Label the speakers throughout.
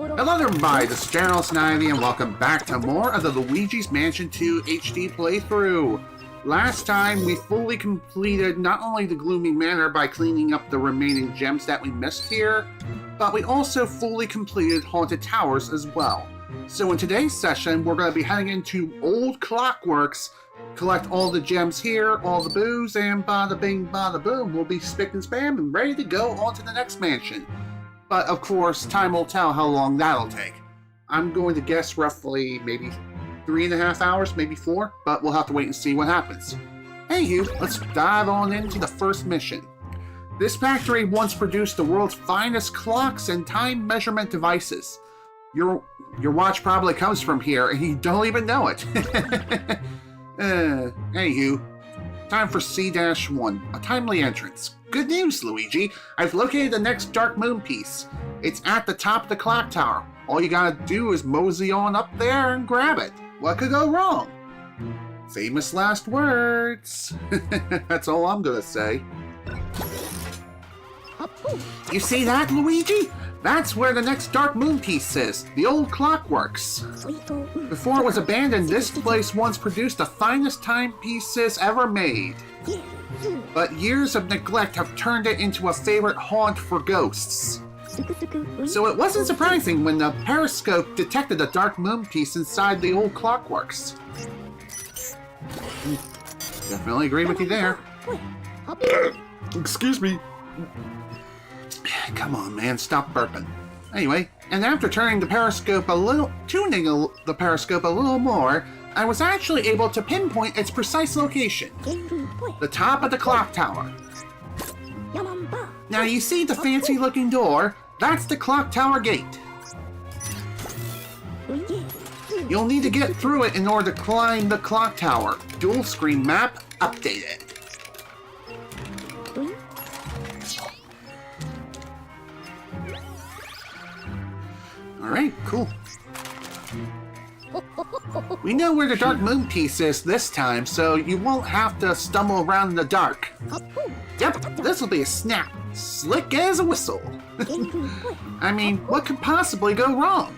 Speaker 1: Hello everybody, this is General Snivy and welcome back to more of the Luigi's Mansion 2 HD playthrough. Last time we fully completed not only the Gloomy Manor by cleaning up the remaining gems that we missed here, but we also fully completed Haunted Towers as well. So in today's session, we're going to be heading into Old Clockworks, collect all the gems here, all the booze, and bada bing bada boom, we'll be spick and spam and ready to go on to the next mansion. But of course, time will tell how long that'll take. I'm going to guess roughly maybe 3.5 hours, maybe 4, but we'll have to wait and see what happens. Anywho, let's dive on into the first mission. This factory once produced the world's finest clocks and time measurement devices. Your watch probably comes from here and you don't even know it. Anywho, time for C-1, a timely entrance. Good news, Luigi. I've located the next Dark Moon piece. It's at the top of the clock tower. All you gotta do is mosey on up there and grab it. What could go wrong? Famous last words. That's all I'm gonna say. You see that, Luigi? That's where the next Dark Moon piece is, the old Clockworks. Before it was abandoned, this place once produced the finest timepieces ever made. But years of neglect have turned it into a favorite haunt for ghosts. So it wasn't surprising when the periscope detected a Dark Moon piece inside the old Clockworks. Definitely agree with you there. Excuse me. Come on, man, stop burping. Anyway, and after tuning the periscope a little more, I was actually able to pinpoint its precise location. The top of the clock tower. Now you see the fancy looking door? That's the clock tower gate. You'll need to get through it in order to climb the clock tower. Dual screen map updated. Alright, cool. We know where the Dark Moon piece is this time, so you won't have to stumble around in the dark. Yep, this'll be a snap. Slick as a whistle. I mean, what could possibly go wrong?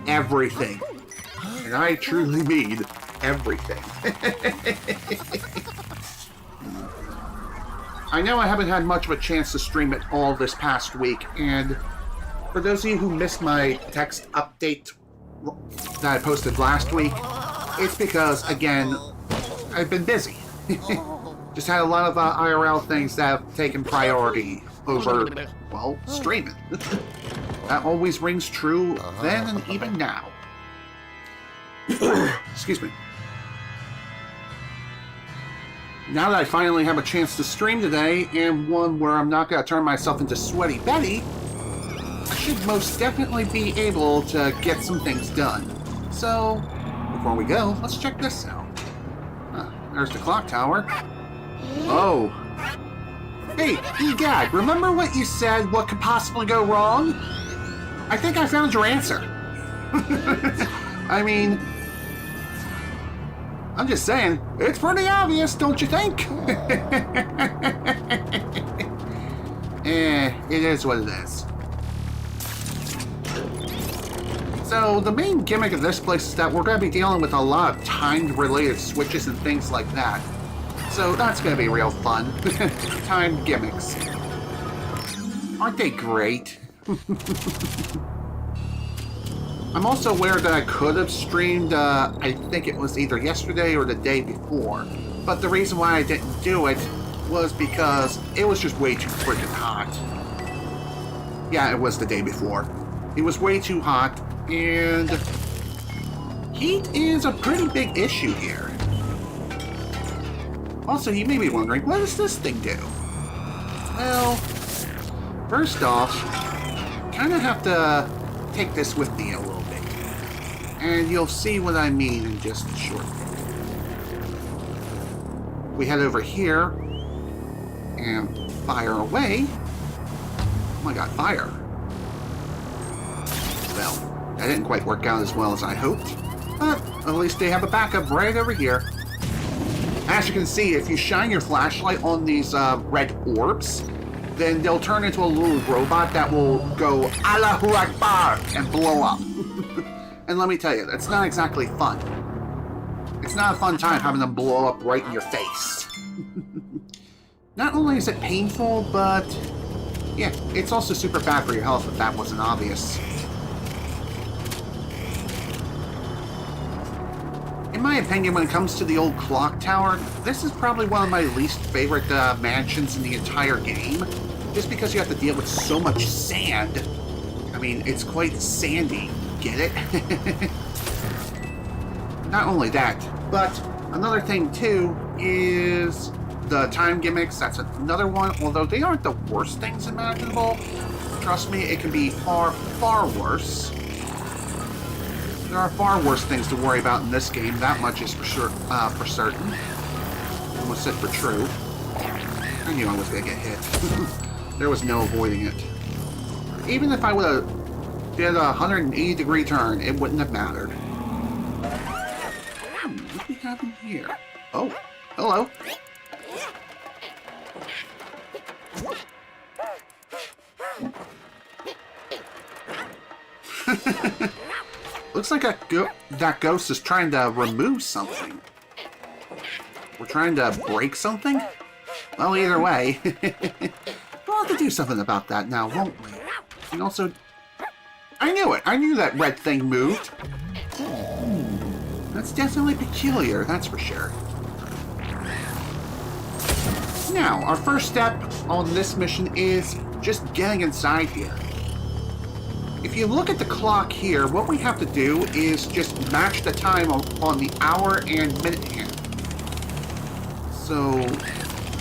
Speaker 1: Everything. And I truly mean everything. I know I haven't had much of a chance to stream it all this past week, and for those of you who missed my text update that I posted last week, it's because, again, I've been busy. Just had a lot of IRL things that have taken priority over, well, streaming. That always rings true then and even now. Excuse me. Now that I finally have a chance to stream today, and one where I'm not going to turn myself into Sweaty Betty, I should most definitely be able to get some things done. So, before we go, let's check this out. There's the clock tower. Oh. Hey, egad, remember what you said, what could possibly go wrong? I think I found your answer. I mean, I'm just saying, it's pretty obvious, don't you think? It is what it is. So, the main gimmick of this place is that we're going to be dealing with a lot of timed-related switches and things like that. So, that's going to be real fun. Timed gimmicks. Aren't they great? I'm also aware that I could have streamed, I think it was either yesterday or the day before. But the reason why I didn't do it was because it was just way too freaking hot. Yeah, it was the day before. It was way too hot. And heat is a pretty big issue here. Also, you may be wondering, what does this thing do? Well, first off, kind of have to take this with me a little bit. And you'll see what I mean in just a short bit. We head over here and fire away. Oh my god, fire. Well, that didn't quite work out as well as I hoped, but at least they have a backup right over here. As you can see, if you shine your flashlight on these red orbs, then they'll turn into a little robot that will go Allahu Akbar and blow up. And let me tell you, that's not exactly fun. It's not a fun time having them blow up right in your face. Not only is it painful, but yeah, it's also super bad for your health if that wasn't obvious. In my opinion, when it comes to the old clock tower, this is probably one of my least favorite mansions in the entire game. Just because you have to deal with so much sand. I mean, it's quite sandy. Get it? Not only that, but another thing too is the time gimmicks. That's another one, although they aren't the worst things imaginable. Trust me, it can be far, far worse. There are far worse things to worry about in this game. That much is for sure, for certain. Almost said for true. I knew I was gonna get hit. There was no avoiding it. Even if I would have did a 180-degree turn, it wouldn't have mattered. What do we have in here? Oh, hello. Looks like that ghost is trying to remove something. We're trying to break something? Well, either way. We'll have to do something about that now, won't we? And also, I knew it! I knew that red thing moved! That's definitely peculiar, that's for sure. Now, our first step on this mission is just getting inside here. If you look at the clock here, what we have to do is just match the time on the hour and minute hand. So,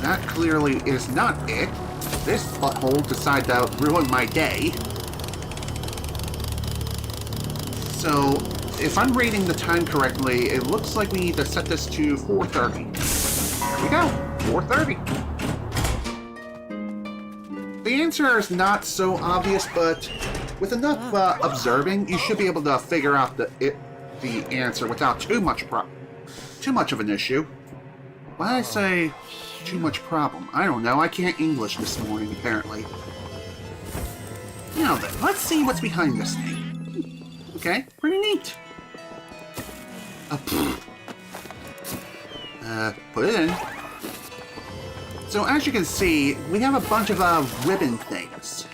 Speaker 1: that clearly is not it. This butthole decided to ruin my day. So, if I'm reading the time correctly, it looks like we need to set this to 4:30. There we go, 4:30. The answer is not so obvious, but with enough observing, you should be able to figure out the answer without too much of an issue. Why did I say too much problem? I don't know. I can't English this morning, apparently. Now then, let's see what's behind this thing. Okay, pretty neat. Put it in. So as you can see, we have a bunch of ribbon things.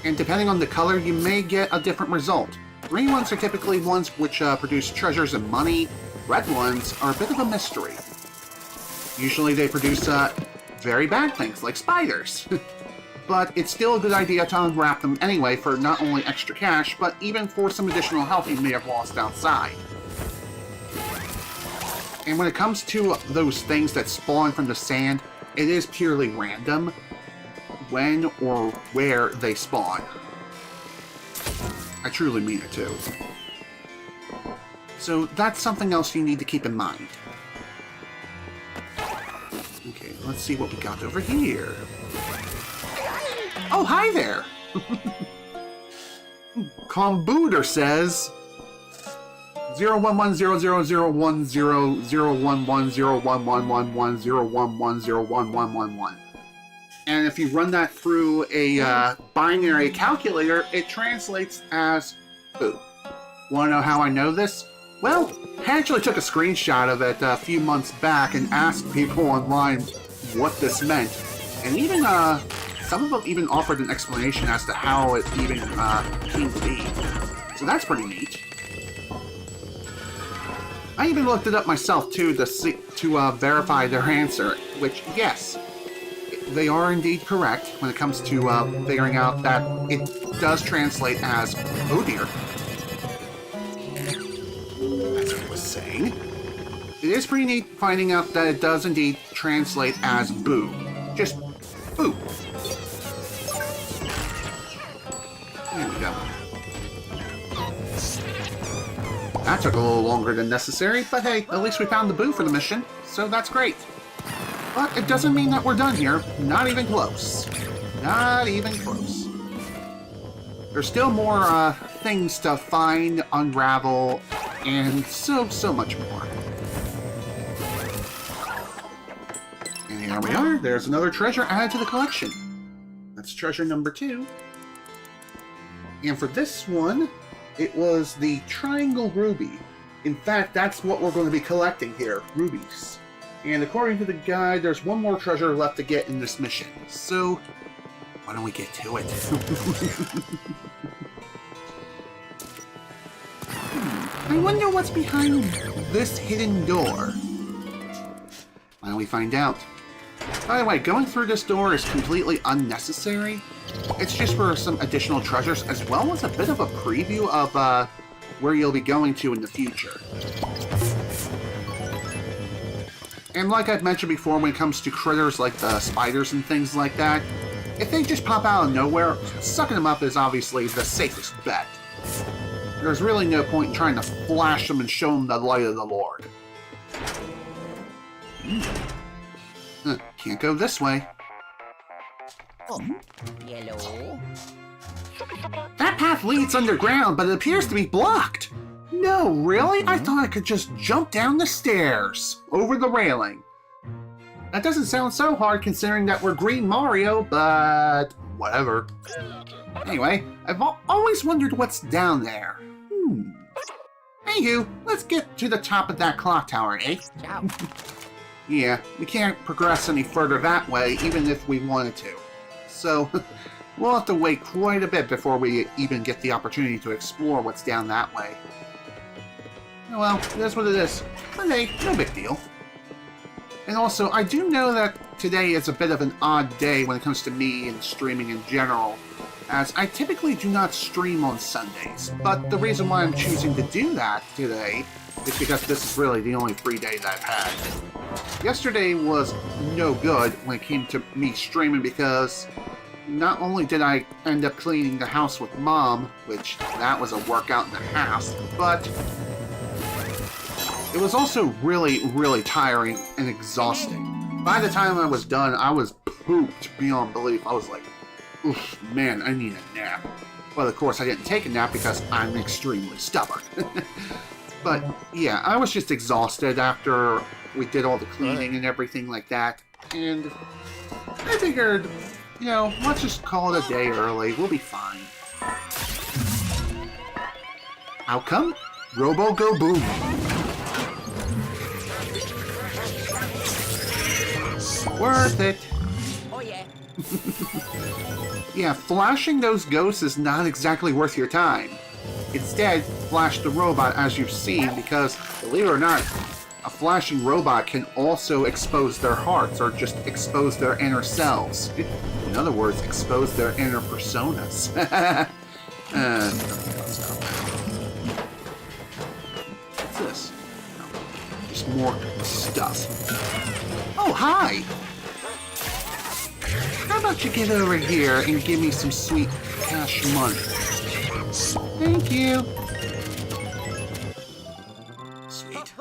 Speaker 1: And depending on the color, you may get a different result. Green ones are typically ones which produce treasures and money. Red ones are a bit of a mystery. Usually they produce very bad things, like spiders. But it's still a good idea to unwrap them anyway for not only extra cash, but even for some additional health you may have lost outside. And when it comes to those things that spawn from the sand, it is purely random when or where they spawn. I truly mean it too. So that's something else you need to keep in mind. Okay, let's see what we got over here. Oh, hi there! Kombooter says 01100100110110111011111. And if you run that through a binary calculator, it translates as boo. Want to know how I know this? Well, I actually took a screenshot of it a few months back and asked people online what this meant. And even some of them even offered an explanation as to how it even came to be. So that's pretty neat. I even looked it up myself too to verify their answer, which, yes, they are indeed correct when it comes to figuring out that it does translate as oh dear. That's what I was saying. It is pretty neat finding out that it does indeed translate as boo. Just boo. There we go. That took a little longer than necessary, but hey, at least we found the boo for the mission, so that's great. But it doesn't mean that we're done here. Not even close. Not even close. There's still more things to find, unravel, and so much more. And There we are. There's another treasure added to the collection. That's treasure number 2. And for this one, it was the Triangle Ruby. In fact, that's what we're going to be collecting here, rubies. And according to the guide, there's one more treasure left to get in this mission. So, why don't we get to it? I wonder what's behind this hidden door. Why don't we find out? By the way, going through this door is completely unnecessary. It's just for some additional treasures, as well as a bit of a preview of where you'll be going to in the future. And like I've mentioned before, when it comes to critters like the spiders and things like that, if they just pop out of nowhere, sucking them up is obviously the safest bet. There's really no point in trying to flash them and show them the light of the Lord. Can't go this way.
Speaker 2: Oh, yellow.
Speaker 1: That path leads underground, but it appears to be blocked. No, really? I thought I could just jump down the stairs, over the railing. That doesn't sound so hard considering that we're Green Mario, but whatever. Anyway, I've always wondered what's down there. Anywho, let's get to the top of that clock tower, eh? Yeah, we can't progress any further that way, even if we wanted to. So, we'll have to wait quite a bit before we even get the opportunity to explore what's down that way. Well, it is what it is. But hey, no big deal. And also, I do know that today is a bit of an odd day when it comes to me and streaming in general, as I typically do not stream on Sundays. But the reason why I'm choosing to do that today is because this is really the only free day that I've had. Yesterday was no good when it came to me streaming because not only did I end up cleaning the house with Mom, which that was a workout and a half, but it was also really, really tiring and exhausting. By the time I was done, I was pooped beyond belief. I was like, oof, man, I need a nap. Well, of course, I didn't take a nap because I'm extremely stubborn. But, yeah, I was just exhausted after we did all the cleaning and everything like that. And I figured, you know, let's just call it a day early. We'll be fine. Outcome? Robo Go Boom. Worth it.
Speaker 2: Oh yeah.
Speaker 1: Yeah, flashing those ghosts is not exactly worth your time. Instead, flash the robot as you've seen because, believe it or not, a flashing robot can also expose their hearts or just expose their inner selves. In other words, expose their inner personas. What's this? Just more stuff. Oh, hi! How about you get over here and give me some sweet cash money? Thank you. Sweet.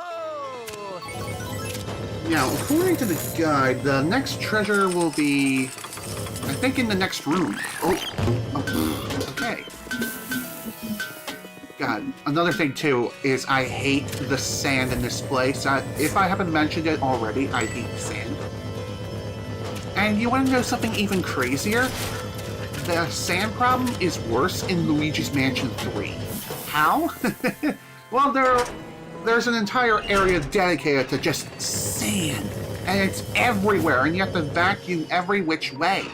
Speaker 1: Now, according to the guide, the next treasure will be, I think, in the next room. Oh, okay. God, another thing too is I hate the sand in this place. If I haven't mentioned it already, I hate sand. And you want to know something even crazier? The sand problem is worse in Luigi's Mansion 3. How? Well, there's an entire area dedicated to just sand. And it's everywhere, and you have to vacuum every which way.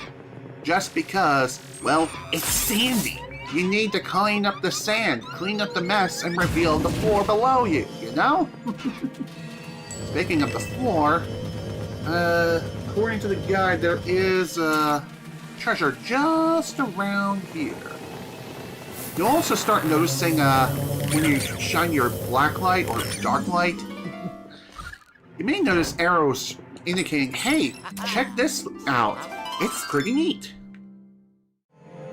Speaker 1: Just because, well, it's sandy. You need to clean up the sand, clean up the mess, and reveal the floor below you, you know? Speaking of the floor, according to the guide, there is treasure just around here. You'll also start noticing when you shine your black light or dark light, you may notice arrows indicating, hey, check this out. It's pretty neat.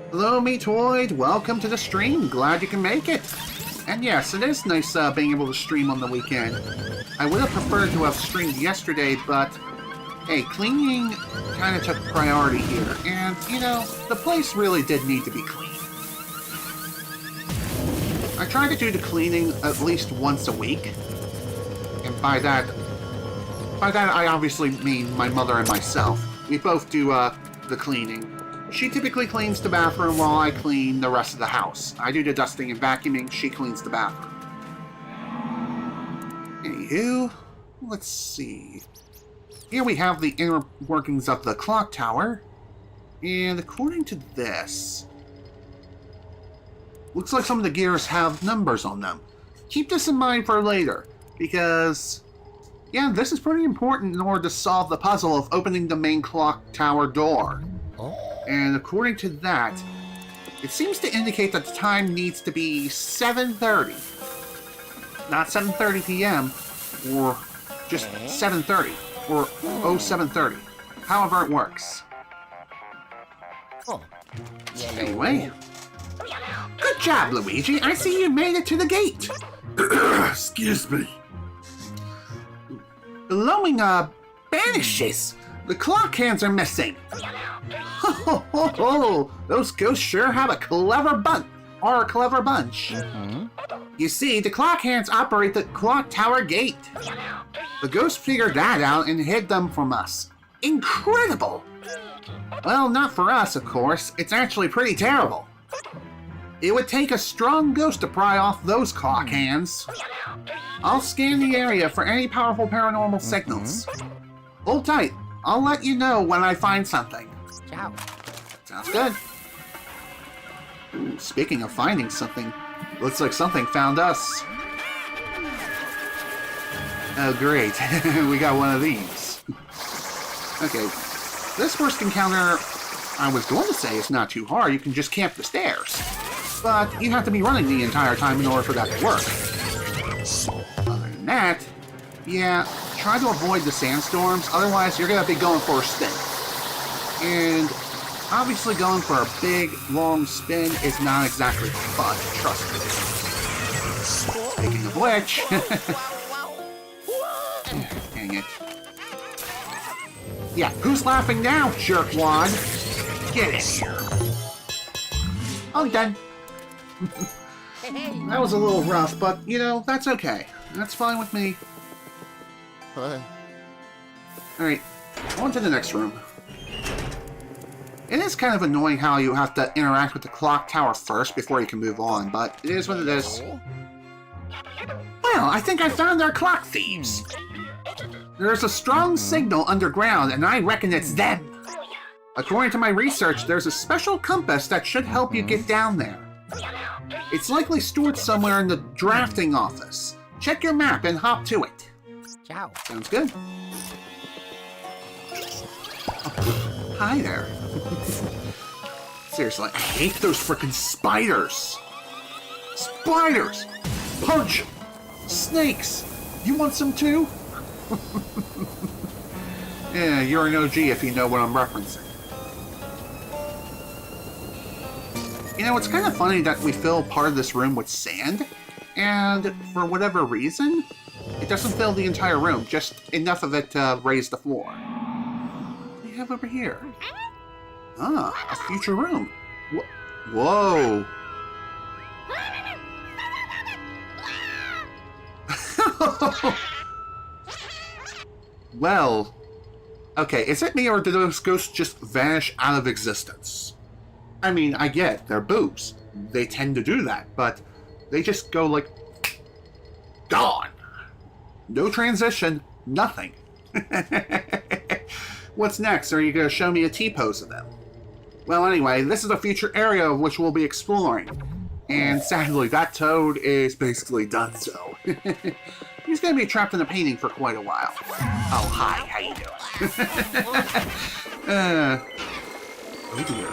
Speaker 1: Hello, Meatoid. Welcome to the stream. Glad you can make it. And yes, it is nice being able to stream on the weekend. I would have preferred to have streamed yesterday, but hey, cleaning kind of took priority here. And, you know, the place really did need to be clean. I try to do the cleaning at least once a week. And by by that I obviously mean my mother and myself. We both do the cleaning. She typically cleans the bathroom while I clean the rest of the house. I do the dusting and vacuuming, she cleans the bathroom. Anywho, let's see. Here we have the inner workings of the clock tower. And according to this, looks like some of the gears have numbers on them. Keep this in mind for later, because, yeah, this is pretty important in order to solve the puzzle of opening the main clock tower door. And according to that, it seems to indicate that the time needs to be 7:30. Not 7:30 p.m., or just 7:30, or 07:30. However it works. Anyway, good job, Luigi. I see you made it to the gate. Excuse me. Blowing banishes. The clock hands are missing. Ho, those ghosts sure have a clever bunch. You see, the clock hands operate the clock tower gate. The ghosts figured that out and hid them from us. Incredible! Well, not for us, of course. It's actually pretty terrible. It would take a strong ghost to pry off those clock hands. I'll scan the area for any powerful paranormal signals. Hold tight. I'll let you know when I find something.
Speaker 2: Ciao.
Speaker 1: Sounds good. Ooh, speaking of finding something, looks like something found us. Oh, great. We got one of these. Okay. This first encounter, I was going to say, is not too hard. You can just camp the stairs. But you have to be running the entire time in order for that to work. Other than that, yeah, try to avoid the sandstorms, otherwise you're going to be going for a spin. And obviously going for a big, long spin is not exactly fun, trust me. Speaking of which... Dang it. Yeah, who's laughing now, jerkwad? Get it. I'm done. That was a little rough, but, you know, that's okay. That's fine with me. Alright, on to the next room. It is kind of annoying how you have to interact with the clock tower first before you can move on, but it is what it is. Well, I think I found our clock thieves. There's a strong signal underground, and I reckon it's them. According to my research, there's a special compass that should help you get down there. It's likely stored somewhere in the drafting office. Check your map and hop to it.
Speaker 2: Ciao.
Speaker 1: Sounds good. Oh, hi there. Seriously, I hate those frickin' spiders. Spiders! Punch! Snakes! You want some too? Yeah, you're an OG if you know what I'm referencing. You know, it's kind of funny that we fill part of this room with sand, and for whatever reason, it doesn't fill the entire room, just enough of it to raise the floor. What do we have over here? Ah, a future room. Whoa! Well, okay, is it me or did those ghosts just vanish out of existence? I mean, I get, they're boobs. They tend to do that, but they just go like... gone! No transition, nothing. What's next? Are you going to show me a T-pose of them? Well, anyway, this is a future area of which we'll be exploring. And sadly, that toad is basically done so. He's going to be trapped in a painting for quite a while. Oh, hi, how you doing? Oh dear.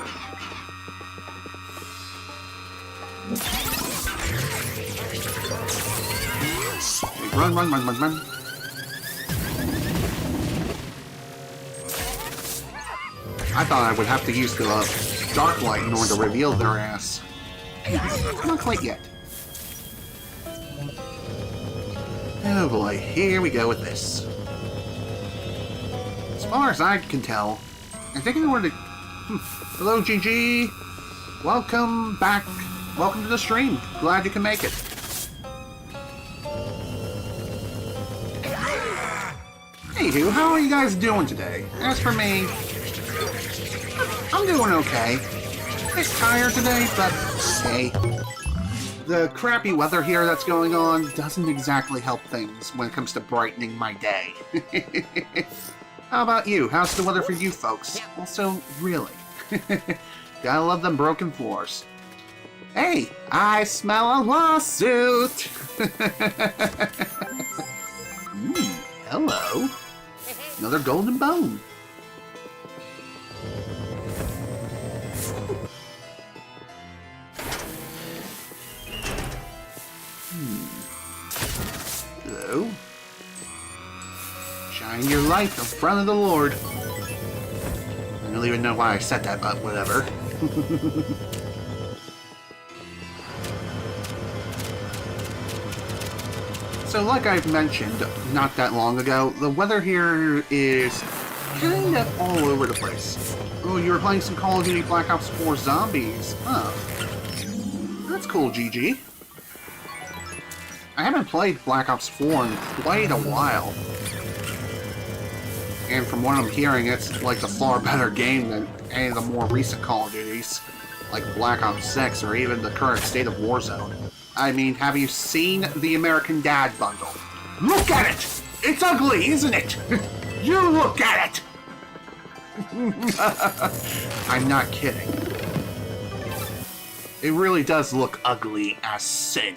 Speaker 1: Run, run, run, run, run. I thought I would have to use the dark light in order to reveal their ass. Not quite yet. Oh boy, here we go with this. As far as I can tell, I think in order to... Hello, GG. Welcome back. Welcome to the stream. Glad you can make it. Anywho, how are you guys doing today? As for me, I'm doing okay. It's tired today, but hey. The crappy weather here that's going on doesn't exactly help things when it comes to brightening my day. How about you? How's the weather for you folks? Also, really. Gotta love them broken floors. Hey, I smell a lawsuit! Hello. Another golden bone. Hello. Shine your light in front of the Lord. I don't even know why I said that, but whatever. So like I've mentioned not that long ago, the weather here is kind of all over the place. Oh, you were playing some Call of Duty Black Ops 4 Zombies. Huh. That's cool, GG. I haven't played Black Ops 4 in quite a while. And from what I'm hearing, it's like a far better game than any of the more recent Call of Duties, like Black Ops 6 or even the current state of Warzone. I mean, have you seen the American Dad bundle? Look at it! It's ugly, isn't it? You look at it! I'm not kidding. It really does look ugly as sin.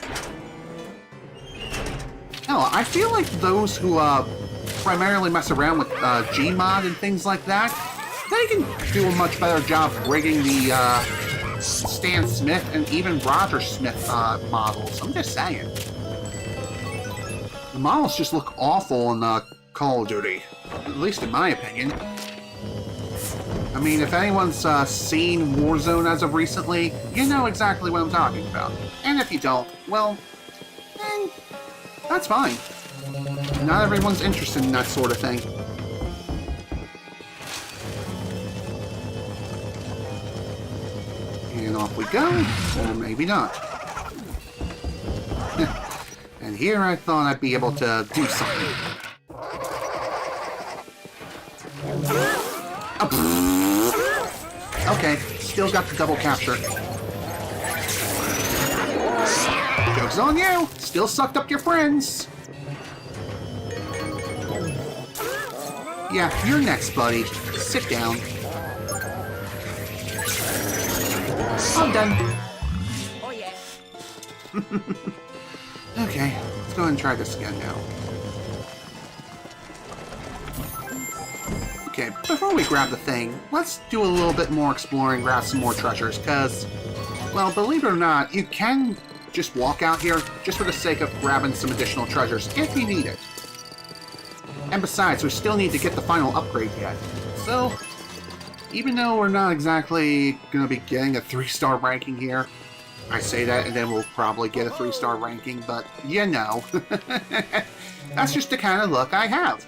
Speaker 1: Hell, I feel like those who primarily mess around with Gmod and things like that, they can do a much better job rigging the Stan Smith and even Roger Smith models. I'm just saying. The models just look awful in Call of Duty, at least in my opinion. I mean, if anyone's seen Warzone as of recently, you know exactly what I'm talking about. And if you don't, well, then that's fine. Not everyone's interested in that sort of thing. And off we go, or maybe not. And here I thought I'd be able to do something. Okay, still got the double capture. Joke's on you! Still sucked up your friends! Yeah, you're next, buddy. Sit down. I'm done.
Speaker 2: Oh yeah.
Speaker 1: Okay, let's go ahead and try this again now. Okay, before we grab the thing, let's do a little bit more exploring, grab some more treasures, because, well, believe it or not, you can just walk out here just for the sake of grabbing some additional treasures if you need it. And besides, we still need to get the final upgrade yet. So, even though we're not exactly going to be getting a 3-star ranking here, I say that and then we'll probably get a 3-star ranking, but you know. That's just the kind of luck I have.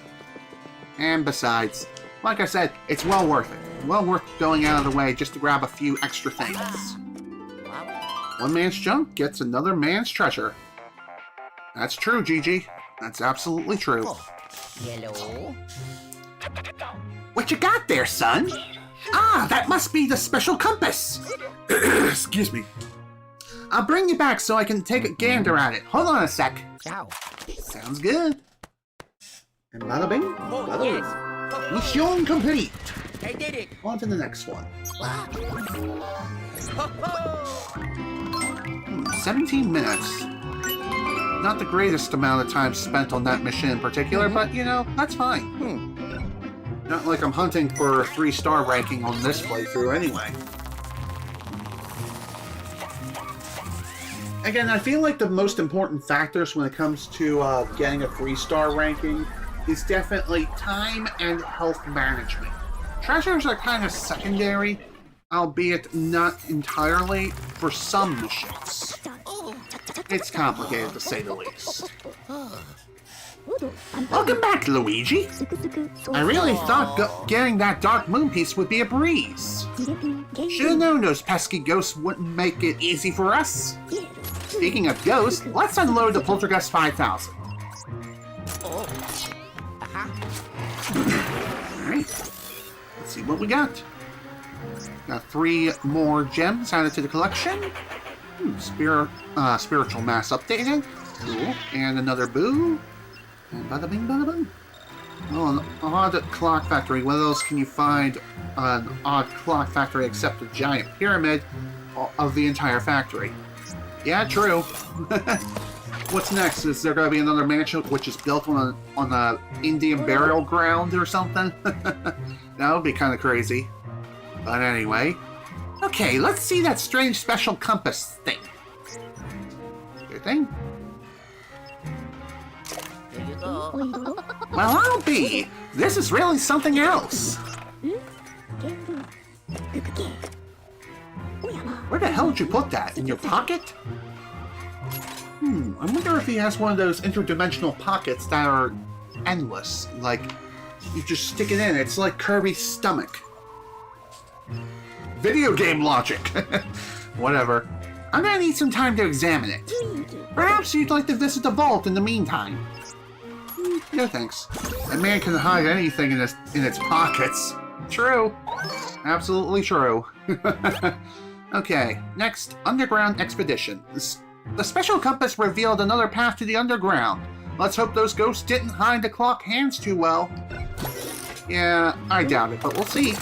Speaker 1: And besides, like I said, it's well worth it. Well worth going out of the way just to grab a few extra things. One man's junk gets another man's treasure. That's true, Gigi. That's absolutely true.
Speaker 2: Hello?
Speaker 1: What you got there, son? Ah, that must be the special compass. Excuse me. I'll bring you back so I can take a gander at it. Hold on a sec.
Speaker 2: Ciao.
Speaker 1: Sounds good. And bada bing, bada boom.
Speaker 2: Yes.
Speaker 1: Mission complete.
Speaker 2: I did it.
Speaker 1: On to the next one. 17 minutes. Not the greatest amount of time spent on that mission in particular, but, you know, that's fine. Not like I'm hunting for a 3-star ranking on this playthrough anyway. Again, I feel like the most important factors when it comes to getting a 3-star ranking is definitely time and health management. Treasures are kind of secondary, albeit not entirely, for some missions. It's complicated to say the least. Welcome back, Luigi! I really thought getting that Dark Moon piece would be a breeze. Should've known those pesky ghosts wouldn't make it easy for us. Speaking of ghosts, let's unload the Poltergeist 5000. Alright. Let's see what we got. Got 3 more gems added to the collection. Spiritual mass updated. Cool. And another boo. And bada bing, bada boom. Oh, an odd clock factory. What else can you find an odd clock factory except a giant pyramid of the entire factory? Yeah, true. What's next? Is there going to be another mansion which is built on a Indian burial ground or something? That would be kind of crazy. But anyway. Okay, let's see that strange special compass thing. Good thing.
Speaker 2: Here you go.
Speaker 1: Well, I'll be. This is really something else. Where the hell did you put that? In your pocket? I wonder if he has one of those interdimensional pockets that are endless. Like, you just stick it in. It's like Kirby's stomach. Video game logic. Whatever. I'm gonna need some time to examine it. Perhaps you'd like to visit the vault in the meantime. No thanks. A man can hide anything in its pockets. True. Absolutely true. Okay, next, underground expedition. The special compass revealed another path to the underground. Let's hope those ghosts didn't hide the clock hands too well. Yeah, I doubt it, but we'll see.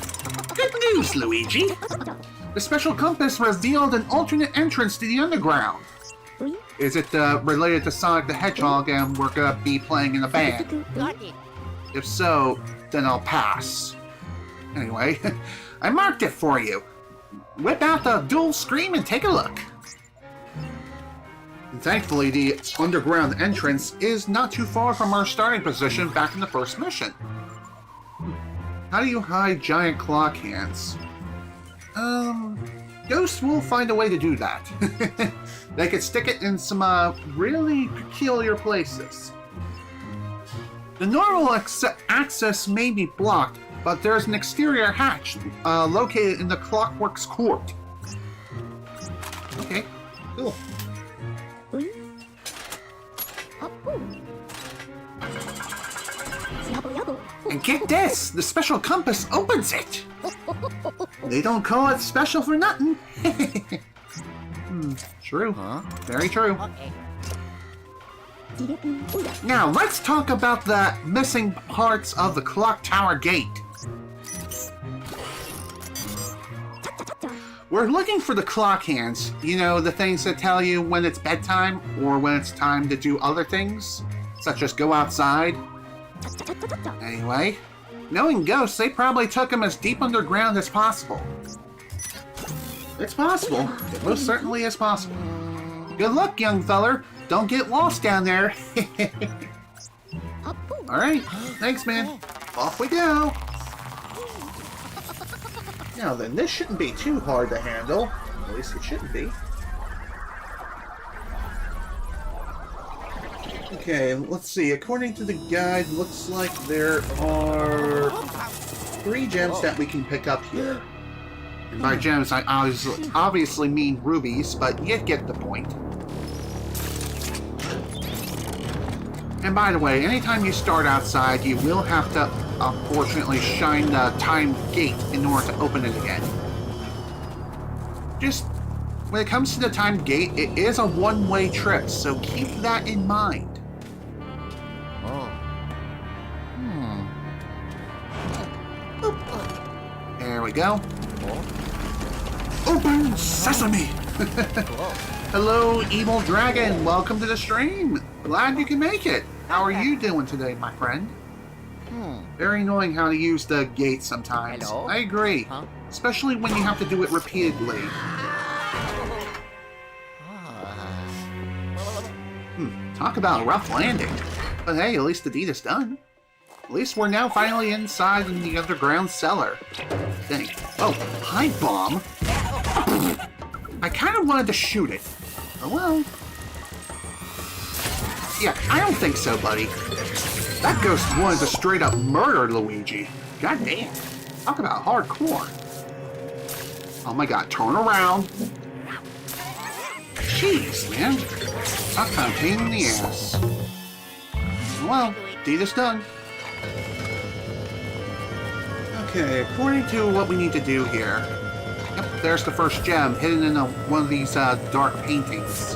Speaker 1: Good news, Luigi! The special compass revealed an alternate entrance to the underground. Is it related to Sonic the Hedgehog and we're gonna be playing in a band?
Speaker 2: Got it.
Speaker 1: If so, then I'll pass. Anyway, I marked it for you. Whip out the dual screen and take a look. And thankfully, the underground entrance is not too far from our starting position back in the first mission. How do you hide giant clock hands? Ghosts will find a way to do that. They could stick it in some really peculiar places. The normal access may be blocked, but there's an exterior hatch located in the Clockwork's court. Okay, cool. And get this, the special compass opens it. They don't call it special for nothing. True. Huh? Very true.
Speaker 2: Okay.
Speaker 1: Now, let's talk about the missing parts of the clock tower gate. We're looking for the clock hands. You know, the things that tell you when it's bedtime or when it's time to do other things, such as go outside. Anyway, knowing ghosts, they probably took them as deep underground as possible. It's possible. It most certainly is possible. Good luck, young feller. Don't get lost down there. Alright, thanks, man. Off we go. Now then, this shouldn't be too hard to handle. At least it shouldn't be. Okay, let's see. According to the guide, looks like there are 3 gems that we can pick up here. And by gems, I obviously mean rubies, but you get the point. And by the way, anytime you start outside, you will have to, unfortunately, shine the time gate in order to open it again. Just, when it comes to the time gate, it is a one-way trip, so keep that in mind. There we go. Open sesame! Hello, evil dragon. Welcome to the stream. Glad you can make it. How are you doing today, my friend? Very annoying how to use the gate sometimes.
Speaker 2: Hello?
Speaker 1: I agree.
Speaker 2: Huh?
Speaker 1: Especially when you have to do it repeatedly. Talk about a rough landing. But hey, at least the deed is done. At least we're now finally inside in the underground cellar. Think. Oh, hi, bomb. I kind of wanted to shoot it. Oh well. Yeah, I don't think so, buddy. That ghost wanted to straight up murder Luigi. God damn. Talk about hardcore. Oh my god, turn around. Jeez, man. That kind of pain in the ass. Well, deed is done. Okay, according to what we need to do here... Yep, there's the first gem hidden in one of these dark paintings.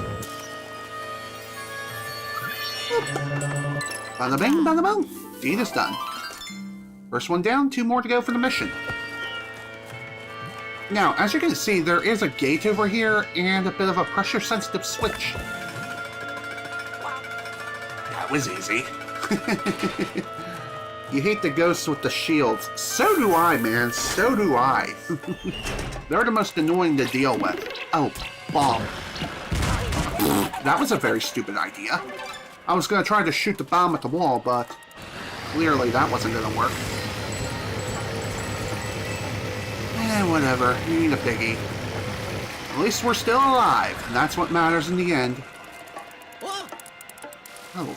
Speaker 1: Bada bing, bada boom. Deed is done. First one down, 2 more to go for the mission. Now, as you can see, there is a gate over here and a bit of a pressure-sensitive switch. That was easy. You hate the ghosts with the shields. So do I, man. So do I. They're the most annoying to deal with. Oh, bomb. That was a very stupid idea. I was going to try to shoot the bomb at the wall, but clearly that wasn't going to work. Whatever. You need a biggie. At least we're still alive, and that's what matters in the end. Oh.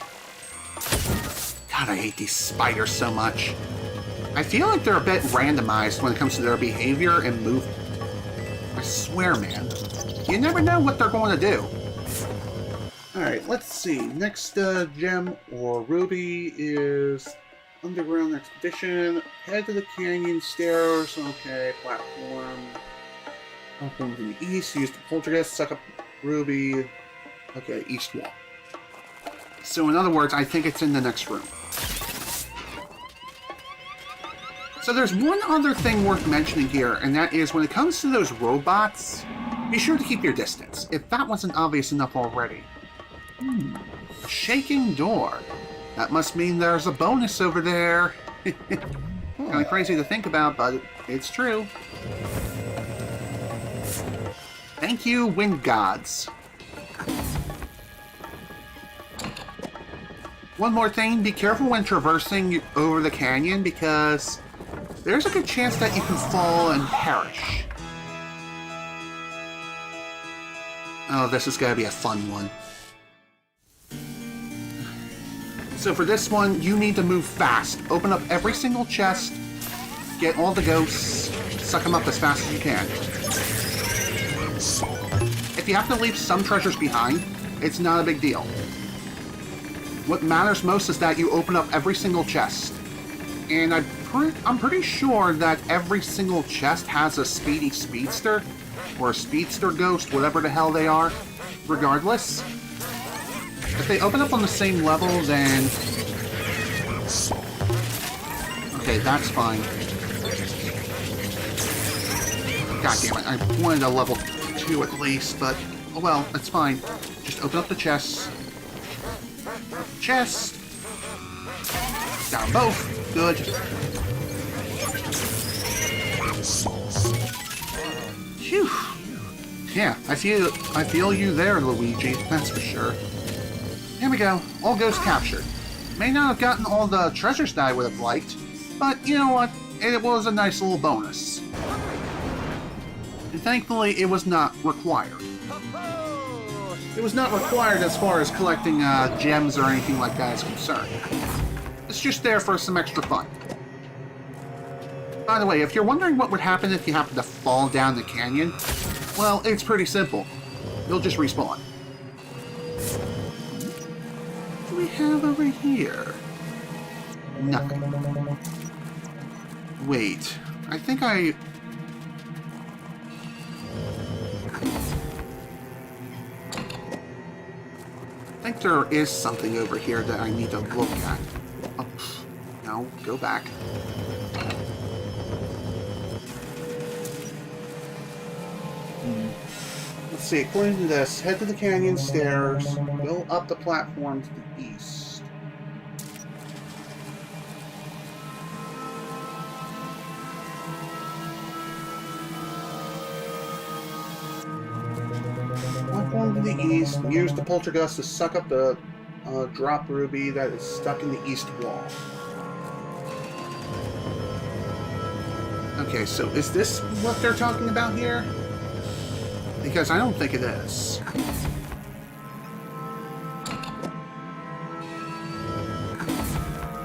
Speaker 1: God, I hate these spiders so much. I feel like they're a bit randomized when it comes to their behavior and movement. I swear, man. You never know what they're going to do. Alright, let's see. Next gem or ruby is underground expedition. Head to the canyon stairs. Okay, platform. Platform to the east. Use the poltergeist. Suck up ruby. Okay, east wall. So in other words, I think it's in the next room. So there's one other thing worth mentioning here, and that is when it comes to those robots, be sure to keep your distance, if that wasn't obvious enough already. Shaking door. That must mean there's a bonus over there. Kind of crazy to think about, but it's true. Thank you, wind gods. One more thing, be careful when traversing over the canyon because there's a good chance that you can fall and perish. Oh, this is going to be a fun one. So for this one, you need to move fast. Open up every single chest, get all the ghosts, suck them up as fast as you can. If you have to leave some treasures behind, it's not a big deal. What matters most is that you open up every single chest. And I'm pretty sure that every single chest has a speedy speedster, or a speedster ghost, whatever the hell they are. Regardless, if they open up on the same level, then... Okay, that's fine. God damn it, I wanted a level 2 at least, but... Oh well, that's fine. Just open up the chests. Chest! Down both. Good. Phew. Yeah, I feel you there, Luigi, that's for sure. Here we go. All ghosts captured. May not have gotten all the treasures that I would have liked, but you know what? It was a nice little bonus. And thankfully, it was not required. It was not required as far as collecting gems or anything like that is concerned. It's just there for some extra fun. By the way, if you're wondering what would happen if you happen to fall down the canyon, well, it's pretty simple. You'll just respawn. What do we have over here? Nothing. Wait, I think I think there is something over here that I need to look at. Oh, no, go back. Let's see, according to this, head to the canyon stairs, go up the platform to the east. Platform to the east, use the poltergeist to suck up the drop ruby that is stuck in the east wall. Okay, so is this what they're talking about here? Because I don't think it is.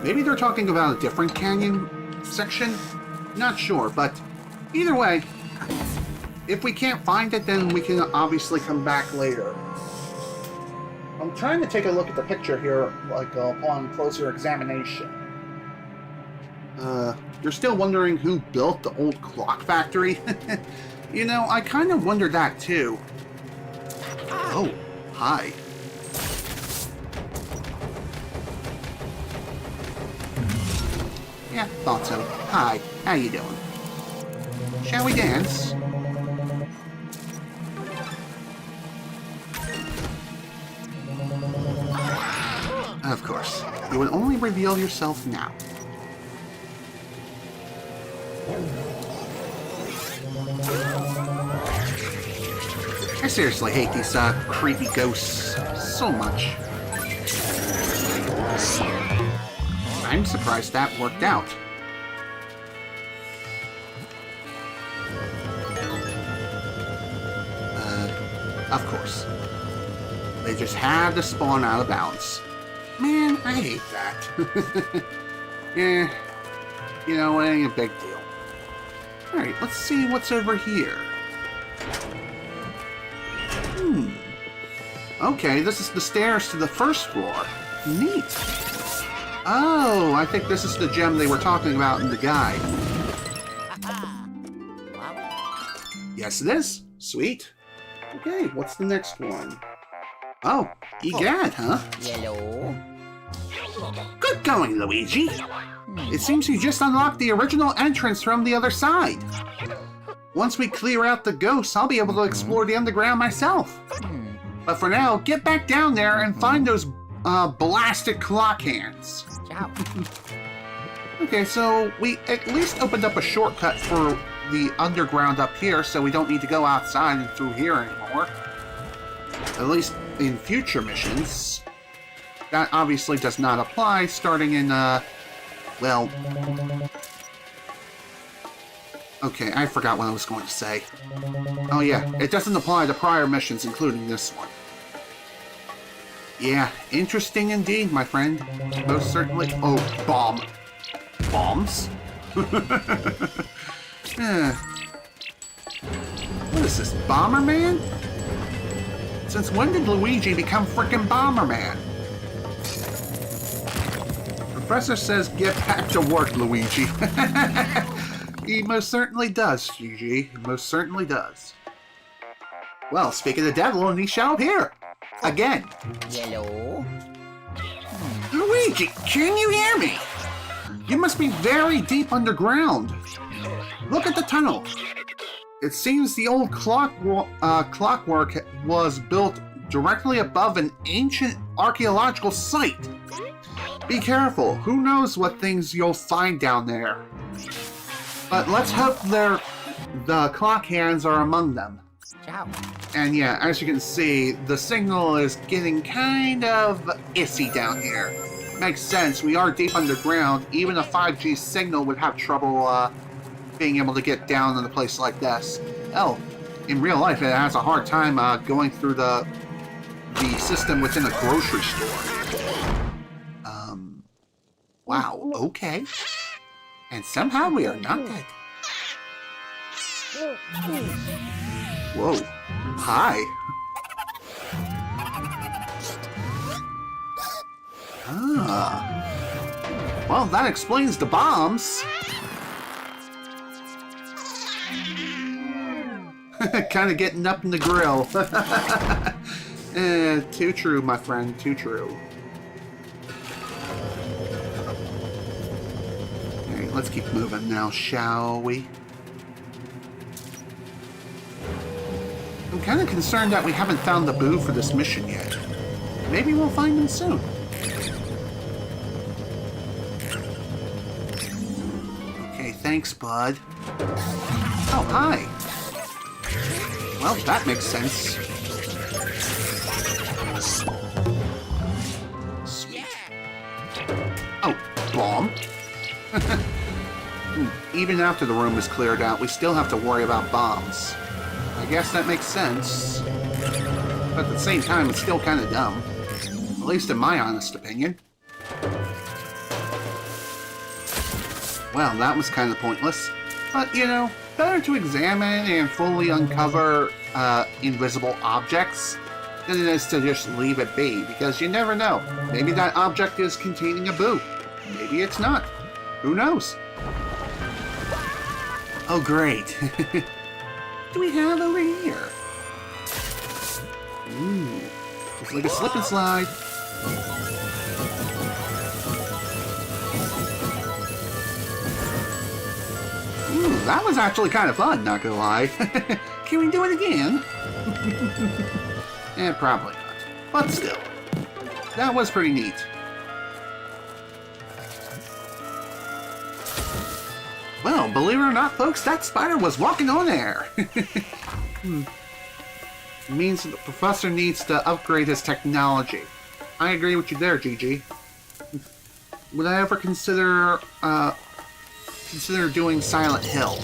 Speaker 1: Maybe they're talking about a different canyon section? Not sure, but either way, if we can't find it, then we can obviously come back later. I'm trying to take a look at the picture here, like upon closer examination. You're still wondering who built the old clock factory? You know, I kind of wondered that too. Oh, hi. Yeah, thought so. Hi, how you doing? Shall we dance? Of course. You would only reveal yourself now. I seriously hate these creepy ghosts so much. I'm surprised that worked out. Of course. They just had to spawn out of bounds. Man, I hate that. Yeah, you know, it ain't a big deal. Alright, let's see what's over here. Okay, this is the stairs to the first floor. Neat. Oh, I think this is the gem they were talking about in the guide. Yes, it is. Sweet. Okay, what's the next one? Oh, egad, huh?
Speaker 2: Yellow.
Speaker 1: Good going, Luigi. It seems you just unlocked the original entrance from the other side. Once we clear out the ghosts, I'll be able to explore the underground myself. But for now, get back down there and find those blasted clock hands.
Speaker 2: Ciao.
Speaker 1: Okay, so we at least opened up a shortcut for the underground up here, so we don't need to go outside and through here anymore. At least in future missions. That obviously does not apply starting in, well... Okay, I forgot what I was going to say. Oh yeah, it doesn't apply to prior missions, including this one. Yeah, interesting indeed, my friend. Most certainly... Oh, bomb. Bombs? What is this, Bomberman? Since when did Luigi become frickin' Bomberman? Professor says get back to work, Luigi. He most certainly does, Gigi. He most certainly does. Well, speak of the devil, and he shall appear. Again.
Speaker 2: Yellow.
Speaker 1: Luigi, can you hear me? You must be very deep underground. Look at the tunnel. It seems the old clockwork was built directly above an ancient archaeological site. Be careful. Who knows what things you'll find down there. But let's hope the clock hands are among them.
Speaker 2: Ciao.
Speaker 1: And yeah, as you can see, the signal is getting kind of iffy down here. Makes sense, we are deep underground. Even a 5G signal would have trouble being able to get down in a place like this. Hell, in real life it has a hard time going through the system within a grocery store. Wow, okay. And somehow we are not dead. Whoa. Hi. Ah. Well, that explains the bombs. Kind of getting up in the grill. Too true, my friend, too true. Alright, let's keep moving now, shall we? I'm kind of concerned that we haven't found the boo for this mission yet. Maybe we'll find him soon. Okay, thanks, bud. Oh, hi. Well, that makes sense. Sweet. Oh, bomb. Even after the room is cleared out, we still have to worry about bombs. I guess that makes sense. But at the same time, it's still kind of dumb. At least in my honest opinion. Well, that was kind of pointless. But, you know, better to examine and fully uncover invisible objects than it is to just leave it be, because you never know. Maybe that object is containing a boo. Maybe it's not. Who knows? Oh, great. What do we have over here? Ooh. It's like a slip and slide. Ooh, that was actually kind of fun, not gonna lie. Can we do it again? Probably not. But still. That was pretty neat. Well, believe it or not, folks, that spider was walking on air. It means that the professor needs to upgrade his technology. I agree with you there, Gigi. Would I ever consider doing Silent Hill?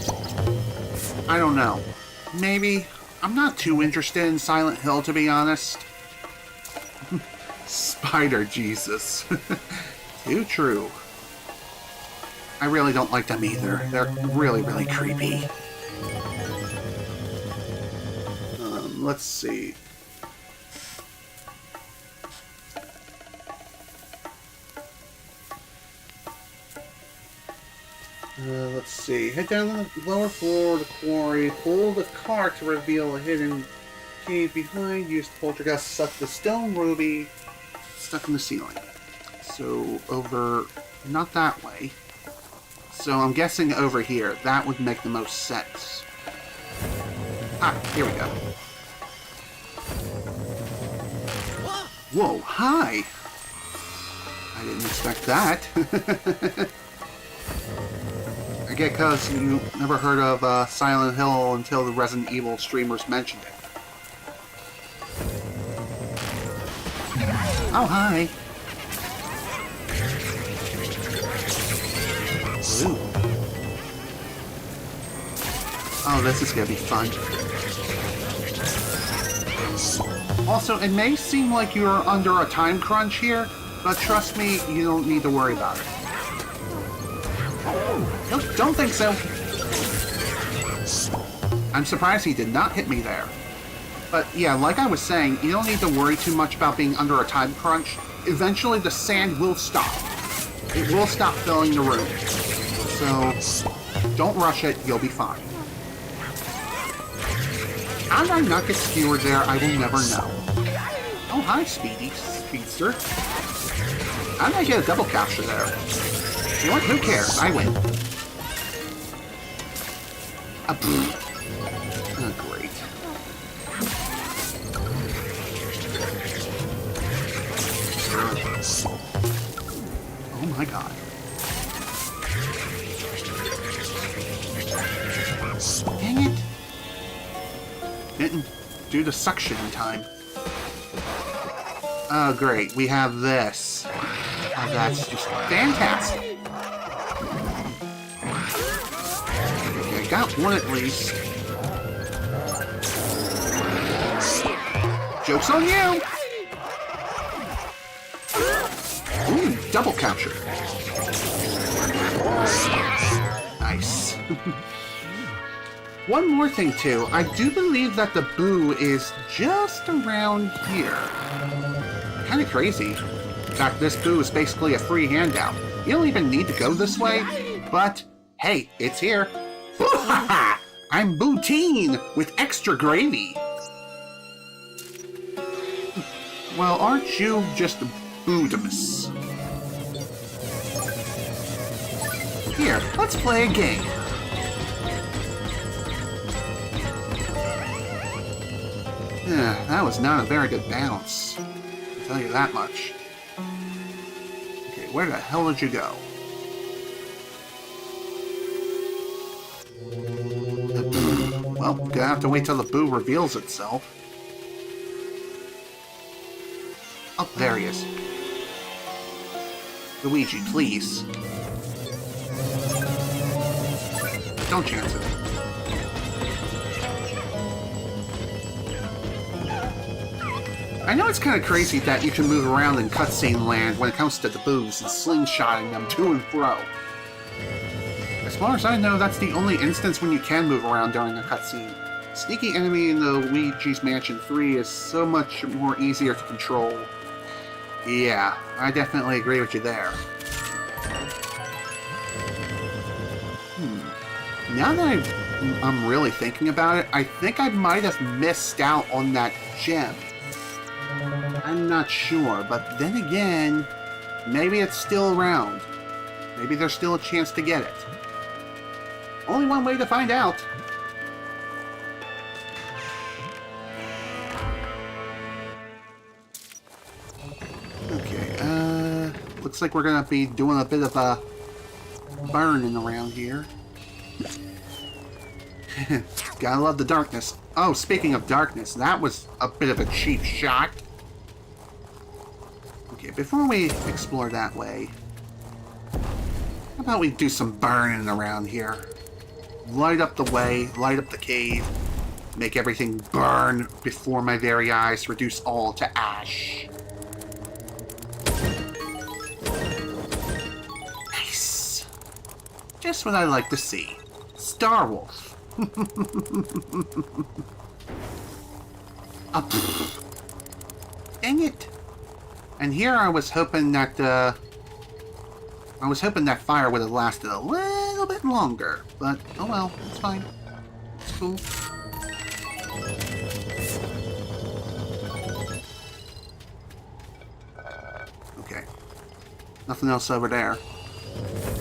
Speaker 1: I don't know. Maybe. I'm not too interested in Silent Hill, to be honest. Spider Jesus. Too true. I really don't like them either. They're really, really creepy. Let's see. Let's see. Head down to the lower floor of the quarry. Pull the cart to reveal a hidden cave behind. Use the poltergeist to suck the stone ruby stuck in the ceiling. So, over... not that way. So I'm guessing over here. That would make the most sense. Ah, here we go. Whoa, hi! I didn't expect that. I get because you never heard of Silent Hill until the Resident Evil streamers mentioned it. Oh, hi! Ooh. Oh, this is gonna be fun. Also, it may seem like you're under a time crunch here, but trust me, you don't need to worry about it. Nope, don't think so. I'm surprised he did not hit me there. But yeah, like I was saying, you don't need to worry too much about being under a time crunch. Eventually the sand will stop. It will stop filling the room. So, don't rush it, you'll be fine. How did I not get skewered there, I will never know. Oh, hi, Speedster. How did I get a double capture there? You know what, who cares, I win. Oh, great. Oh my god. Dang it! Didn't do the suction in time. Oh, great. We have this. Oh, that's just fantastic. Okay, I got one at least. Joke's on you! Ooh, double capture. Nice. One more thing, too. I do believe that the boo is just around here. Kind of crazy. In fact, this boo is basically a free handout. You don't even need to go this way, but hey, it's here. I'm Bootine with extra gravy. Well, aren't you just Boodamus? Here, let's play a game. That was not a very good bounce. I'll tell you that much. Okay, where the hell did you go? Well, gonna have to wait till the boo reveals itself. Oh, there he is. Luigi, please. Don't chance it. I know it's kind of crazy that you can move around in cutscene land when it comes to the boos and slingshotting them to and fro. As far as I know, that's the only instance when you can move around during a cutscene. Sneaky enemy in the Luigi's Mansion 3 is so much more easier to control. Yeah, I definitely agree with you there. Now that I'm really thinking about it, I think I might have missed out on that gem. I'm not sure, but then again, maybe it's still around. Maybe there's still a chance to get it. Only one way to find out. Okay, looks like we're gonna be doing a bit of a burning around here. Gotta love the darkness. Oh, speaking of darkness, that was a bit of a cheap shot. Okay, before we explore that way, how about we do some burning around here? Light up the way, light up the cave, make everything burn before my very eyes, reduce all to ash. Nice. Just what I like to see. Star Wolf. Dang it. And here I was hoping that fire would have lasted a little bit longer, but oh well, it's fine. It's cool. Okay. Nothing else over there.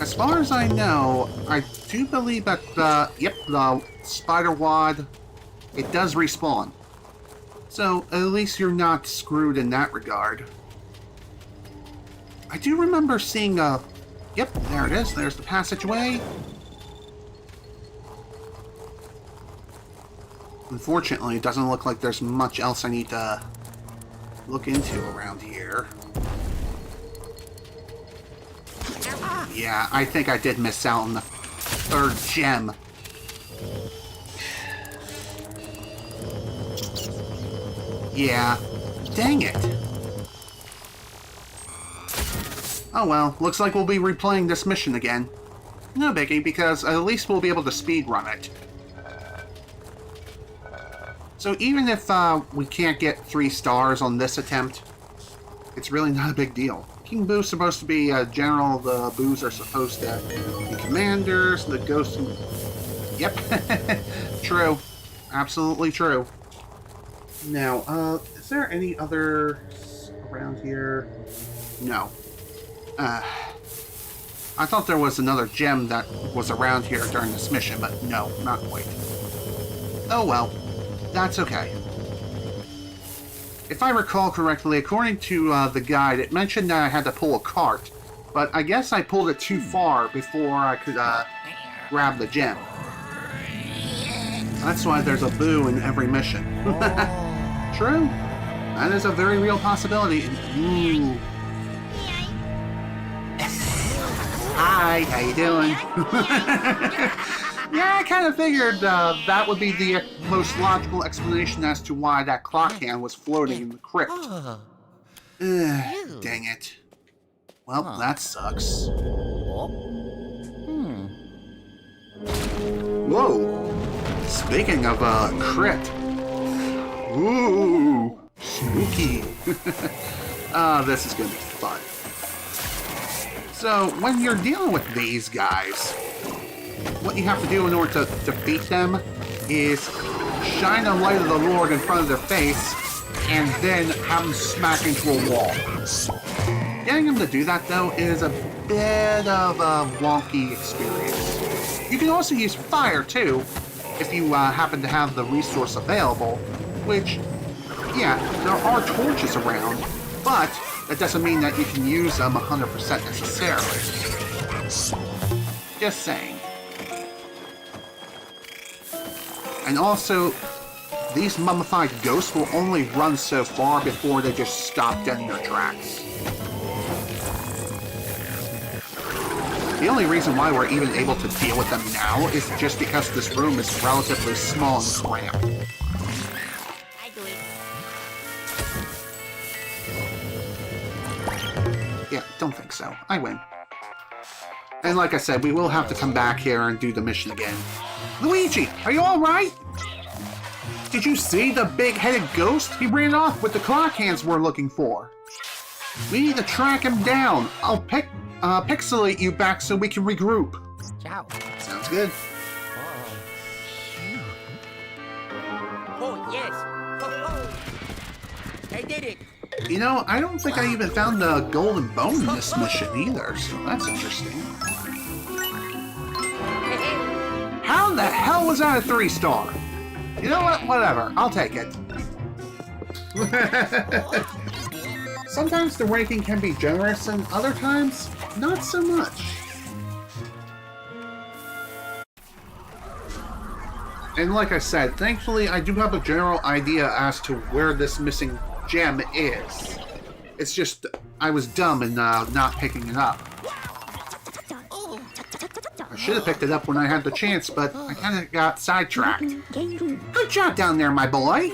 Speaker 1: As far as I know, I do believe that the spider wad, it does respawn. So at least you're not screwed in that regard. I do remember seeing yep, there it is. There's the passageway. Unfortunately, it doesn't look like there's much else I need to look into around here. Yeah, I think I did miss out on the third gem. Yeah, dang it. Oh well, looks like we'll be replaying this mission again. No biggie, because at least we'll be able to speedrun it. So even if we can't get 3 stars on this attempt, it's really not a big deal. King Boo's supposed to be general, the Boos are supposed to be commanders, the ghosts... Yep, true. Absolutely true. Now, is there any other around here? No. I thought there was another gem that was around here during this mission, but no, not quite. Oh well, that's okay. If I recall correctly, according to the guide, it mentioned that I had to pull a cart, but I guess I pulled it too far before I could grab the gem. That's why there's a Boo in every mission. True. That is a very real possibility. Ooh. Hi, how you doing? Yeah, I kind of figured that would be the most logical explanation as to why that clock hand was floating in the crypt. Dang it. Well, that sucks. Whoa! Speaking of crypt. Ooh! Spooky! This is gonna be fun. So, when you're dealing with these guys, what you have to do in order to defeat them is shine the light of the Lord in front of their face and then have them smack into a wall. Getting them to do that, though, is a bit of a wonky experience. You can also use fire, too, if you happen to have the resource available, which, yeah, there are torches around, but that doesn't mean that you can use them 100% necessarily. Just saying. And also, these mummified ghosts will only run so far before they just stop dead in their tracks. The only reason why we're even able to deal with them now is just because this room is relatively small and cramped. Yeah, don't think so. I win. And like I said, we will have to come back here and do the mission again. Luigi, are you alright? Did you see the big-headed ghost? He ran off with the clock hands we're looking for. We need to track him down. I'll pixelate you back so we can regroup.
Speaker 2: Ciao.
Speaker 1: Sounds good.
Speaker 2: Oh, yes. Oh, I did it.
Speaker 1: You know, I don't think I even found the golden bone in this mission either, so that's interesting. How the hell was that a 3-star? You know what? Whatever. I'll take it. Sometimes the ranking can be generous, and other times, not so much. And like I said, thankfully I do have a general idea as to where this missing gem is. It's just, I was dumb in not picking it up. I should have picked it up when I had the chance, but I kind of got sidetracked. Good job down there, my boy!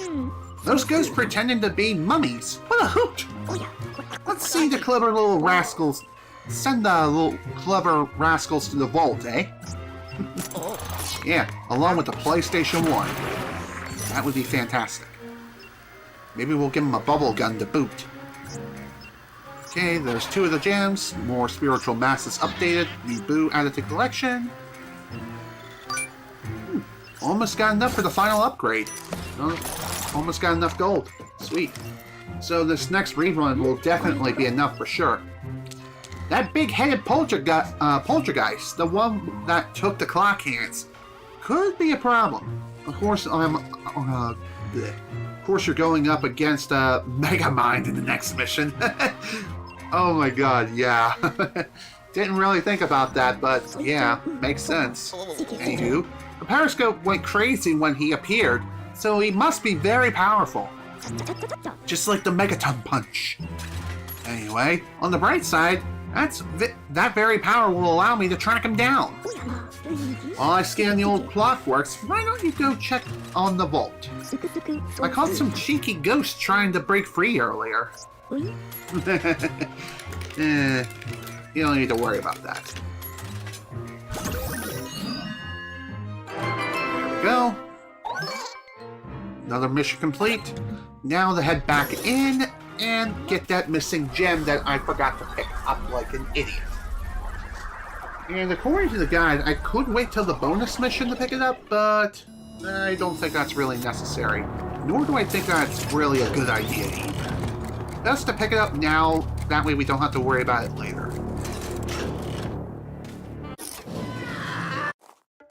Speaker 1: Those ghosts pretending to be mummies. What a hoot! Let's see the clever little rascals. Send the little clever rascals to the vault, eh? Yeah, along with the PlayStation 1. That would be fantastic. Maybe we'll give them a bubble gun to boot. Okay, there's 2 of the gems. More spiritual masses updated. New Boo added to collection. Almost got enough for the final upgrade. Almost got enough gold. Sweet. So this next rerun will definitely be enough for sure. That big-headed poltergeist, the one that took the clock hands, could be a problem. Of course, of course, you're going up against Megamind in the next mission. Oh my god, yeah. Didn't really think about that, but yeah, makes sense. Anywho, the periscope went crazy when he appeared, so he must be very powerful. Just like the Megaton Punch. Anyway, on the bright side, that very power will allow me to track him down. While I scan the old Clockworks, why don't you go check on the vault? I caught some cheeky ghosts trying to break free earlier. You don't need to worry about that. There we go. Another mission complete. Now to head back in and get that missing gem that I forgot to pick up like an idiot. And according to the guide, I could wait till the bonus mission to pick it up, but I don't think that's really necessary. Nor do I think that's really a good idea either. Best to pick it up now, that way we don't have to worry about it later.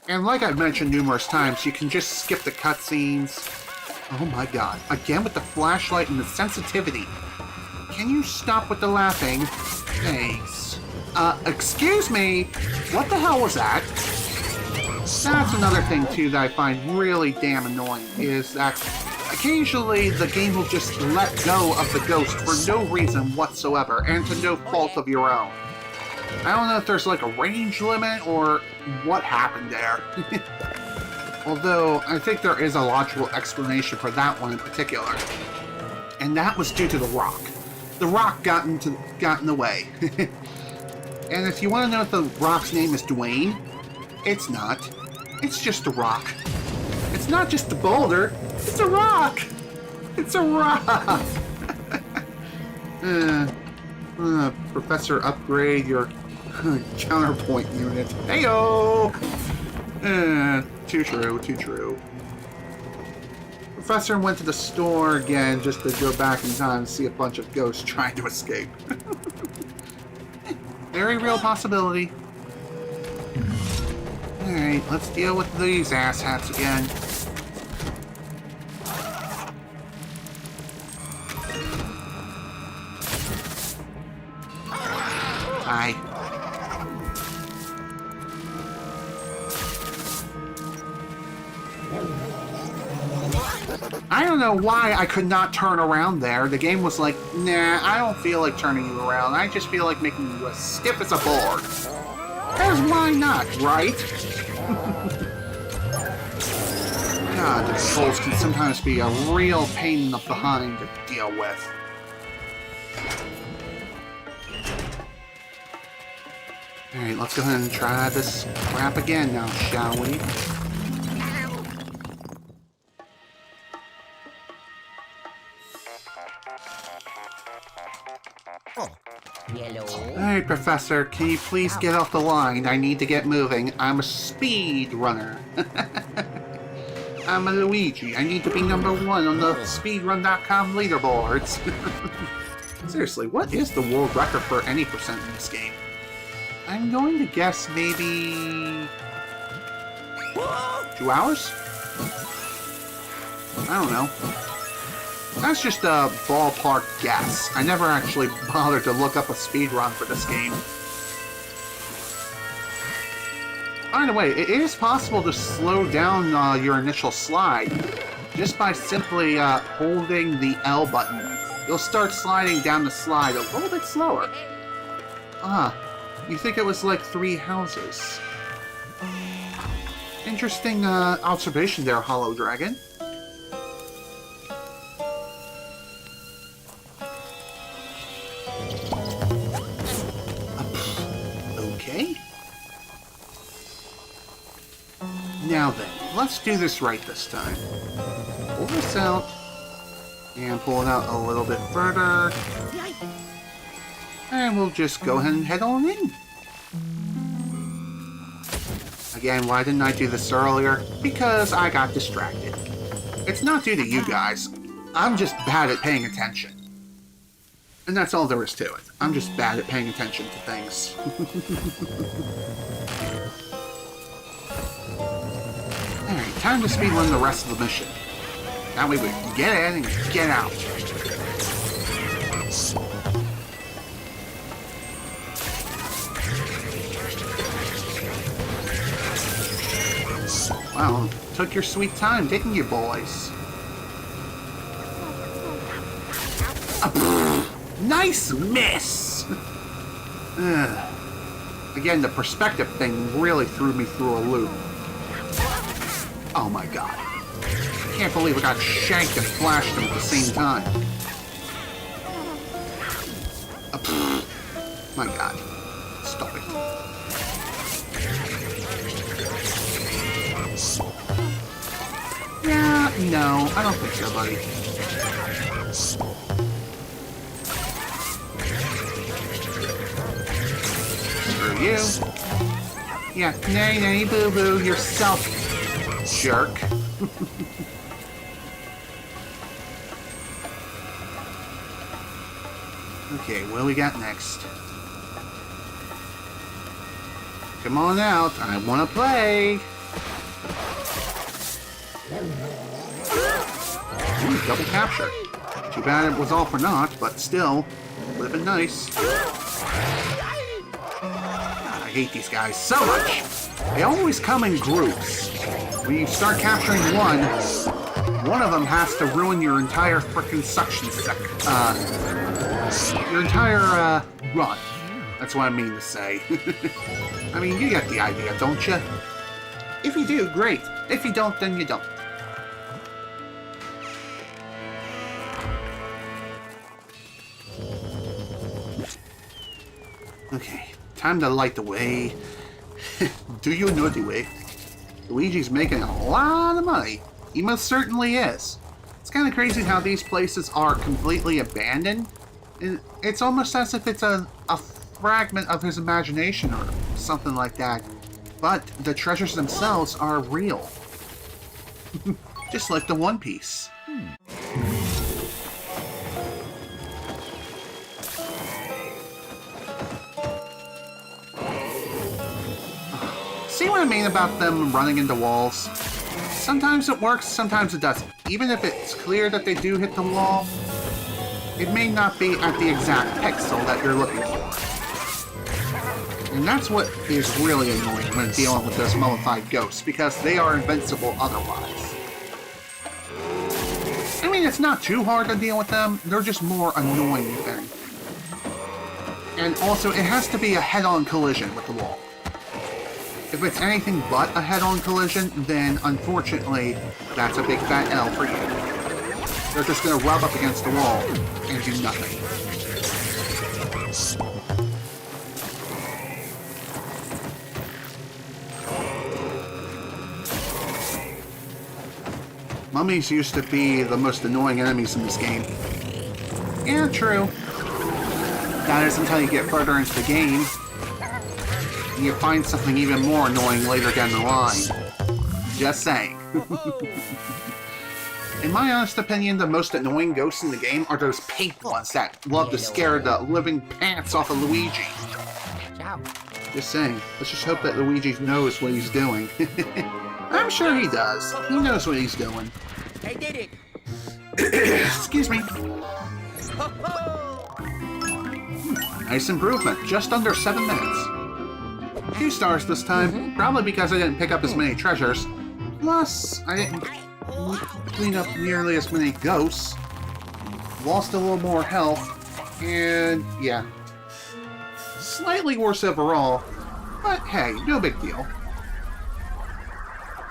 Speaker 1: And like I've mentioned numerous times, you can just skip the cutscenes. Oh my god, again with the flashlight and the sensitivity. Can you stop with the laughing? Thanks. Excuse me? What the hell was that? That's another thing too that I find really damn annoying, is that occasionally the game will just let go of the ghost for no reason whatsoever, and to no fault of your own. I don't know if there's like a range limit or what happened there. Although, I think there is a logical explanation for that one in particular. And that was due to the rock. The rock got in the way. And if you want to know if the rock's name is Dwayne, it's not. It's just a rock. It's not just a boulder, it's a rock! It's a rock! Professor, upgrade your counterpoint unit. Heyo! Too true, too true. Professor went to the store again just to go back in time and see a bunch of ghosts trying to escape. Very real possibility. Alright, let's deal with these asshats again. Hi. I don't know why I could not turn around there. The game was like, nah, I don't feel like turning you around. I just feel like making you as stiff as a board. Because why not, right? God, the controls can sometimes be a real pain in the behind to deal with. Alright, let's go ahead and try this crap again now, shall we?
Speaker 2: Hello?
Speaker 1: Alright, Professor, can you please get off the line? I need to get moving. I'm a speed runner. I'm a Luigi. I need to be #1 on the speedrun.com leaderboards. Seriously, what is the world record for any percent in this game? I'm going to guess maybe 2 hours? I don't know. That's just a ballpark guess. I never actually bothered to look up a speedrun for this game. By the way, it is possible to slow down your initial slide just by simply holding the L button. You'll start sliding down the slide a little bit slower. You think it was like 3 houses. Interesting observation there, Hollow Dragon. Okay. Now then, let's do this right this time. Pull this out, and pull it out a little bit further. And we'll just go ahead and head on in. Again, why didn't I do this earlier? Because I got distracted. It's not due to you guys. I'm just bad at paying attention. And that's all there is to it. I'm just bad at paying attention to things. Alright, time to speedrun the rest of the mission. That way we can get in and get out. Well, took your sweet time, didn't you, boys? Nice miss! Again, the perspective thing really threw me through a loop. Oh my god. I can't believe I got shanked and flashed them at the same time. My god. Stop it. Yeah, no, I don't think so, buddy. Screw you. Yeah, nay, boo-boo, yourself, jerk. Okay, what do we got next? Come on out, I want to play. Ooh, double capture. Too bad it was all for naught, but still, would have been nice. I hate these guys so much. They always come in groups. When you start capturing one of them has to ruin your entire frickin' suction your entire run. That's what I mean to say. I mean, you get the idea, don't you? If you do, great. If you don't, then you don't. Okay, time to light the way. Do you know the way? Luigi's making a lot of money. He most certainly is. It's kind of crazy how these places are completely abandoned. It's almost as if it's a fragment of his imagination or something like that. But the treasures themselves are real. Just like the One Piece. See what I mean about them running into walls? Sometimes it works, sometimes it doesn't. Even if it's clear that they do hit the wall, it may not be at the exact pixel that you're looking for. And that's what is really annoying when dealing with those mummified ghosts, because they are invincible otherwise. I mean, it's not too hard to deal with them, they're just more annoying than anything. And also, it has to be a head-on collision with the wall. If it's anything but a head-on collision, then unfortunately, that's a big fat L for you. They're just gonna rub up against the wall and do nothing. Mummies used to be the most annoying enemies in this game. Yeah, true. That is until you get further into the game. And you find something even more annoying later down the line. Just saying. In my honest opinion, the most annoying ghosts in the game are those pink ones that love to scare the living pants off of Luigi.
Speaker 2: Ciao.
Speaker 1: Just saying, let's just hope that Luigi knows what he's doing. I'm sure he does. He knows what he's doing.
Speaker 2: I did it.
Speaker 1: Excuse me. Nice improvement. Just under 7 minutes. 2 stars this time, probably because I didn't pick up as many treasures. Plus, I didn't clean up nearly as many ghosts. Lost a little more health. And, yeah. Slightly worse overall. But hey, no big deal.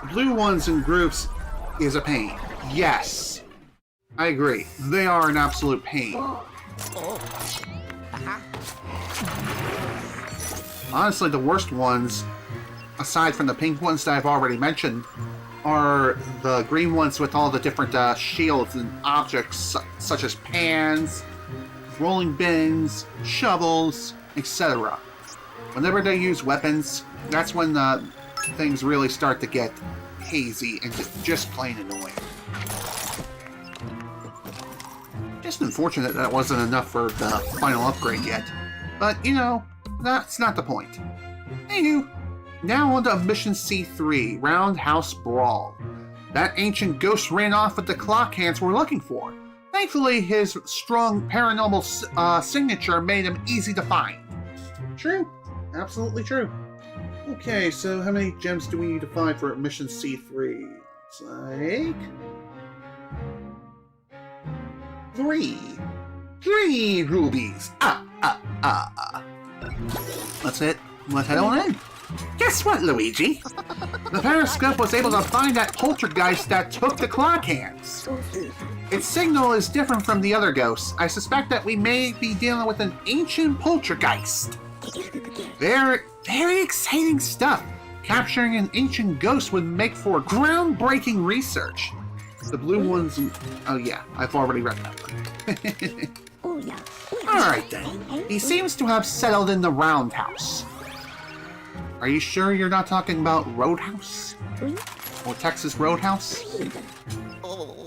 Speaker 1: The blue ones in groups is a pain. Yes. I agree. They are an absolute pain. Honestly, the worst ones, aside from the pink ones that I've already mentioned, are the green ones with all the different shields and objects, such as pans, rolling bins, shovels, etc. Whenever they use weapons, that's when things really start to get hazy and just plain annoying. Just unfortunate that wasn't enough for the final upgrade yet. But, you know, that's not the point. Anywho, now on to Mission C3, Roundhouse Brawl. That ancient ghost ran off with the clock hands we're looking for. Thankfully, his strong paranormal signature made him easy to find. True. Absolutely true. Okay, so how many gems do we need to find for Mission C3? It's like... 3 rubies. That's it. Let's head on in. Guess what, Luigi? The periscope was able to find that poltergeist that took the clock hands. Its signal is different from the other ghosts. I suspect that we may be dealing with an ancient poltergeist. Very exciting stuff. Capturing an ancient ghost would make for groundbreaking research. The blue ones... Oh yeah, I've already read that one. Alright then. He seems to have settled in the roundhouse. Are you sure you're not talking about Roadhouse? Or Texas Roadhouse?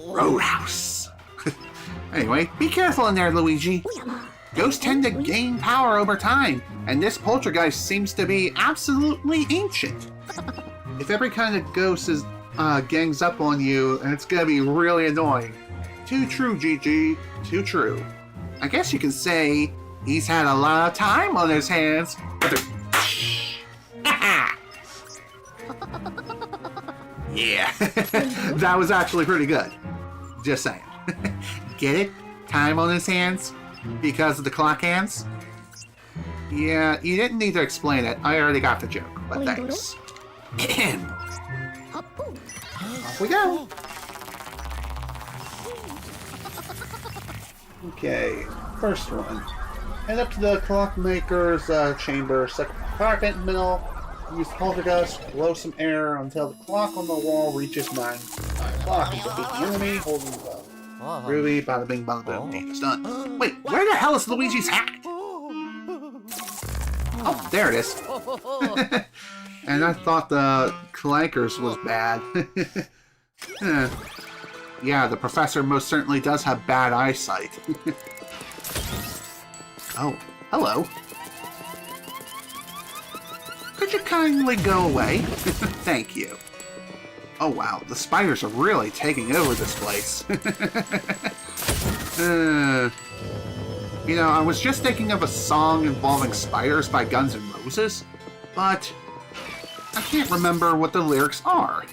Speaker 1: Roadhouse. Anyway, be careful in there, Luigi. Ghosts tend to gain power over time, and this poltergeist seems to be absolutely ancient. If every kind of ghost is gangs up on you, and it's gonna be really annoying. Too true, GG. Too true. I guess you can say he's had a lot of time on his hands. Yeah, that was actually pretty good. Just saying. Get it? Time on his hands? Because of the clock hands? Yeah, you didn't need to explain it. I already got the joke, but thanks. Off we go. Okay, first one. Head up to the clockmaker's chamber, second compartment, middle. Use poltergeist, blow some air until the clock on the wall reaches 9 o'clock and defeat the enemy holding the ruby, bada bing, bada boom, and it's done. Wait, where the hell is Luigi's hat? Oh, there it is. And I thought the clankers was bad. Yeah, the professor most certainly does have bad eyesight. Oh, hello. Could you kindly go away? Thank you. Oh wow, the spiders are really taking over this place. You know, I was just thinking of a song involving spiders by Guns N' Roses, but I can't remember what the lyrics are.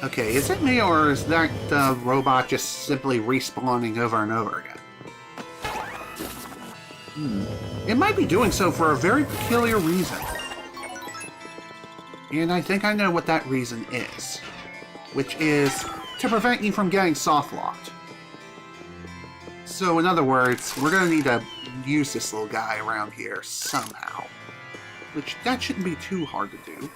Speaker 1: Okay, is it me or is that robot just simply respawning over and over again? It might be doing so for a very peculiar reason. And I think I know what that reason is. Which is to prevent you from getting soft-locked. So in other words, we're going to need to use this little guy around here somehow. Which, that shouldn't be too hard to do.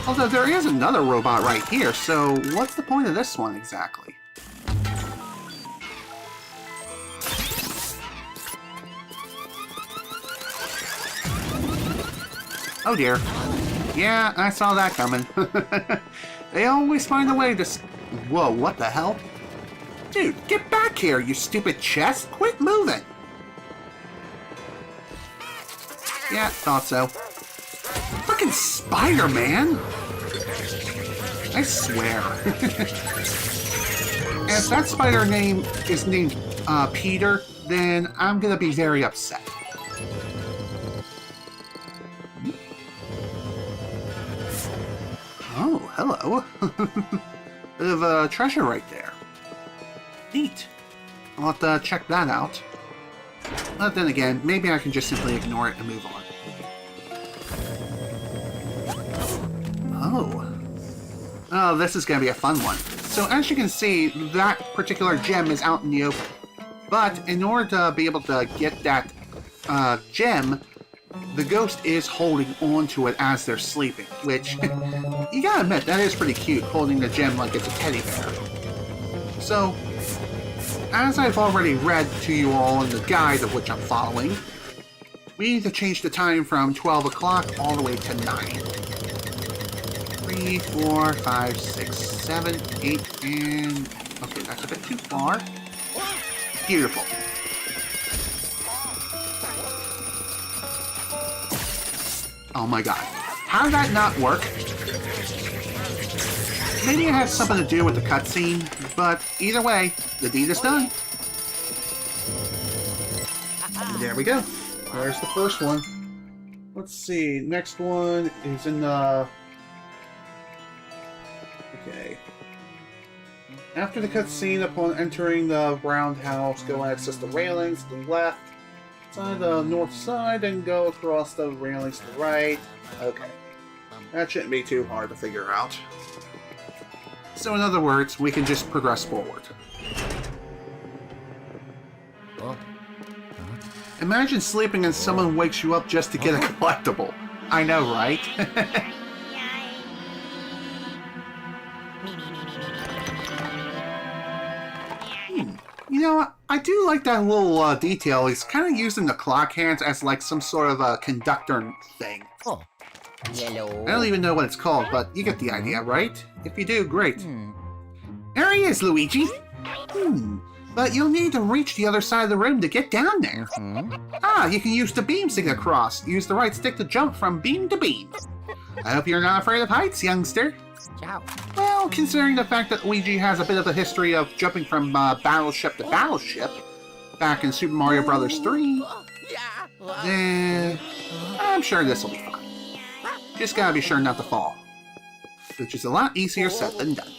Speaker 1: Although there is another robot right here, so what's the point of this one exactly? Oh dear. Yeah, I saw that coming. They always find a way to... Whoa, what the hell? Dude, get back here, you stupid chest! Quit moving! Yeah, thought so. Fucking Spider-Man! I swear. If that spider name is named Peter, then I'm gonna be very upset. Oh, hello. Bit of a treasure right there. Neat. I'll have to check that out. But then again, maybe I can just simply ignore it and move on. Oh. Oh, this is going to be a fun one. So as you can see, that particular gem is out in the open. But in order to be able to get that gem, the ghost is holding on to it as they're sleeping, which, you gotta admit, that is pretty cute, holding the gem like it's a teddy bear. So, as I've already read to you all in the guide of which I'm following, we need to change the time from 12 o'clock all the way to 9. 3, 4, 5, 6, 7, 8, and... Okay, that's a bit too far. Beautiful. Oh my god. How did that not work? Maybe it has something to do with the cutscene, but either way, the deed is done. There we go. There's the first one. Let's see. Next one is in the... Okay. After the cutscene, upon entering the roundhouse, go and access the railings to the left. Side the north side and go across the railings to the right. Okay. That shouldn't be too hard to figure out. So in other words, we can just progress forward. Imagine sleeping and someone wakes you up just to get a collectible. I know, right? You know, I do like that little detail. He's kind of using the clock hands as like some sort of a conductor thing.
Speaker 2: Oh, yellow.
Speaker 1: I don't even know what it's called, but you get the idea, right? If you do, great. There he is, Luigi! But you'll need to reach the other side of the room to get down there. Ah, you can use the beam stick across. Use the right stick to jump from beam to beam. I hope you're not afraid of heights, youngster.
Speaker 2: Ciao.
Speaker 1: Well, considering the fact that Luigi has a bit of a history of jumping from battleship to battleship back in Super Mario Bros. 3, then I'm sure this will be fine. Just gotta be sure not to fall, which is a lot easier said than done.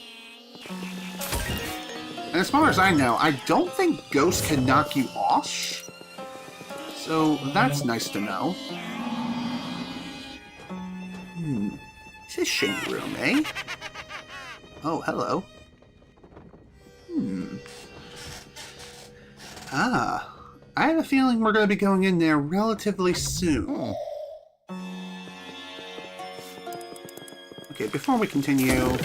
Speaker 1: And as far as I know, I don't think ghosts can knock you off, so that's nice to know. This is shady room, eh? Oh, hello. Ah, I have a feeling we're going to be going in there relatively soon. Okay, before we continue...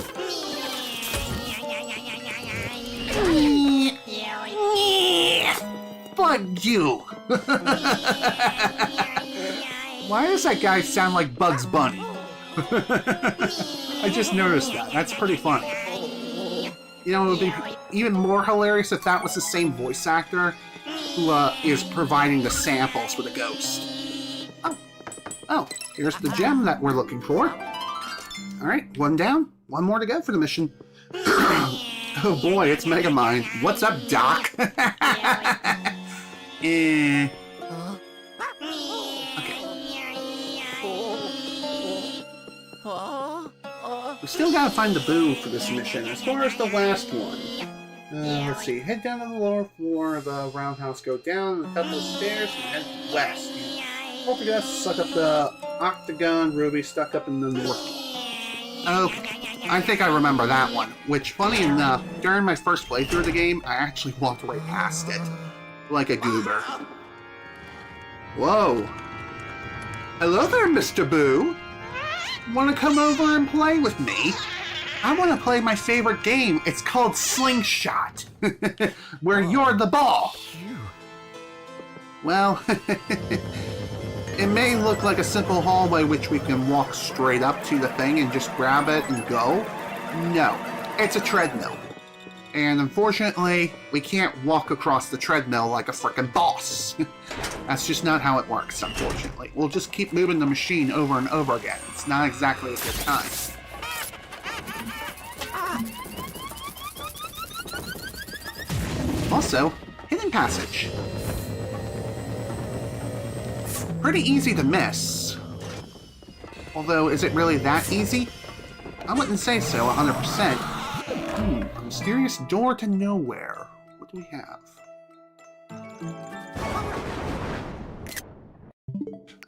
Speaker 1: Fuck you! Why does that guy sound like Bugs Bunny? I just noticed that. That's pretty funny. You know, it would be even more hilarious if that was the same voice actor who is providing the samples for the ghost. Oh, here's the gem that we're looking for. Alright, one down, one more to go for the mission. Oh boy, it's Megamind. What's up, Doc? Okay. We still gotta find the Boo for this mission, as far as the last one. Let's see, head down to the lower floor of the roundhouse, go down a couple of stairs, and head west. Poltergeist stuck up the octagon, Ruby stuck up in the north. Okay, I think I remember that one, which, funny enough, during my first playthrough of the game, I actually walked right past it. Like a goober. Whoa. Hello there, Mr. Boo. Want to come over and play with me? I want to play my favorite game. It's called Slingshot, where you're the ball. Well, It may look like a simple hallway which we can walk straight up to the thing and just grab it and go. No, it's a treadmill. And unfortunately, we can't walk across the treadmill like a frickin' boss. That's just not how it works, unfortunately. We'll just keep moving the machine over and over again. It's not exactly a good time. Also, hidden passage. Pretty easy to miss. Although, is it really that easy? I wouldn't say so, 100%. A mysterious door to nowhere. What do we have?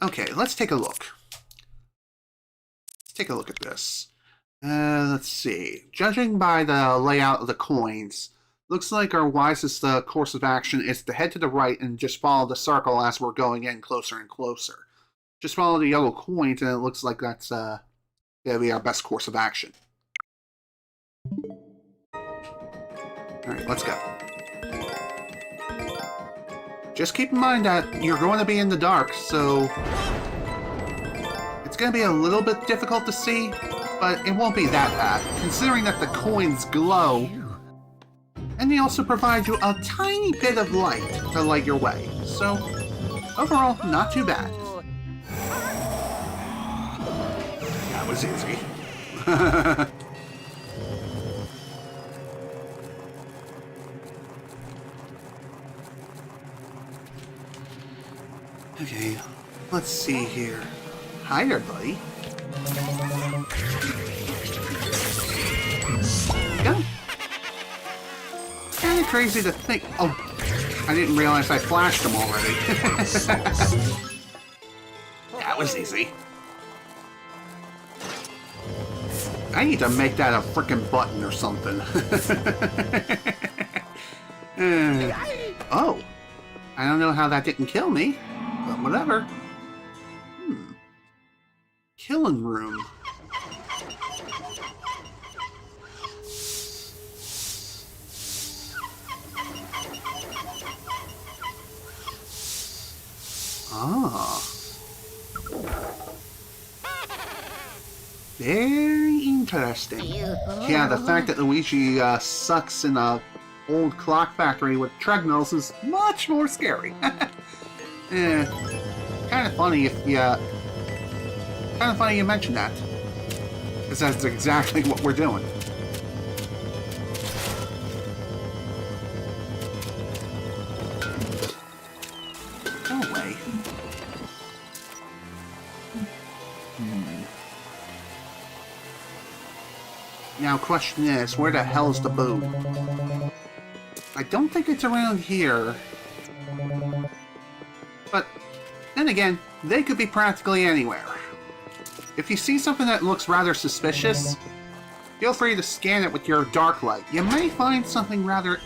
Speaker 1: Okay, let's take a look. Let's take a look at this. Let's see. Judging by the layout of the coins, looks like our wisest course of action is to head to the right and just follow the circle as we're going in closer and closer. Just follow the yellow coins and it looks like that's going to be our best course of action. Alright, let's go. Just keep in mind that you're going to be in the dark, so it's going to be a little bit difficult to see, but it won't be that bad, considering that the coins glow, and they also provide you a tiny bit of light to light your way. So, overall, not too bad. That was easy. Okay, let's see here. Hi there, buddy. Yeah. Kind of crazy to think. Oh, I didn't realize I flashed them already. That was easy. I need to make that a frickin' button or something. Oh. I don't know how that didn't kill me, but whatever. Killing room. Ah. Very interesting. Yeah, the fact that Luigi sucks in a old clock factory with treadmills is much more scary. Kind of funny if you... kind of funny you mentioned that. Because that's exactly what we're doing. Go away. Now, question is, where the hell's the boot? I don't think it's around here. But, then again, they could be practically anywhere. If you see something that looks rather suspicious, feel free to scan it with your dark light. You may find something rather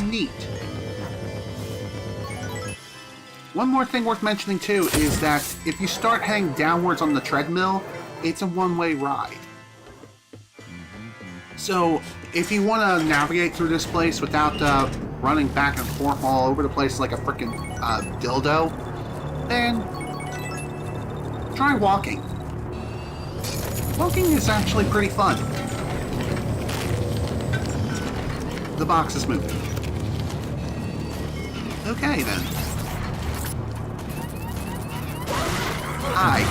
Speaker 1: neat. One more thing worth mentioning too is that if you start heading downwards on the treadmill, it's a one-way ride. So, if you want to navigate through this place without running back and forth all over the place like a frickin' dildo, then try walking. Walking is actually pretty fun. The box is moving. Okay, then. Hi.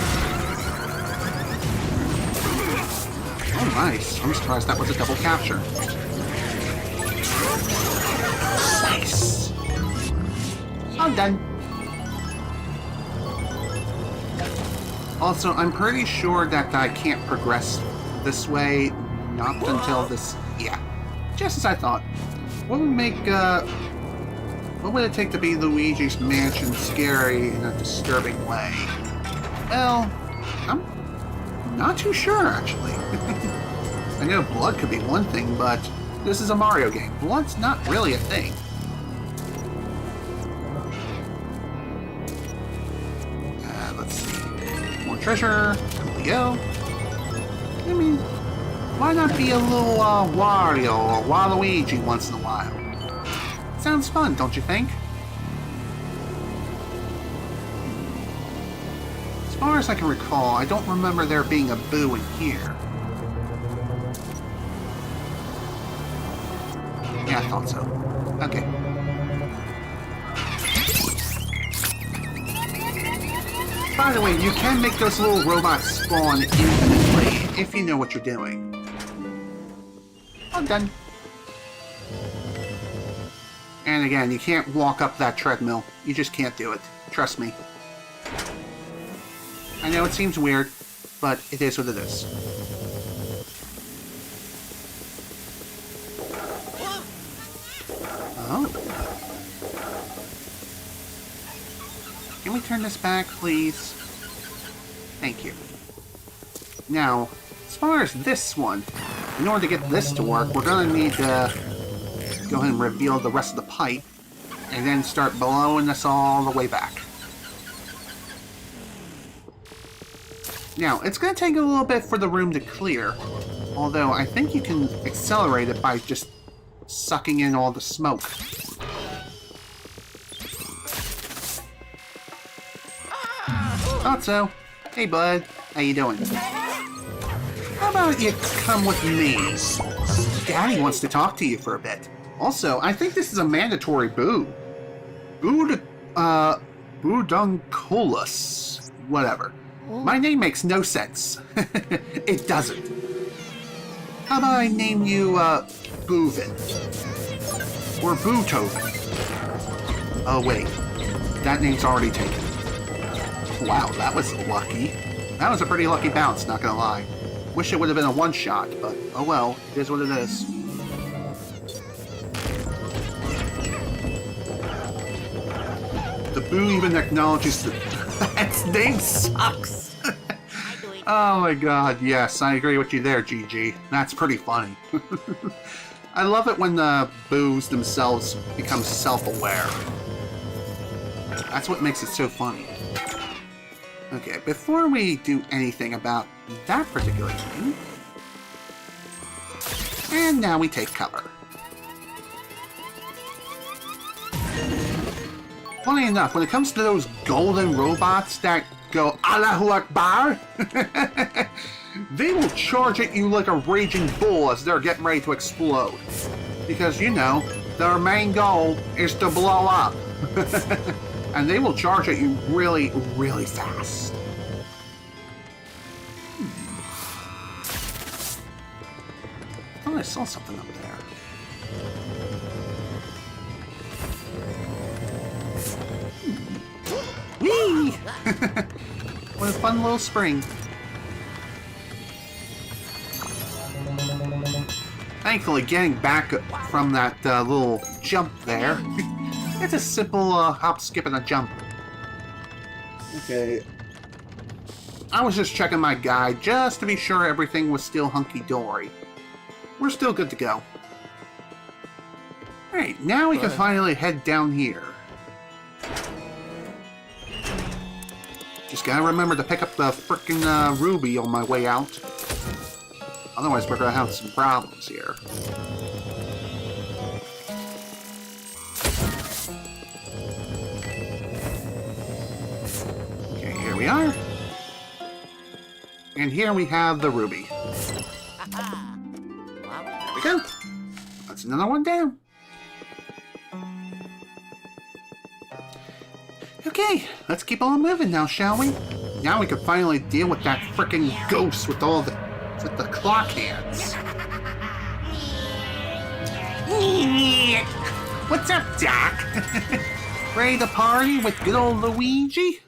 Speaker 1: Oh, nice. I'm surprised that was a double capture. Nice. I'm done. Also, I'm pretty sure that I can't progress this way, not until this... Yeah, just as I thought. What would it take to be Luigi's Mansion scary in a disturbing way? Well, I'm not too sure, actually. I know blood could be one thing, but this is a Mario game. Blood's not really a thing. Let's see. More treasure. There we go. I mean, why not be a little Wario or Waluigi once in a while? Sounds fun, don't you think? far as I can recall, I don't remember there being a boo in here. Yeah, I thought so. Okay. By the way, you can make those little robots spawn infinitely if you know what you're doing. I'm done. And again, you can't walk up that treadmill. You just can't do it. Trust me. I know it seems weird, but it is what it is. Oh. Can we turn this back, please? Thank you. Now, as far as this one, in order to get this to work, we're going to need to go ahead and reveal the rest of the pipe, and then start blowing this all the way back. Now, it's going to take a little bit for the room to clear, although I think you can accelerate it by just sucking in all the smoke. Thought so. Hey, bud. How you doing? How about you come with me? Daddy wants to talk to you for a bit. Also, I think this is a mandatory boo. Budunculus. Whatever. My name makes no sense. It doesn't. How about I name you, Boovin? Or Bootoven? Oh, wait. That name's already taken. Wow, that was lucky. That was a pretty lucky bounce, not gonna lie. Wish it would have been a one-shot, but oh well, it is what it is. The Boo even acknowledges that its name sucks. Oh my god, yes, I agree with you there, GG. That's pretty funny. I love it when the Boos themselves become self-aware. That's what makes it so funny. Okay, before we do anything about that particular thing... And now we take cover. Funny enough, when it comes to those golden robots that go Allahu Akbar, they will charge at you like a raging bull as they're getting ready to explode. Because, you know, their main goal is to blow up. And they will charge at you really, really fast. Oh, I saw something up there. Whee! What a fun little spring. Thankfully, getting back from that little jump there, it's a simple hop, skip, and a jump. Okay. I was just checking my guide just to be sure everything was still hunky-dory. We're still good to go. Alright, now we can finally head down here. Just gotta remember to pick up the frickin' ruby on my way out. Otherwise, we're gonna have some problems here. Okay, here we are. And here we have the ruby. There we go. That's another one down. Okay, let's keep on moving now, shall we? Now we can finally deal with that frickin' ghost with all the clock hands. What's up, Doc? Ready to party with good old Luigi?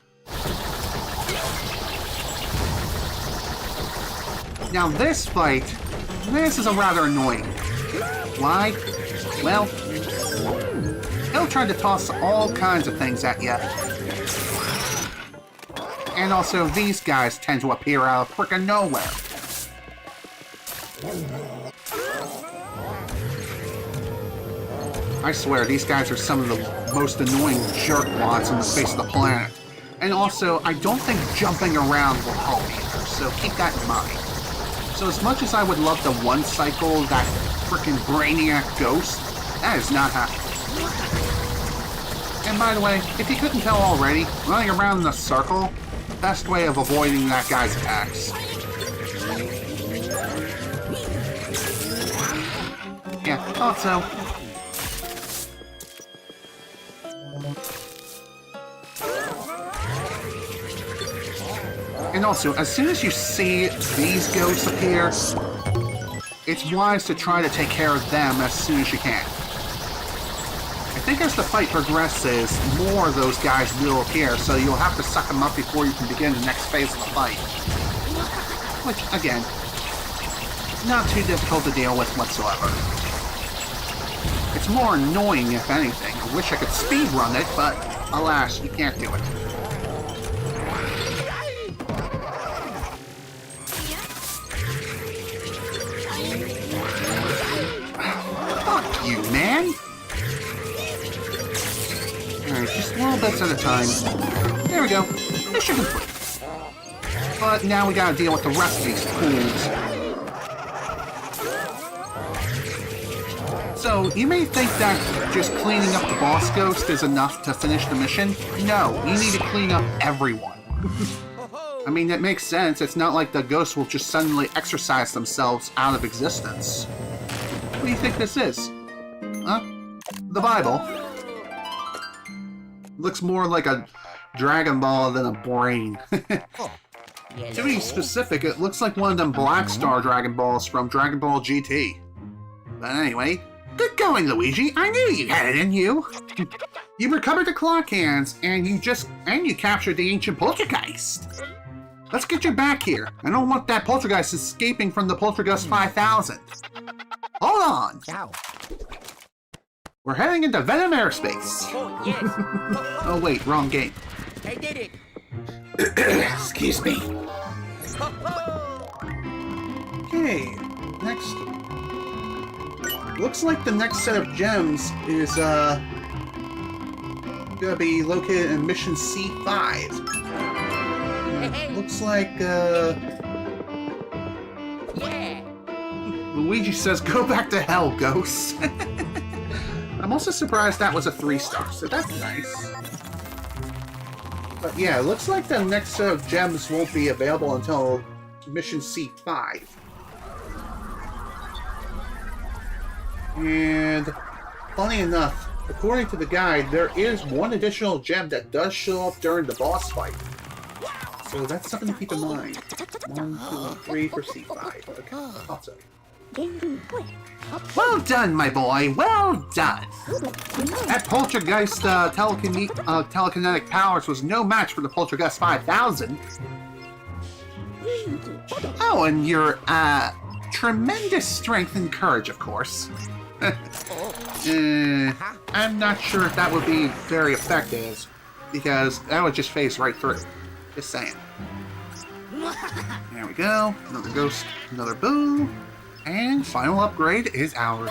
Speaker 1: Now this fight, this is a rather annoying. Why? Well, he'll try to toss all kinds of things at you. And also, these guys tend to appear out of frickin' nowhere. I swear, these guys are some of the most annoying jerkwads on the face of the planet. And also, I don't think jumping around will help either, so keep that in mind. So as much as I would love to one-cycle that frickin' Brainiac ghost, that is not happening. And by the way, if you couldn't tell already, running around in a circle, best way of avoiding that guy's attacks. Yeah, thought so. And also, as soon as you see these ghosts appear, it's wise to try to take care of them as soon as you can. I think as the fight progresses, more of those guys will appear, so you'll have to suck them up before you can begin the next phase of the fight. Which, again, not too difficult to deal with whatsoever. It's more annoying, if anything. I wish I could speedrun it, but alas, you can't do it. Fuck you, man! Alright, just little bits at a time. There we go. Mission complete. But now we gotta deal with the rest of these fools. So, you may think that just cleaning up the boss ghost is enough to finish the mission. No, you need to clean up everyone. I mean, it makes sense. It's not like the ghosts will just suddenly exorcise themselves out of existence. What do you think this is? Huh? The Bible. Looks more like a Dragon Ball than a brain. To be specific, it looks like one of them Black Star Dragon Balls from Dragon Ball GT. But anyway, good going, Luigi. I knew you had it in you. You recovered the clock hands, and you captured the ancient poltergeist. Let's get you back here. I don't want that poltergeist escaping from the Poltergeist 5000. Hold on.
Speaker 2: Ow.
Speaker 1: We're heading into Venom Airspace.
Speaker 2: Oh, yes.
Speaker 1: Oh wait, wrong game.
Speaker 2: I did it.
Speaker 1: Excuse me. Okay, next. Looks like the next set of gems is gonna be located in Mission C5. Looks like
Speaker 2: Yeah.
Speaker 1: Luigi says, "Go back to hell, ghosts." I'm also surprised that was a 3-star, so that's nice. But yeah, it looks like the next set of gems won't be available until Mission C5. And funny enough, according to the guide, there is one additional gem that does show up during the boss fight. So that's something to keep in mind. 1, 2, 3 for C5. Okay, awesome. Well done, my boy. Well done. That Poltergeist telekinetic powers was no match for the Poltergeist 5000. Oh, and your tremendous strength and courage, of course. I'm not sure if that would be very effective, because that would just phase right through. Just saying. There we go. Another ghost, another boo. And final upgrade is ours.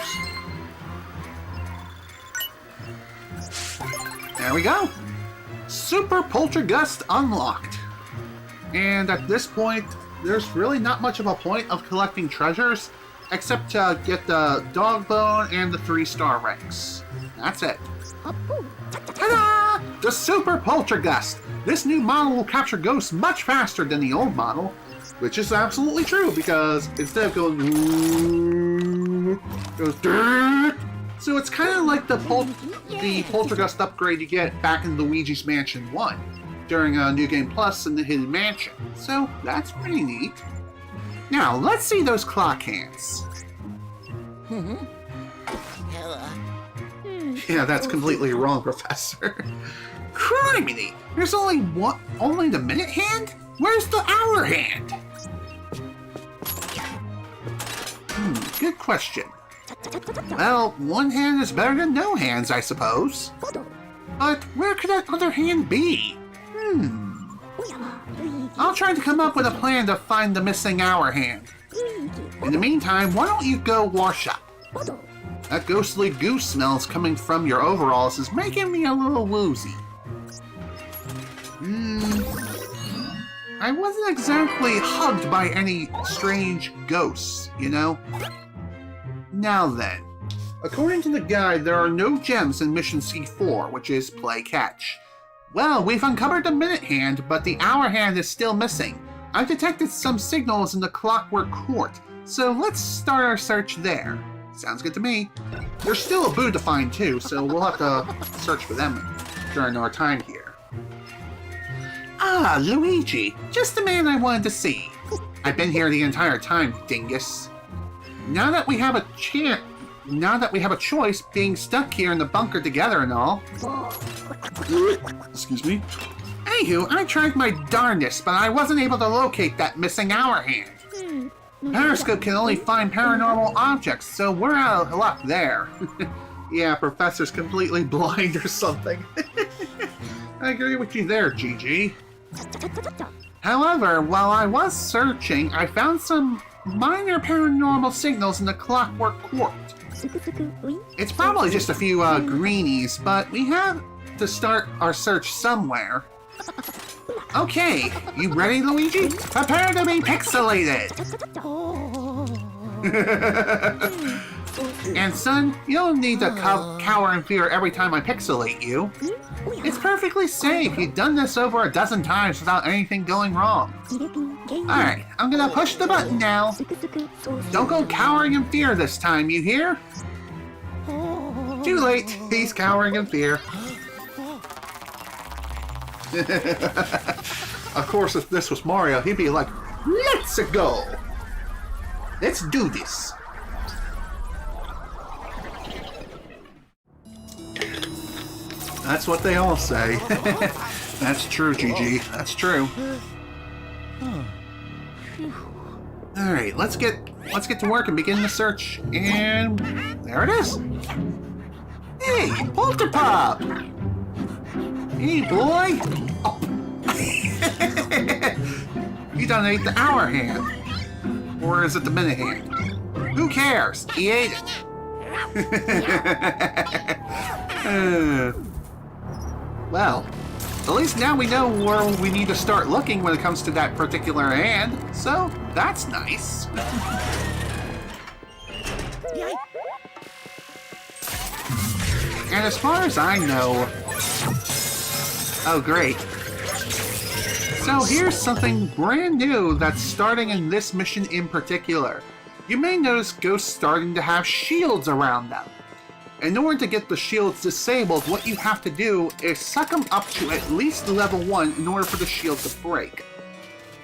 Speaker 1: There we go. Super Poltergeist unlocked. And at this point, there's really not much of a point of collecting treasures, except to get the dog bone and the 3-star ranks. That's it. Ta-da! The Super Poltergeist! This new model will capture ghosts much faster than the old model, which is absolutely true, because instead of going, it goes, so it's kind of like the Poltergeist upgrade you get back in Luigi's Mansion 1 during New Game Plus and the Hidden Mansion. So that's pretty neat. Now, let's see those clock hands. Yeah, that's completely wrong, Professor. Criminy! There's only the minute hand? Where's the hour hand? Good question. Well, one hand is better than no hands, I suppose. But where could that other hand be? I'll try to come up with a plan to find the missing hour hand. In the meantime, why don't you go wash up? That ghostly goose smells coming from your overalls is making me a little woozy. I wasn't exactly hugged by any strange ghosts, you know? Now then, according to the guide, there are no gems in Mission C4, which is Play Catch. Well, we've uncovered the minute hand, but the hour hand is still missing. I've detected some signals in the Clockwork Court, so let's start our search there. Sounds good to me. There's still a boo to find too, so we'll have to search for them during our time here. Ah, Luigi, just the man I wanted to see. I've been here the entire time, dingus. Now that we have a choice, being stuck here in the bunker together and all. Excuse me? Anywho, I tried my darndest, but I wasn't able to locate that missing hour hand. Periscope can only find paranormal objects, so we're out of luck there. Yeah, Professor's completely blind or something. I agree with you there, Gigi. However, while I was searching, I found some minor paranormal signals in the Clockwork Court. It's probably just a few greenies, but we have to start our search somewhere. Okay, you ready, Luigi? Prepare to be pixelated! And son, you don't need to cower in fear every time I pixelate you. It's perfectly safe. You've done this over a dozen times without anything going wrong. Alright, I'm gonna push the button now. Don't go cowering in fear this time, you hear? Too late, he's cowering in fear. Of course, if this was Mario, he'd be like, let's go! Let's do this! That's what they all say. That's true, Gigi. That's true. Alright, let's get to work and begin the search. And there it is! Hey, Polterpop! Hey, boy! Oh. You done ate the hour hand. Or is it the minute hand? Who cares? He ate it. Well, at least now we know where we need to start looking when it comes to that particular hand, so that's nice. And as far as I know... Oh, great. So here's something brand new that's starting in this mission in particular. You may notice ghosts starting to have shields around them. In order to get the shields disabled, what you have to do is suck them up to at least level 1 in order for the shield to break.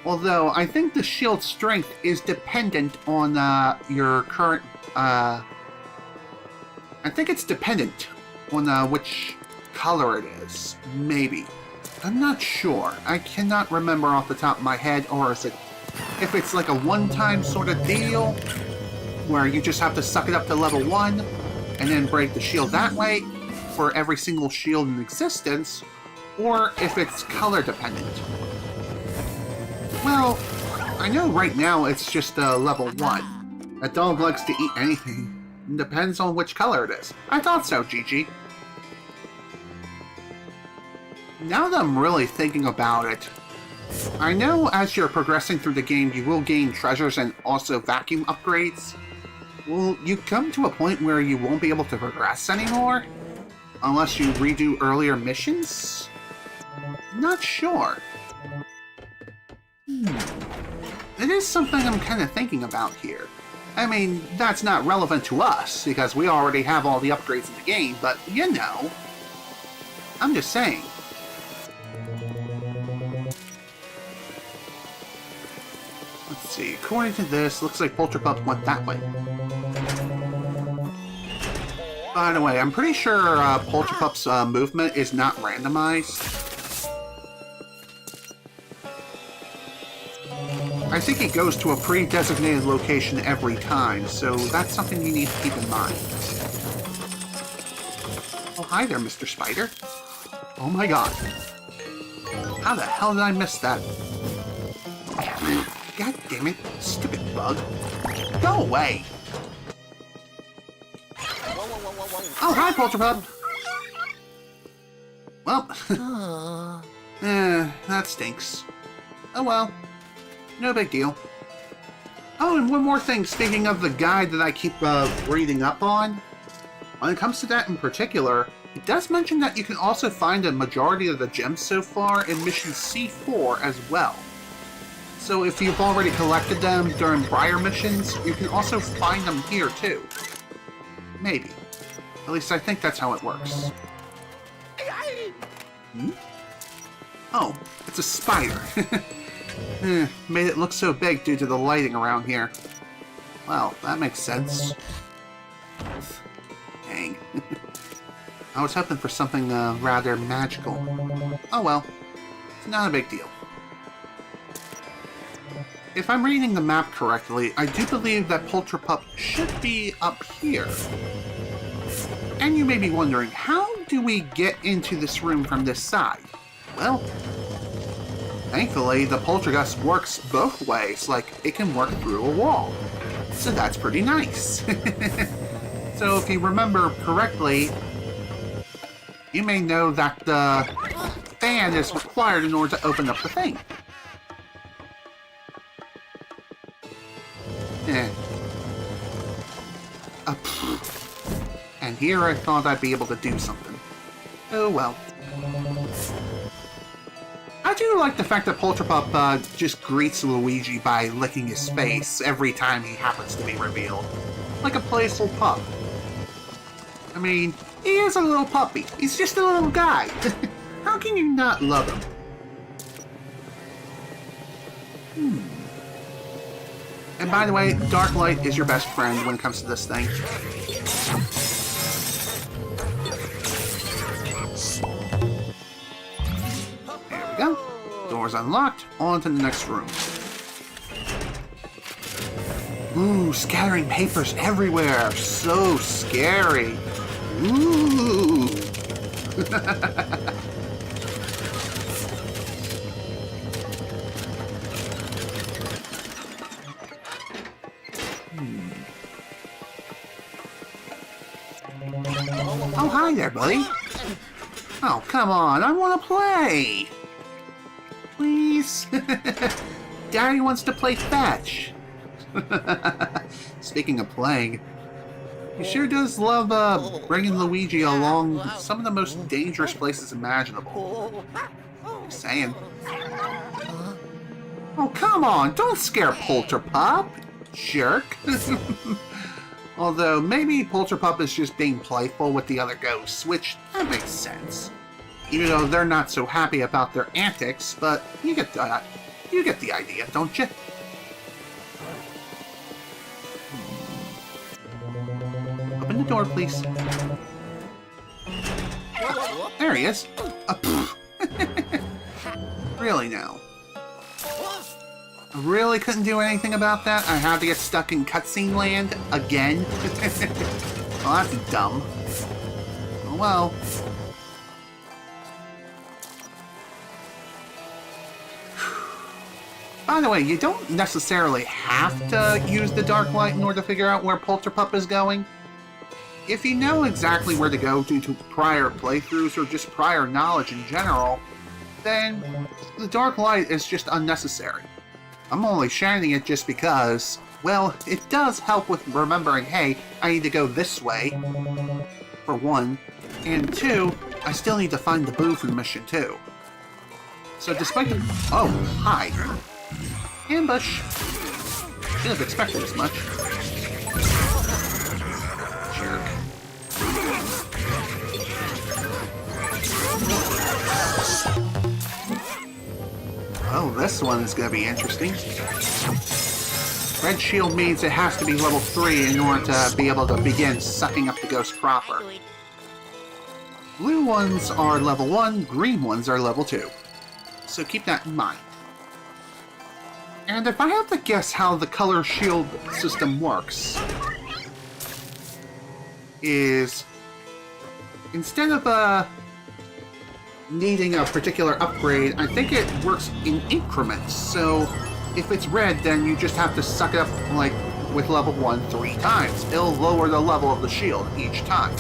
Speaker 1: Although, I think the shield strength is dependent on your current... I think it's dependent on which color it is. Maybe. I'm not sure. I cannot remember off the top of my head, or is it... If it's like a one-time sort of deal, where you just have to suck it up to level 1, and then break the shield that way for every single shield in existence, or if it's color dependent. Well, I know right now it's just level 1. A dog likes to eat anything. It depends on which color it is. I thought so, Gigi. Now that I'm really thinking about it, I know as you're progressing through the game you will gain treasures and also vacuum upgrades. Will you come to a point where you won't be able to progress anymore? Unless you redo earlier missions? Not sure. It is something I'm kind of thinking about here. I mean, that's not relevant to us, because we already have all the upgrades in the game, but you know. I'm just saying. Let's see, according to this, looks like Polterpup went that way. By the way, I'm pretty sure Polterpup's movement is not randomized. I think he goes to a pre-designated location every time, so that's something you need to keep in mind. Oh, hi there, Mr. Spider. Oh my god. How the hell did I miss that? God damn it, stupid bug. Go away! Oh, hi, Polterpup! Well, that stinks. Oh well. No big deal. Oh, and one more thing, speaking of the guide that I keep reading up on. When it comes to that in particular, It does mention that you can also find a majority of the gems so far in Mission C4 as well. So if you've already collected them during prior missions, you can also find them here too. Maybe. At least I think that's how it works. Hmm? Oh, it's a spider. Made it look so big due to the lighting around here. Well, that makes sense. Dang. I was hoping for something rather magical. Oh well, it's not a big deal. If I'm reading the map correctly, I do believe that Polterpup should be up here. And you may be wondering, how do we get into this room from this side? Well, thankfully, the Poltergust works both ways, like it can work through a wall. So that's pretty nice. So if you remember correctly, you may know that the fan is required in order to open up the thing. And here I thought I'd be able to do something. Oh well. I do like the fact that Polterpup just greets Luigi by licking his face every time he happens to be revealed. Like a playful pup. I mean, he is a little puppy. He's just a little guy. How can you not love him? And by the way, dark light is your best friend when it comes to this thing. There we go. Door's unlocked. On to the next room. Ooh, scattering papers everywhere. So scary. Ooh. Oh, hi there, buddy. Oh, come on. I want to play. Please. Daddy wants to play fetch. Speaking of playing, he sure does love bringing Luigi along some of the most dangerous places imaginable. Just saying. Oh, come on. Don't scare Polterpup, jerk. Although, maybe Polterpup is just being playful with the other ghosts, which, that makes sense. Even though they're not so happy about their antics, but you get the idea, don't you? Open the door, please. There he is. Really now? I really couldn't do anything about that? I had to get stuck in cutscene land again? Well, that's dumb. Oh well. By the way, you don't necessarily have to use the dark light in order to figure out where Polterpup is going. If you know exactly where to go due to prior playthroughs or just prior knowledge in general, then the dark light is just unnecessary. I'm only shining it just because, well, it does help with remembering, hey, I need to go this way, for one, and two, I still need to find the boo for the mission too. So despite the... Oh, hi. Ambush. Should have expected as much. Jerk. Oh, this one is going to be interesting. Red shield means it has to be level 3 in order to be able to begin sucking up the ghost proper. Blue ones are level 1, green ones are level 2. So keep that in mind. And if I have to guess how the color shield system works, is instead of needing a particular upgrade, I think it works in increments. So if it's red, then you just have to suck it up like with level 1 3 times. It'll lower the level of the shield each time.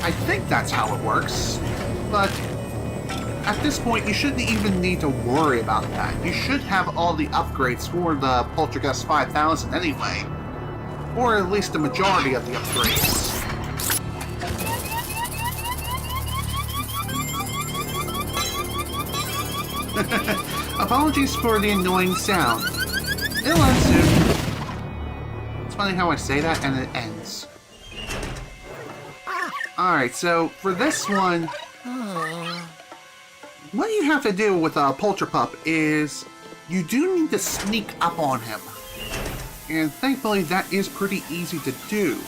Speaker 1: I think that's how it works, but at this point you shouldn't even need to worry about that. You should have all the upgrades for the Poltergust 5000 anyway, or at least the majority of the upgrades. Apologies for the annoying sound. It'll end soon. It's funny how I say that and it ends. Alright, so for this one, what you have to do with a Polterpup is you do need to sneak up on him. And thankfully that is pretty easy to do.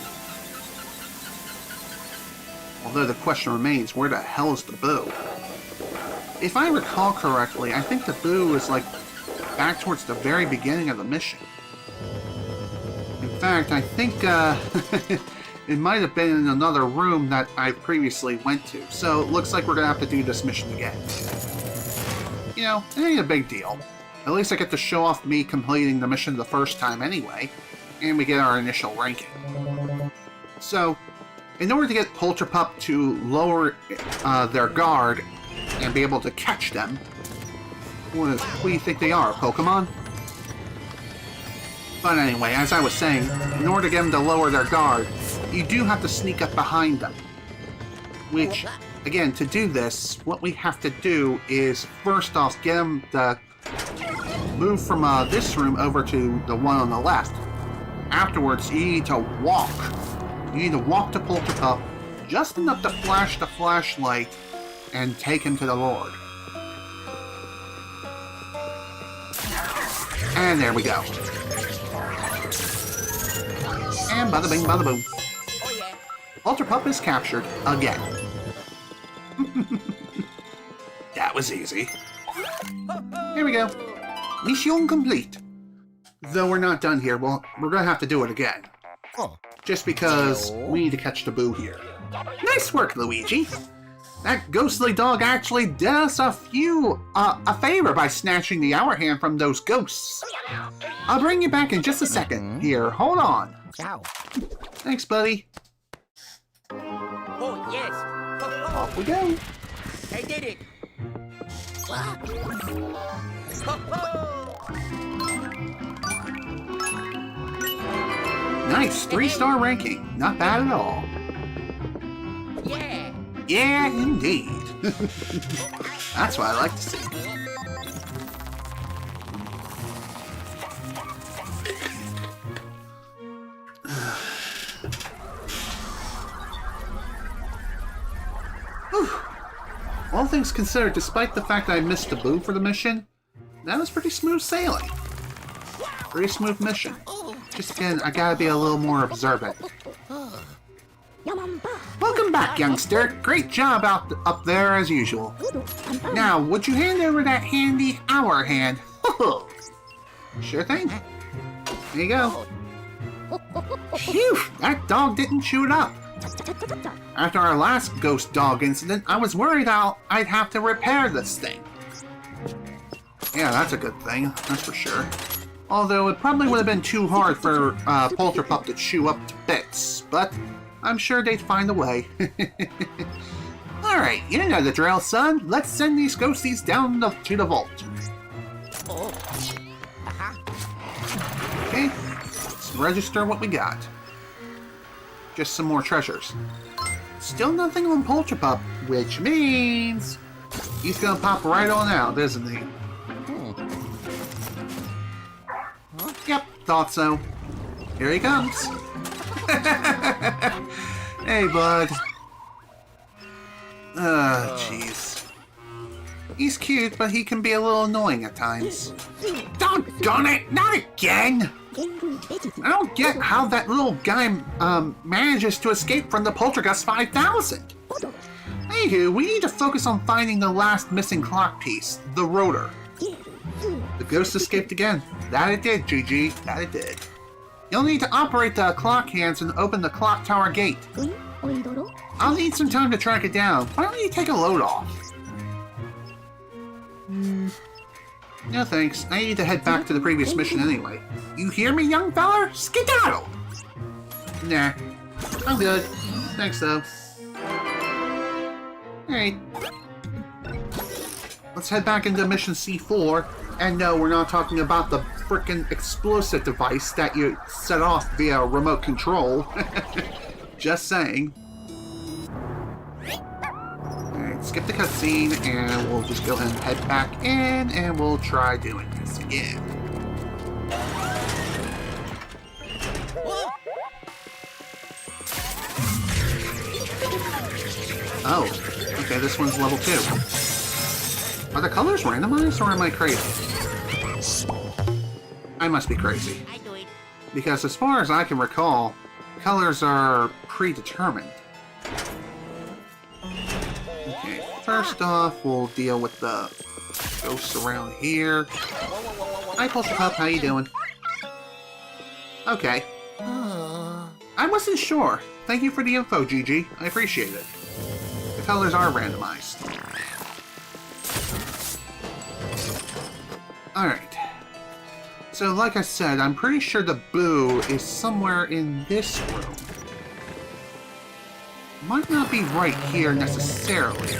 Speaker 1: Although the question remains, where the hell is the boo? If I recall correctly, I think the boo is like back towards the very beginning of the mission. In fact, I think it might have been in another room that I previously went to. So it looks like we're gonna have to do this mission again. You know, it ain't a big deal. At least I get to show off me completing the mission the first time anyway, and we get our initial ranking. So, in order to get Polterpup to lower their guard and be able to catch them, what do you think they are, Pokemon? But anyway, as I was saying, in order to get them to lower their guard, you do have to sneak up behind them. Which, again, to do this, what we have to do is, first off, get them to move from this room over to the one on the left. Afterwards, you need to walk. You need to walk to Polterpup just enough to flash the flashlight and take him to the Lord. And there we go. And bada bing, bada boom.
Speaker 2: Oh yeah.
Speaker 1: Polterpup is captured again. That was easy. Here we go. Mission complete. Though we're not done here, well, we're gonna have to do it again. Just because we need to catch the boo here. Nice work, Luigi. That ghostly dog actually did us a favor by snatching the hour hand from those ghosts. I'll bring you back in just a second. Here, hold on. Thanks, buddy.
Speaker 2: Oh yes.
Speaker 1: Off we go.
Speaker 2: I did it.
Speaker 1: Nice, 3-star ranking. Not bad at all.
Speaker 2: Yeah.
Speaker 1: Yeah, indeed. That's what I like to see. All things considered, despite the fact that I missed the boo for the mission, that was pretty smooth sailing. Pretty smooth mission. Just again, I gotta be a little more observant. Welcome back, youngster. Great job up there as usual. Now, would you hand over that handy hour hand? Sure thing. There you go. Phew, that dog didn't chew it up. After our last ghost dog incident, I was worried I'd have to repair this thing. Yeah, that's a good thing, that's for sure. Although it probably would have been too hard for Polterpup to chew up to bits, but I'm sure they'd find a way. Alright, you know the drill, son. Let's send these ghosties down to the vault. Okay, let's register what we got. Just some more treasures. Still nothing on Polterpup, which means he's gonna pop right on out, isn't he? Yep, thought so. Here he comes. Hey, bud. Jeez. He's cute, but he can be a little annoying at times. Doggone it! Not again! I don't get how that little guy manages to escape from the Poltergust 5000. Anywho, we need to focus on finding the last missing clock piece, the rotor. The ghost escaped again. That it did, GG. That it did. You'll need to operate the clock hands and open the clock tower gate. I'll need some time to track it down. Why don't you take a load off? No thanks. I need to head back to the previous mission anyway. You hear me, young feller? Skedaddle! Nah. I'm good. Thanks, though. Alright. Let's head back into mission C4. And no, we're not talking about the frickin' explosive device that you set off via remote control. Just saying. Alright, skip the cutscene, and we'll just go ahead and head back in, and we'll try doing this again. Oh, okay, this one's level 2. Are the colors randomized, or am I crazy? I must be crazy.
Speaker 2: I do it.
Speaker 1: Because as far as I can recall, colors are predetermined. Okay, first off, we'll deal with the ghosts around here. Hi, Polterpup, how you doing? Okay. I wasn't sure. Thank you for the info, Gigi. I appreciate it. The colors are randomized. Alright. So, like I said, I'm pretty sure the boo is somewhere in this room. Might not be right here necessarily.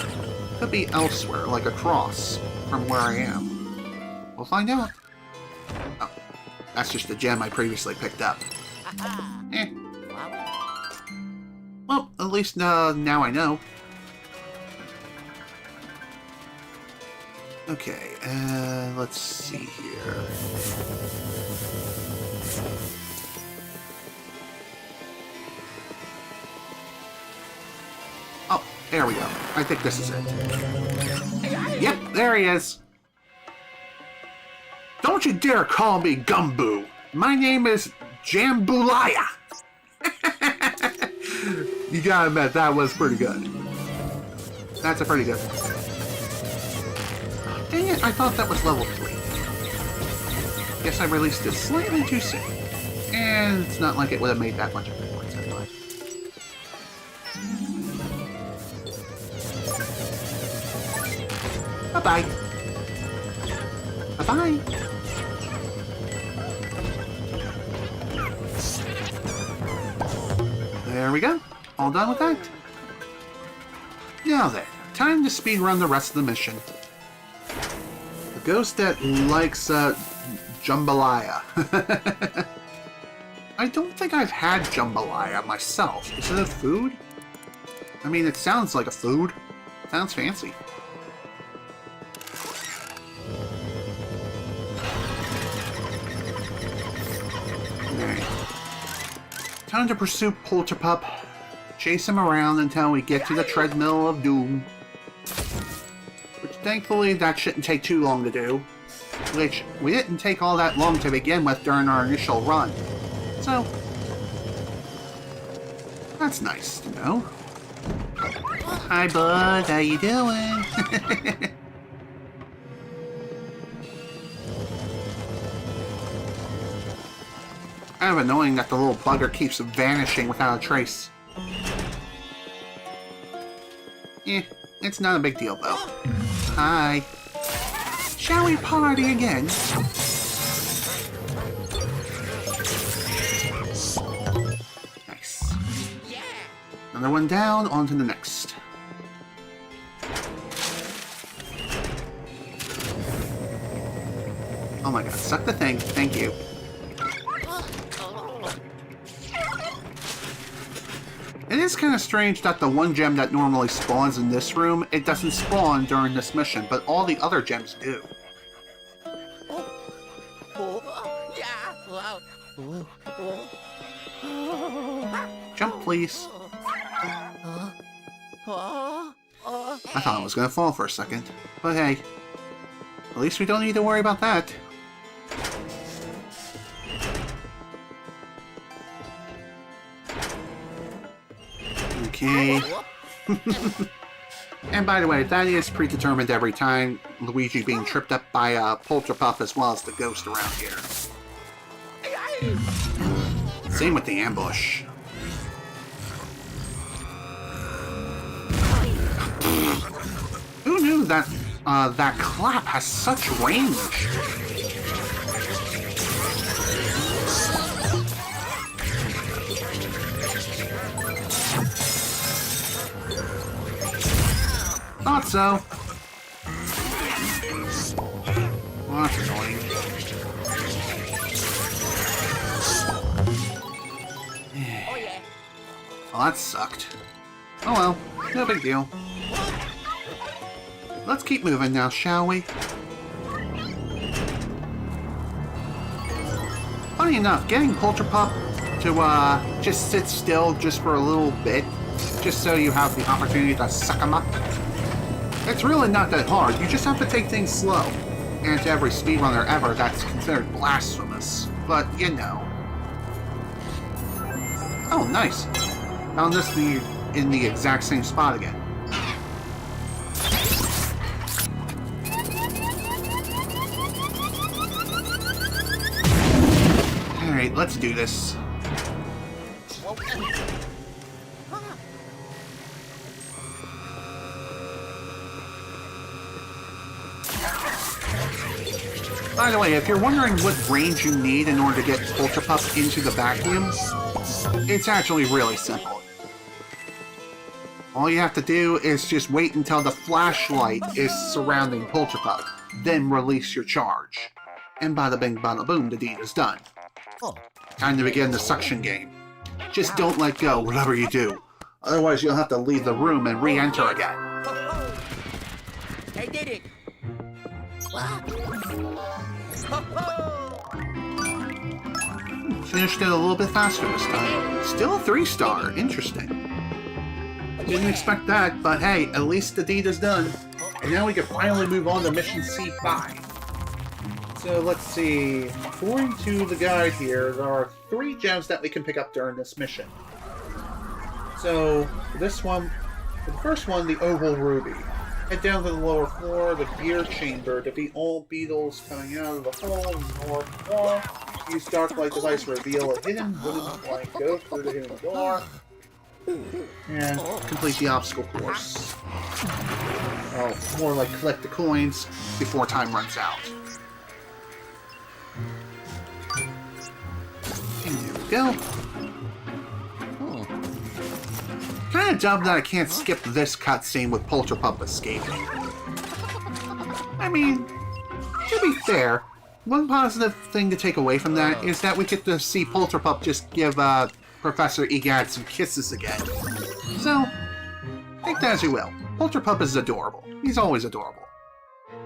Speaker 1: Could be elsewhere, like across from where I am. We'll find out. Oh, that's just the gem I previously picked up. Eh. Well, at least now I know. Okay, let's see here. Oh, there we go. I think this is it. Yep, there he is. Don't you dare call me Gumboo. My name is Jambalaya. You gotta admit, that was pretty good. That's a pretty good one. Dang it, I thought that was level 3. Guess I released it slightly too soon. And it's not like it would have made that much of a difference anyway. Bye-bye. Bye-bye. There we go. All done with that. Now then, time to speedrun the rest of the mission. The ghost that likes, jambalaya. I don't think I've had jambalaya myself. Is it a food? I mean, it sounds like a food. Sounds fancy. Alright. Time to pursue Polterpup. Chase him around until we get to the treadmill of doom. Which, thankfully, that shouldn't take too long to do. Which, we didn't take all that long to begin with during our initial run. So, that's nice to know. Hi, bud. How you doing? Kind of annoying that the little bugger keeps vanishing without a trace. It's not a big deal, though. Hi. Shall we party again? Nice. Another one down, on to the next. Oh my god, suck the thing. Thank you. It is kind of strange that the one gem that normally spawns in this room, it doesn't spawn during this mission, but all the other gems do. Jump, please. I thought I was going to fall for a second, but hey, at least we don't need to worry about that. Okay. And by the way, that is predetermined every time. Luigi being tripped up by a Polterpup as well as the ghost around here. Same with the ambush. Who knew that that clap has such range? Thought so. Well, that's annoying. Well, that sucked. Oh well, no big deal. Let's keep moving now, shall we? Funny enough, getting Polterpup to just sit still just for a little bit, just so you have the opportunity to suck him up, it's really not that hard. You just have to take things slow. And to every speedrunner ever, that's considered blasphemous. But, you know. Oh, nice. Found this in the exact same spot again. Alright, let's do this. By the way, if you're wondering what range you need in order to get Polterpup into the vacuum, it's actually really simple. All you have to do is just wait until the flashlight is surrounding Polterpup, then release your charge. And bada bing bada boom, the deed is done. Time to begin the suction game. Just don't let go, whatever you do. Otherwise you'll have to leave the room and re-enter again.
Speaker 2: I did it!
Speaker 1: Finished it a little bit faster this time. Still a 3-star. Interesting. Didn't expect that, but hey, at least the deed is done. And now we can finally move on to mission C5. So let's see. According to the guide here, there are 3 gems that we can pick up during this mission. So, for this one, for the first one, the Oval Ruby. Head down to the lower floor, the gear chamber, defeat all beetles coming out of the hole in the north wall. Use dark light device to reveal a hidden wooden plank. Go through the hidden door. And complete the obstacle course. Oh, more like collect the coins before time runs out. And there we go. Kinda dumb that I can't skip this cutscene with Polterpup escaping. I mean, to be fair, one positive thing to take away from that is that we get to see Polterpup just give Professor Egad some kisses again. So, take that as you will. Polterpup is adorable. He's always adorable.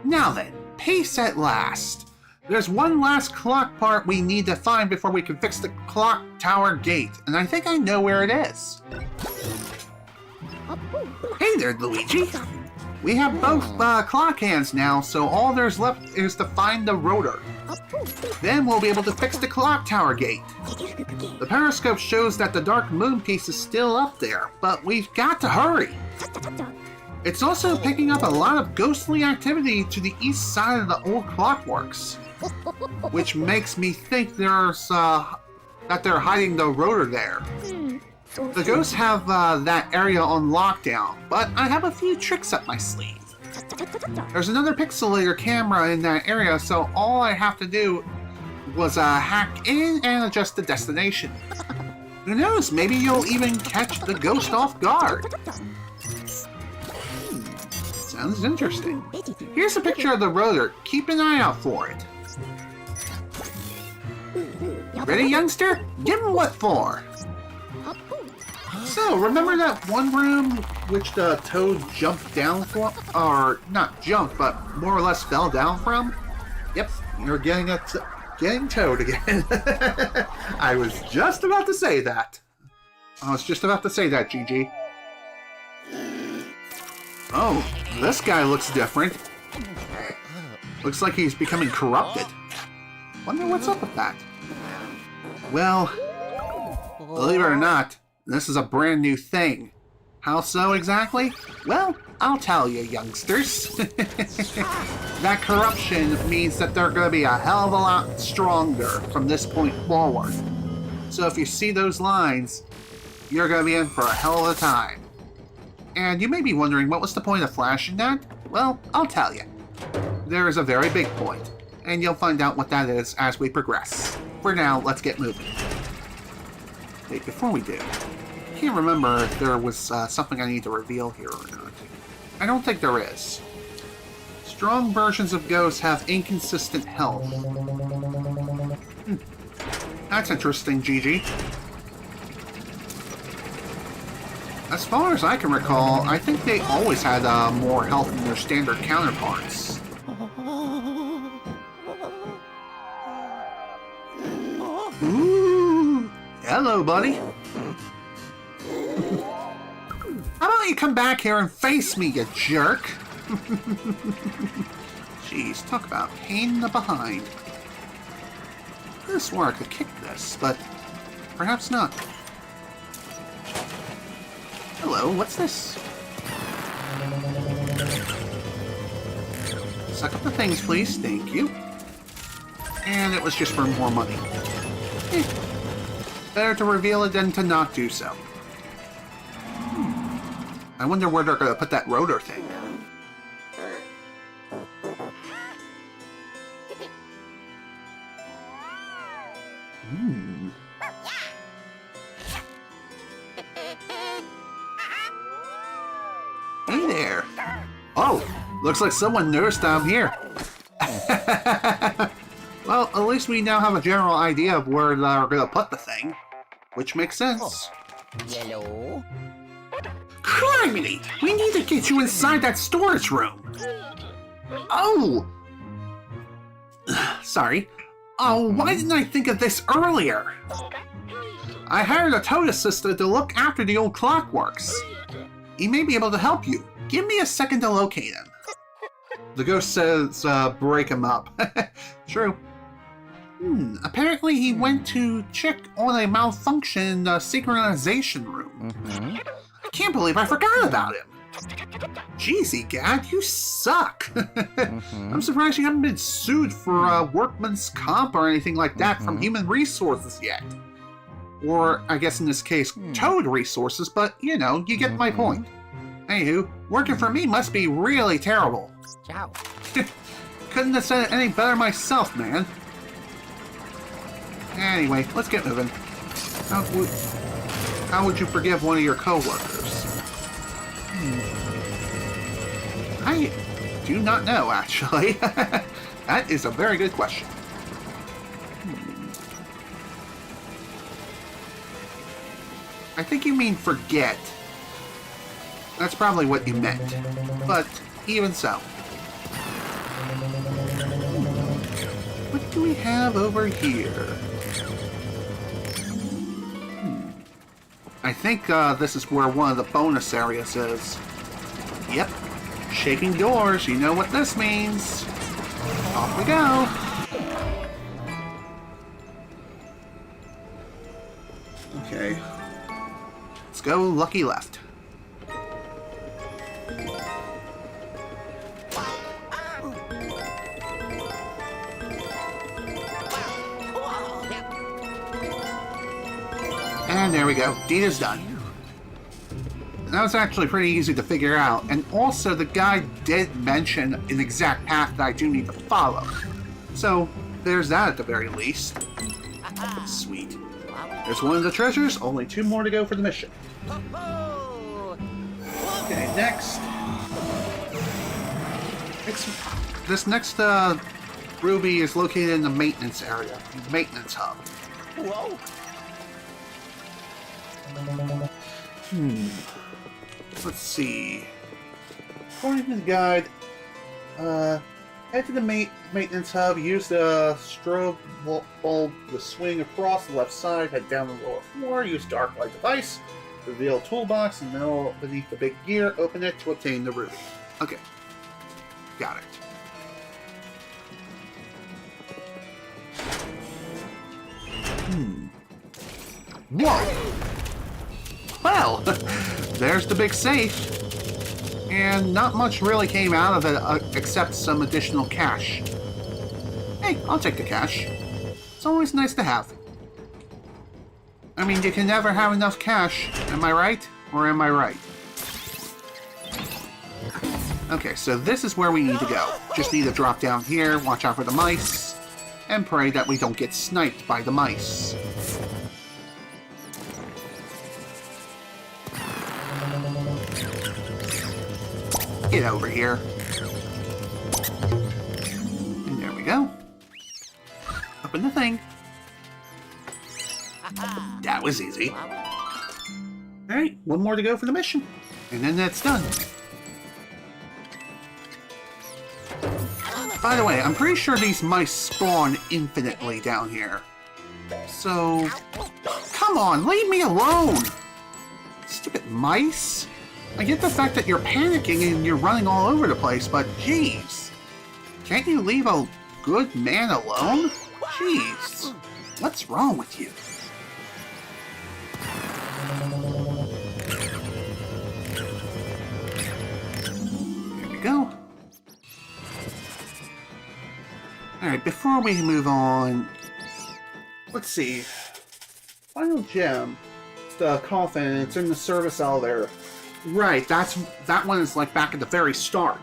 Speaker 1: Now then, peace at last. There's one last clock part we need to find before we can fix the clock tower gate, and I think I know where it is. Hey there, Luigi. We have both clock hands now, so all there's left is to find the rotor. Then we'll be able to fix the clock tower gate. The periscope shows that the dark moon piece is still up there, but we've got to hurry. It's also picking up a lot of ghostly activity to the east side of the old Clockworks, which makes me think there's that they're hiding the rotor there. The ghosts have that area on lockdown, but I have a few tricks up my sleeve. There's another pixelator camera in that area, so all I have to do was hack in and adjust the destination. Who knows, maybe you'll even catch the ghost off guard. Sounds interesting. Here's a picture of the rotor. Keep an eye out for it. Ready, youngster? Give him what for. So, remember that one room which the toad jumped down from? Or, not jumped, but more or less fell down from? Yep, you're getting toad again. I was just about to say that. GG. Oh, this guy looks different. Looks like he's becoming corrupted. Wonder what's up with that. Well, believe it or not, this is a brand new thing. How so exactly? Well, I'll tell you, youngsters. That corruption means that they're going to be a hell of a lot stronger from this point forward. So if you see those lines, you're going to be in for a hell of a time. And you may be wondering, what was the point of flashing that? Well, I'll tell you. There is a very big point, and you'll find out what that is as we progress. For now, let's get moving. Wait, before we do, I can't remember if there was something I need to reveal here or not. I don't think there is. Strong versions of ghosts have inconsistent health. That's interesting, Gigi. As far as I can recall, I think they always had more health than their standard counterparts. Ooh, hello, buddy. How about you come back here and face me, you jerk? Jeez, talk about pain in the behind. I could have swore I could kick this, but perhaps not. Hello, what's this? Suck up the things, please. Thank you. And it was just for more money. Better to reveal it than to not do so. I wonder where they're going to put that rotor thing. Hey there. Oh, looks like someone nursed down here. Well, at least we now have a general idea of where they're going to put the thing, which makes sense.
Speaker 2: Yellow.
Speaker 1: Criminy! We need to get you inside that storage room. Oh! Sorry. Oh, why didn't I think of this earlier? I hired a toad assistant to look after the old Clockworks. He may be able to help you. Give me a second to locate him. The ghost says, break him up. True. Apparently he went to check on a malfunction in the synchronization room. I can't believe I forgot about him. Jeez, Egad, you suck. I'm surprised you haven't been sued for workman's comp or anything like that from Human Resources yet. Or, I guess in this case, Toad Resources, but, you know, you get my point. Anywho, working for me must be really terrible.
Speaker 2: Ciao.
Speaker 1: Couldn't have said it any better myself, man. Anyway, let's get moving. How would you forgive one of your co-workers? I do not know, actually. That is a very good question. I think you mean forget. That's probably what you meant. But even so. What do we have over here? I think this is where one of the bonus areas is. Yep. Shaking doors, you know what this means. Off we go. Okay. Let's go lucky left. And there we go. Deed is done. That was actually pretty easy to figure out, and also the guy did mention an exact path that I do need to follow. So, there's that at the very least. Sweet. There's one of the treasures, only 2 more to go for the mission. Okay, next. This next ruby is located in the maintenance area, the maintenance hub.
Speaker 2: Whoa.
Speaker 1: Let's see. According to the guide, head to the maintenance hub, use the strobe bulb to swing across the left side, head down the lower floor, use dark light device, reveal toolbox, and then beneath the big gear, open it to obtain the ruby. Okay. Got it. Whoa! Well, there's the big safe. And not much really came out of it except some additional cash. Hey, I'll take the cash. It's always nice to have. I mean, you can never have enough cash. Am I right? Or am I right? Okay, so this is where we need to go. Just need to drop down here, watch out for the mice, and pray that we don't get sniped by the mice. Get over here. And there we go. Open the thing. That was easy. Alright, one more to go for the mission. And then that's done. By the way, I'm pretty sure these mice spawn infinitely down here. So... Come on, leave me alone! Stupid mice. I get the fact that you're panicking and you're running all over the place, but jeez. Can't you leave a good man alone? Jeez. What's wrong with you? There we go. Alright, before we move on... Let's see. Final gem. It's the coffin, it's in the service elevator. Right, that one is like back at the very start.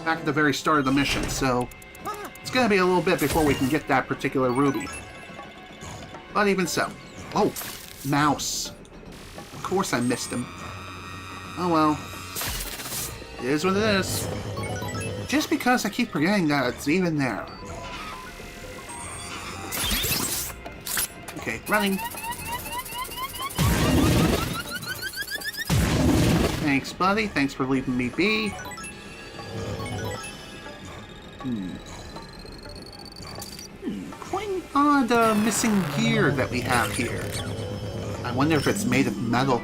Speaker 1: Back at the very start of the mission, so... It's gonna be a little bit before we can get that particular ruby. But even so. Oh, mouse. Of course I missed him. Oh well. It is what it is. Just because I keep forgetting that it's even there. Okay, running. Thanks, buddy. Thanks for leaving me be. Quite odd missing gear that we have here. I wonder if it's made of metal.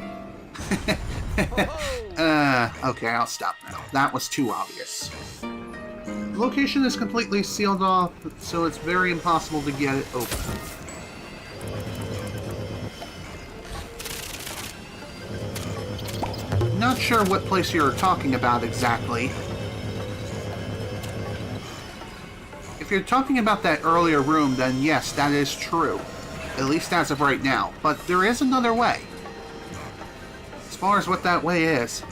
Speaker 1: Okay, I'll stop now. That was too obvious. The location is completely sealed off, so it's very impossible to get it open. Not sure what place you're talking about exactly. If you're talking about that earlier room, then yes, that is true. At least as of right now. But there is another way. As far as what that way is,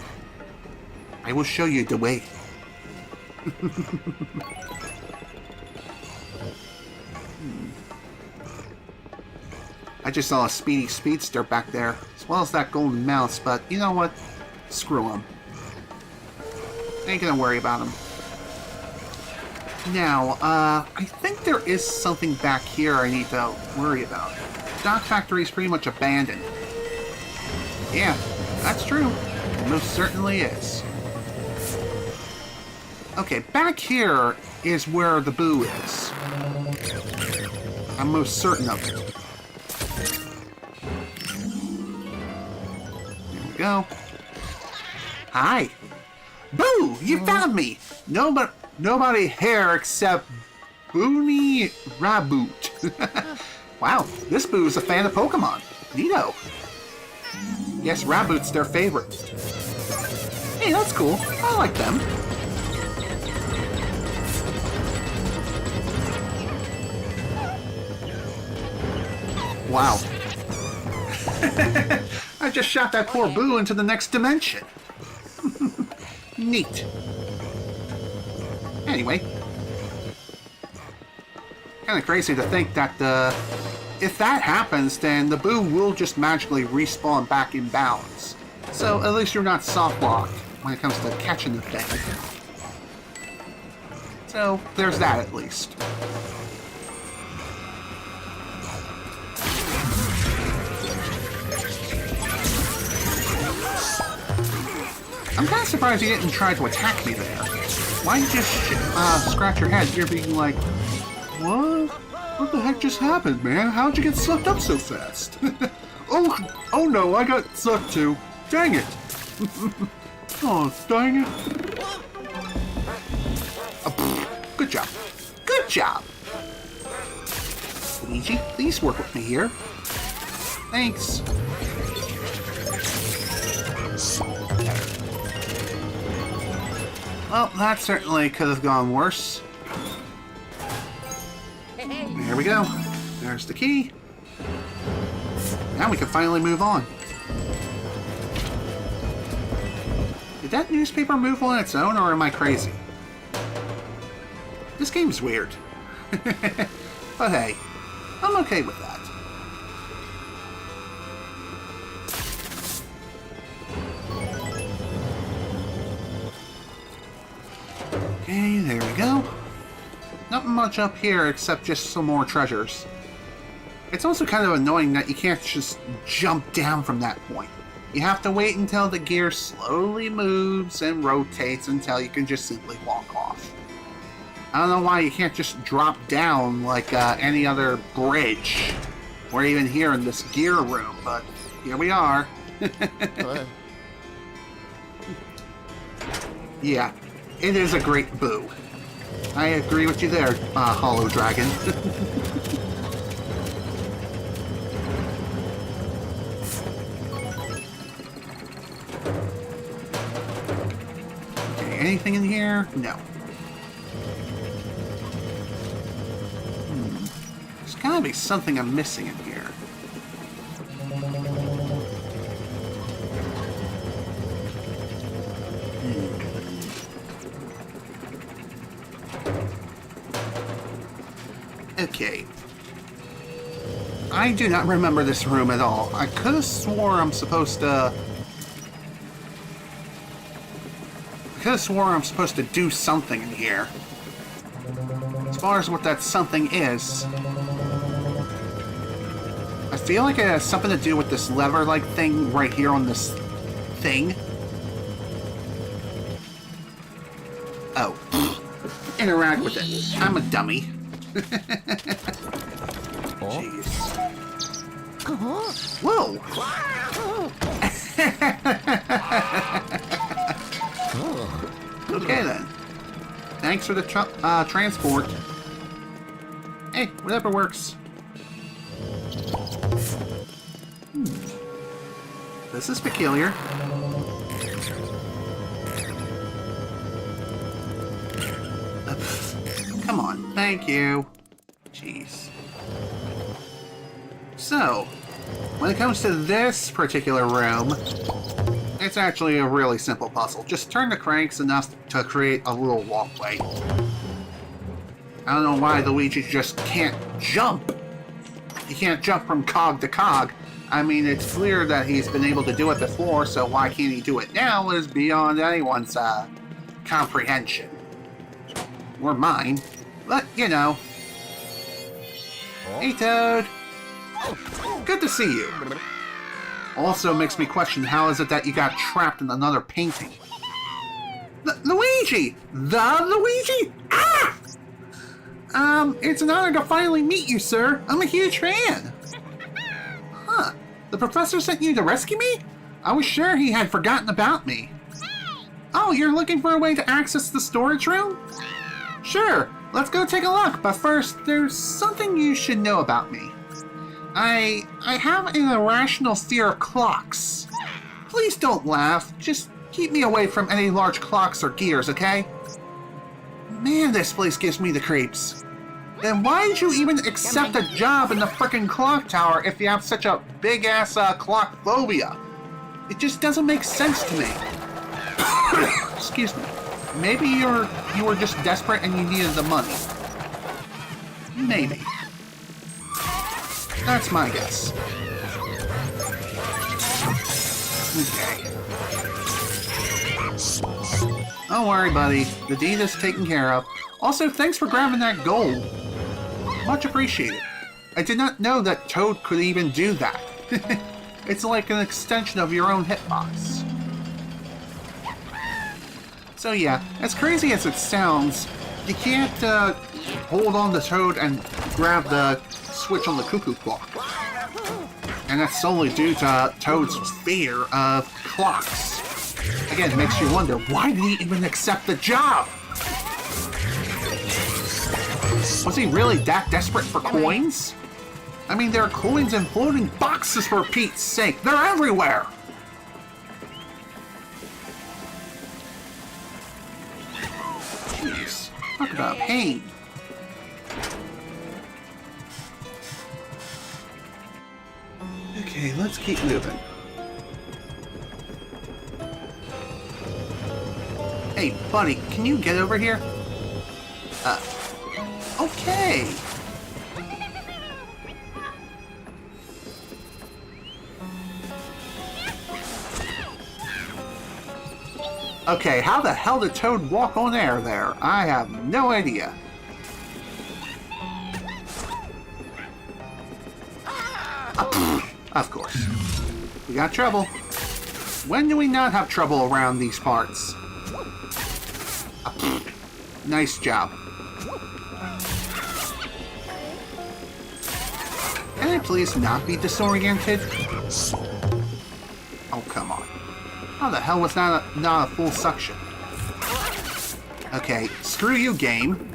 Speaker 1: I will show you the way. I just saw a speedy speedster back there, as well as that golden mouse, but you know what? Screw him. Ain't gonna worry about him. Now, I think there is something back here I need to worry about. Dock Factory is pretty much abandoned. Yeah, that's true. It most certainly is. Okay, back here is where the boo is. I'm most certain of it. There we go. Hi. Boo! You found me! Nobody here except Boony Raboot. Wow, this Boo is a fan of Pokemon. Neato. Yes, Raboot's their favorite. Hey, that's cool. I like them. Wow. I just shot that poor Boo into the next dimension. Neat. Anyway. Kind of crazy to think that if that happens, then the Boo will just magically respawn back in bounds. So at least you're not soft-locked when it comes to catching the thing. So there's that at least. I'm kind of surprised you didn't try to attack me there. Why didn't you just scratch your head? You're being like, what? What the heck just happened, man? How'd you get sucked up so fast? oh no, I got sucked too. Dang it. Oh, dang it. Good job. Good job. Luigi, please work with me here. Thanks. Well, that certainly could have gone worse. There we go. There's the key. Now we can finally move on. Did that newspaper move on its own, or am I crazy? This game's weird. But hey, I'm okay with that. Okay, there we go. Not much up here except just some more treasures. It's also kind of annoying that you can't just jump down from that point. You have to wait until the gear slowly moves and rotates until you can just simply walk off. I don't know why you can't just drop down like any other bridge, or even here in this gear room, but here we are. Yeah, it is a great boo. I agree with you there, Hollow Dragon. Okay, anything in here? No. There's gotta be something I'm missing in here. Okay. I do not remember this room at all. I could have swore I'm supposed to... do something in here. As far as what that something is... I feel like it has something to do with this lever-like thing right here on this thing. Oh. Interact with it. I'm a dummy. Jeez. Whoa! Okay then. Thanks for the transport. Hey, whatever works. This is peculiar. Come on, thank you. Jeez. So, when it comes to this particular room, it's actually a really simple puzzle. Just turn the cranks enough to create a little walkway. I don't know why Luigi just can't jump. He can't jump from cog to cog. I mean, it's clear that he's been able to do it before, so why can't he do it now is beyond anyone's comprehension. Or mine. But, you know. Hey, Toad. Good to see you. Also makes me question, how is it that you got trapped in another painting? Luigi! The Luigi? Ah! It's an honor to finally meet you, sir. I'm a huge fan. Huh. The professor sent you to rescue me? I was sure he had forgotten about me. Oh, you're looking for a way to access the storage room? Sure, let's go take a look, but first, there's something you should know about me. I have an irrational fear of clocks. Please don't laugh, just keep me away from any large clocks or gears, okay? Man, this place gives me the creeps. Then why did you even accept a job in the frickin' clock tower if you have such a big-ass clock phobia? It just doesn't make sense to me. Excuse me. Maybe you were just desperate and you needed the money. Maybe. That's my guess. Okay. Don't worry, buddy. The deed is taken care of. Also, thanks for grabbing that gold. Much appreciated. I did not know that Toad could even do that. It's like an extension of your own hitbox. So yeah, as crazy as it sounds, you can't hold on to Toad and grab the switch on the cuckoo clock. And that's solely due to Toad's fear of clocks. Again, it makes you wonder, why did he even accept the job? Was he really that desperate for coins? I mean, there are coins in floating boxes, for Pete's sake. They're everywhere! Jeez, talk about pain. Okay, let's keep moving. Hey, buddy, can you get over here? Okay. Okay, how the hell did Toad walk on air there? I have no idea. Of course. We got trouble. When do we not have trouble around these parts? Nice job. Can I please not be disoriented? Oh, come on. How the hell was not a full suction? Okay, screw you, game.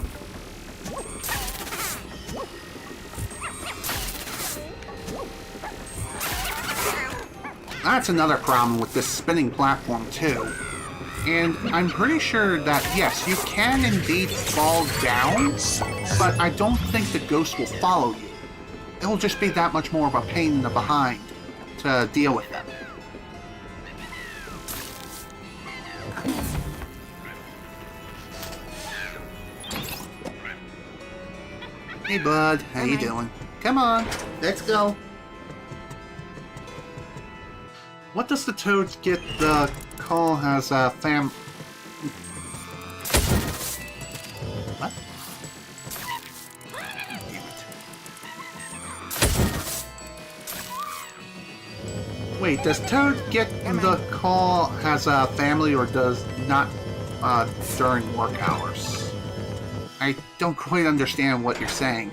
Speaker 1: That's another problem with this spinning platform, too. And I'm pretty sure that, yes, you can indeed fall down, but I don't think the ghost will follow you. It'll just be that much more of a pain in the behind to deal with them. Hey, bud. How you doing? Come on. Let's go. What does the toad get the call as a fam... What? Wait, does Toad get the call as a family or does not during work hours? I don't quite understand what you're saying.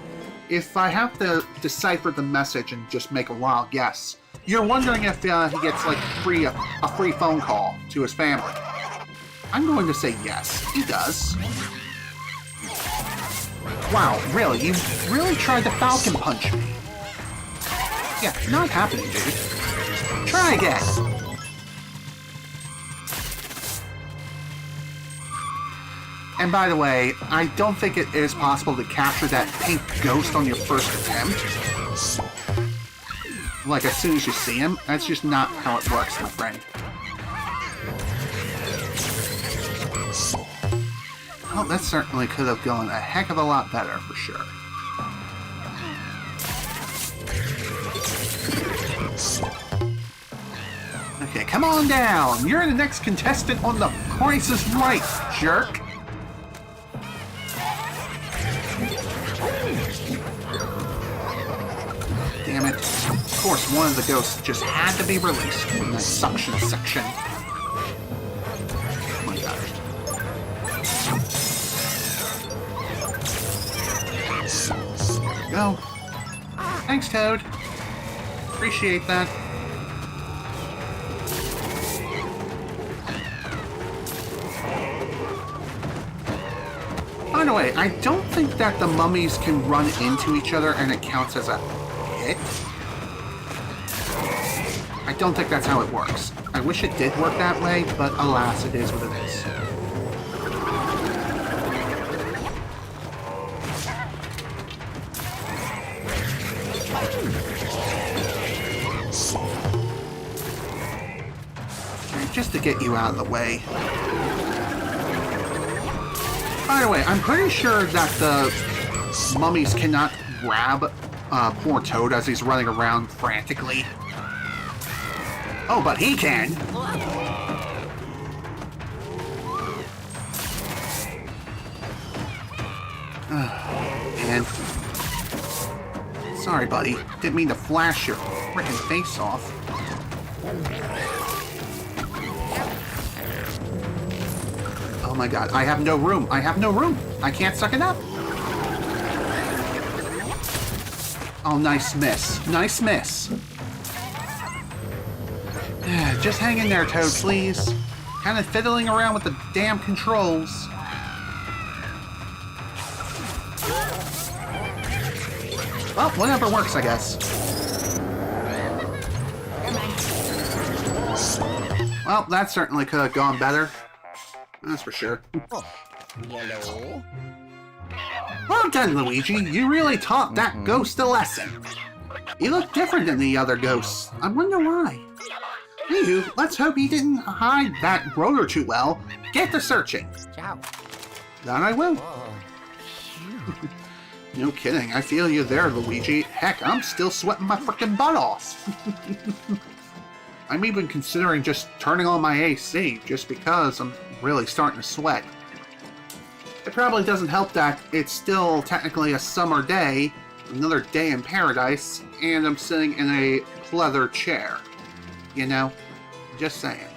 Speaker 1: If I have to decipher the message and just make a wild guess, you're wondering if he gets like a free phone call to his family. I'm going to say yes, he does. Wow, really? You really tried to Falcon Punch me? Yeah, not happening, dude. Try again. And by the way, I don't think it is possible to capture that pink ghost on your first attempt. Like, as soon as you see him, that's just not how it works, my friend. Well, that certainly could have gone a heck of a lot better, for sure. Okay, come on down! You're the next contestant on The Price is Right, jerk! Damn it. Of course, one of the ghosts just had to be released from that suction section. Oh my god. There we go. Thanks, Toad. Appreciate that. By the way, I don't think that the mummies can run into each other and it counts as a hit. I don't think that's how it works. I wish it did work that way, but alas, it is what it is. Okay, just to get you out of the way. By the way, I'm pretty sure that the mummies cannot grab poor Toad as he's running around frantically. Oh, but he can! Man. Sorry, buddy. Didn't mean to flash your frickin' face off. Oh my god, I have no room. I have no room. I can't suck it up. Oh, nice miss. Nice miss. Just hang in there, Toad, please. Kind of fiddling around with the damn controls. Well, whatever works, I guess. Well, that certainly could have gone better. That's for sure.
Speaker 2: Hello?
Speaker 1: Well done, Luigi. You really taught that ghost a lesson. You look different than the other ghosts. I wonder why. Anywho, let's hope he didn't hide that rotor too well. Get to searching.
Speaker 2: Ciao.
Speaker 1: That I will.
Speaker 2: Oh.
Speaker 1: No kidding. I feel you there, Luigi. Heck, I'm still sweating my frickin' butt off. I'm even considering just turning on my AC, just because I'm really starting to sweat. It probably doesn't help that it's still technically a summer day, another day in paradise, and I'm sitting in a pleather chair. You know? Just saying.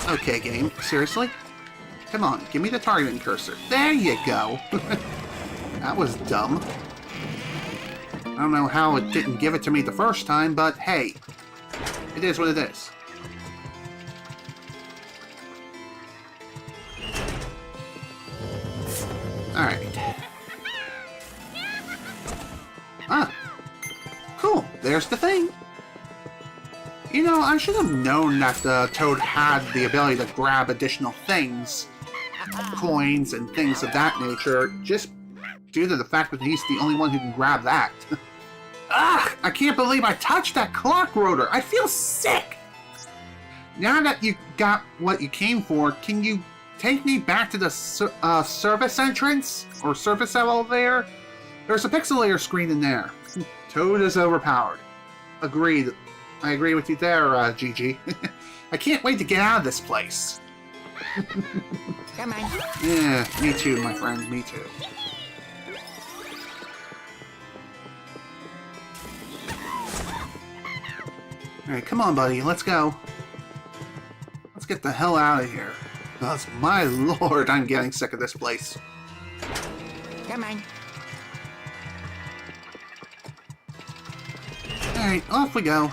Speaker 1: Okay, game. Seriously? Come on, give me the targeting cursor. There you go! That was dumb. I don't know how it didn't give it to me the first time, but hey. It is what it is. Alright. Ah! Cool, there's the thing! You know, I should have known that the Toad had the ability to grab additional things, coins and things of that nature, just due to the fact that he's the only one who can grab that. Ugh! I can't believe I touched that clock rotor! I feel sick! Now that you got what you came for, can you take me back to the service entrance? Or service elevator? There's a pixelator screen in there. Toad is overpowered. Agreed. I agree with you there, Gigi. I can't wait to get out of this place.
Speaker 2: Come on.
Speaker 1: Yeah, me too, my friend, me too. Alright, come on, buddy, let's go. Let's get the hell out of here. Because, my lord, I'm getting sick of this place.
Speaker 2: Come on.
Speaker 1: Alright, off we go.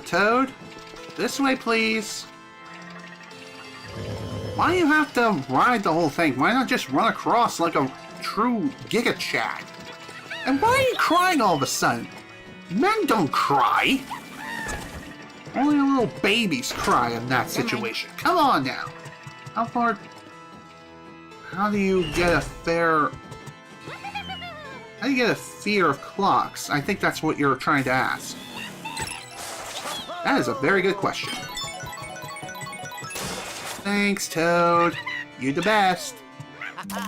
Speaker 1: Toad? This way, please. Why do you have to ride the whole thing? Why not just run across like a true Giga Chad? And why are you crying all of a sudden? Men don't cry! Only little babies cry in that situation. Come on now! How far... How do you get a fair... How do you get a fear of clocks? I think that's what you're trying to ask. That is a very good question. Thanks, Toad. You the best. There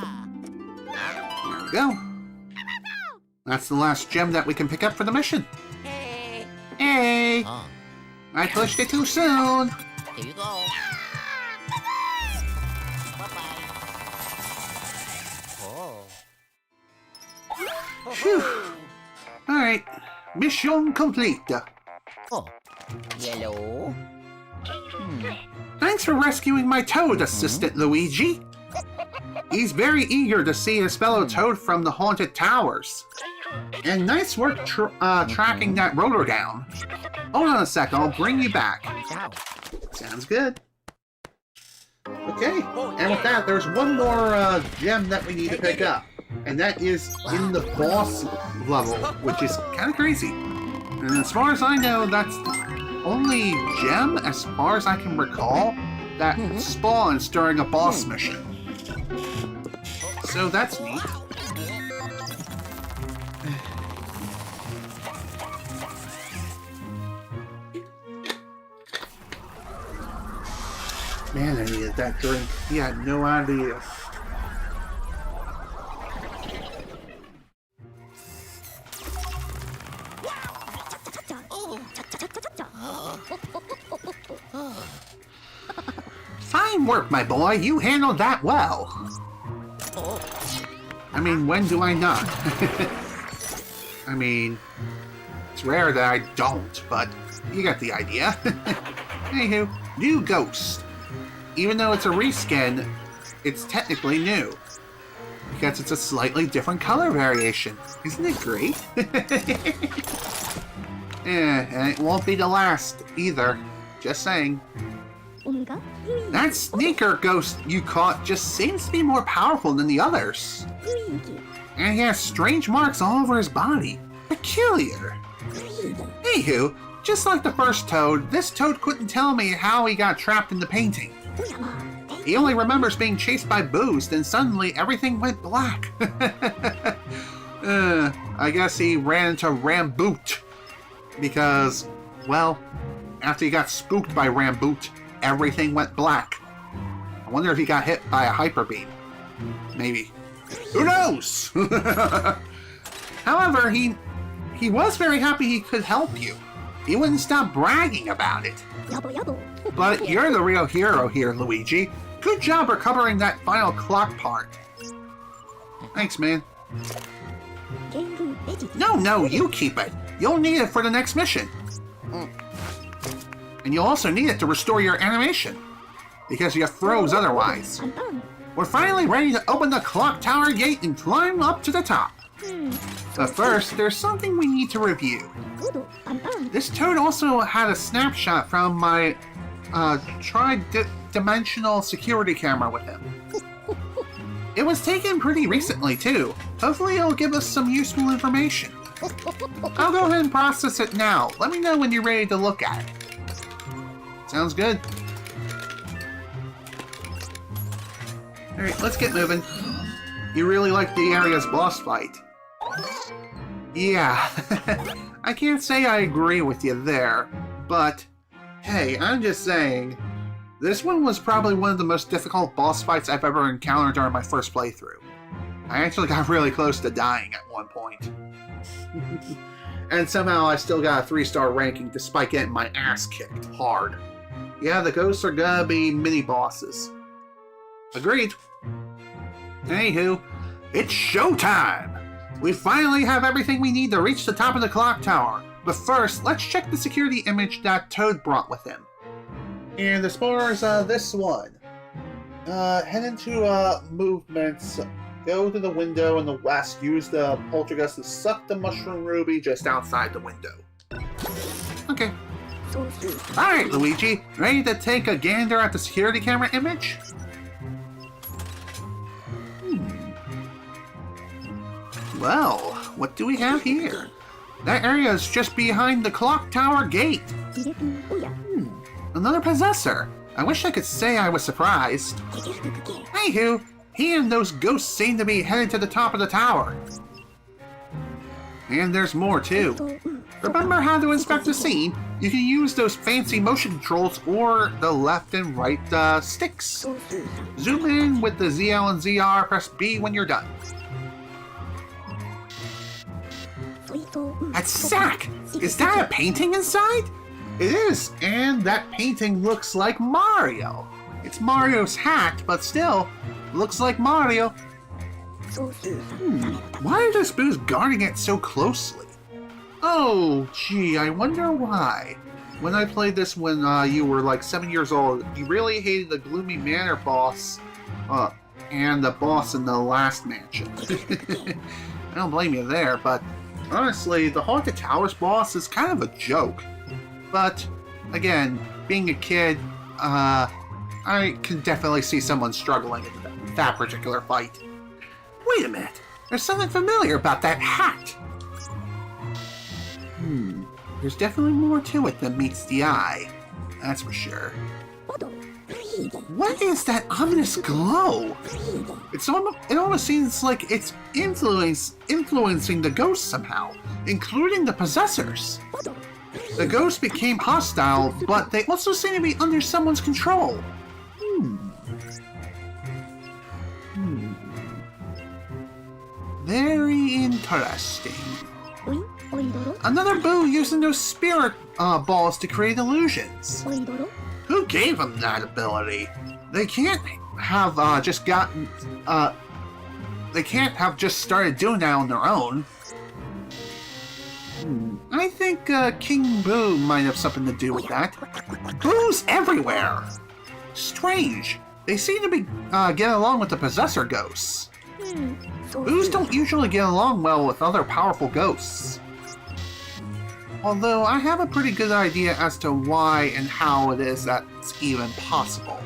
Speaker 1: we go. That's the last gem that we can pick up for the mission.
Speaker 2: Hey.
Speaker 1: Hey! I pushed it too soon.
Speaker 2: Here you go. Bye-bye. Oh.
Speaker 1: Phew. Alright. Mission complete.
Speaker 2: Oh. Yellow.
Speaker 1: Thanks for rescuing my Toad, Assistant Luigi. He's very eager to see his fellow Toad from the haunted towers. And nice work tracking that rotor down. Hold on a sec, I'll bring you back.
Speaker 2: Ciao.
Speaker 1: Sounds good. Okay, and with that, there's one more gem that we need to pick up. And that is in the boss level, which is kind of crazy. And as far as I know, that's the only gem, as far as I can recall, that spawns during a boss mission. So that's neat. Man, I needed that drink. He had no idea. Fine work, my boy. You handled that well. I mean, when do I not? I mean, it's rare that I don't, but you got the idea. Anywho, new ghost. Even though it's a reskin, it's technically new. Because it's a slightly different color variation. Isn't it great? And it won't be the last either. Just saying. That sneaker ghost you caught just seems to be more powerful than the others. And he has strange marks all over his body. Peculiar. Anywho, just like the first Toad, this Toad couldn't tell me how he got trapped in the painting. He only remembers being chased by Boost, and suddenly everything went black. I guess he ran into Ramboot. Because, well, after he got spooked by Ramboot, everything went black. I wonder if he got hit by a hyper beam. Maybe. Who knows? However, he was very happy he could help you. you wouldn't stop bragging about it. But you're the real hero here, Luigi. Good job recovering that final clock part. Thanks, man. No, you keep it. You'll need it for the next mission. And you'll also need it to restore your animation, because you froze otherwise. We're finally ready to open the clock tower gate and climb up to the top. But first, there's something we need to review. This Toad also had a snapshot from my tri-dimensional security camera with him. It was taken pretty recently, too. Hopefully it'll give us some useful information. I'll go ahead and process it now. Let me know when you're ready to look at it. Sounds good. Alright, let's get moving. You really like the area's boss fight. Yeah, I can't say I agree with you there, but hey, I'm just saying, this one was probably one of the most difficult boss fights I've ever encountered during my first playthrough. I actually got really close to dying at one point. And somehow I still got a 3-star ranking despite getting my ass kicked hard. Yeah, the ghosts are gonna be mini-bosses. Agreed. Anywho, it's showtime! We finally have everything we need to reach the top of the clock tower. But first, let's check the security image that Toad brought with him. And as far as this one, head into movements, go to the window in the west, use the poltergust to suck the mushroom ruby just outside the window. Okay. Alright, Luigi, ready to take a gander at the security camera image? Well, what do we have here? That area is just behind the clock tower gate. Another possessor. I wish I could say I was surprised. Anywho, he and those ghosts seem to be headed to the top of the tower. And there's more too. Remember how to inspect the scene? You can use those fancy motion controls or the left and right sticks. Zoom in with the ZL and ZR, press B when you're done. That's Zack! Is that a painting inside? It is, and that painting looks like Mario. It's Mario's hat, but still, looks like Mario. Why are those boos guarding it so closely? Oh, gee, I wonder why. When I played this when you were like 7 years old, you really hated the Gloomy Manor boss, and the boss in the last mansion. I don't blame you there, but honestly, the Haunted Towers boss is kind of a joke. But, again, being a kid, I can definitely see someone struggling in that particular fight. Wait a minute, there's something familiar about that hat. There's definitely more to it than meets the eye, that's for sure. What is that ominous glow? It almost seems like it's influencing the ghosts somehow, including the possessors. The ghosts became hostile, but they also seem to be under someone's control. Very interesting. Another boo using those spirit balls to create illusions. Who gave them that ability? They can't have just gotten. They can't have just started doing that on their own. I think King Boo might have something to do with that. Boos everywhere! Strange. They seem to be getting along with the possessor ghosts. Boos don't usually get along well with other powerful ghosts. Although I have a pretty good idea as to why and how it is that's even possible.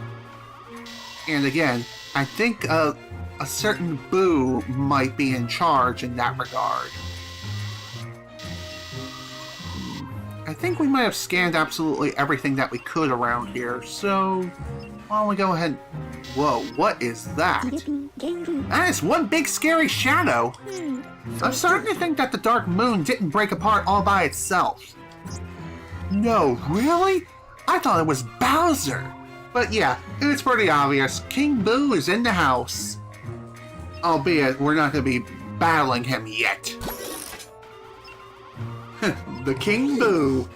Speaker 1: And again, I think a certain Boo might be in charge in that regard. I think we might have scanned absolutely everything that we could around here, so why don't we go ahead. Whoa, what is that? That is one big scary shadow. I'm starting to think that the Dark Moon didn't break apart all by itself. No, really? I thought it was Bowser. But yeah, it's pretty obvious. King Boo is in the house. Albeit, we're not going to be battling him yet. The King Boo.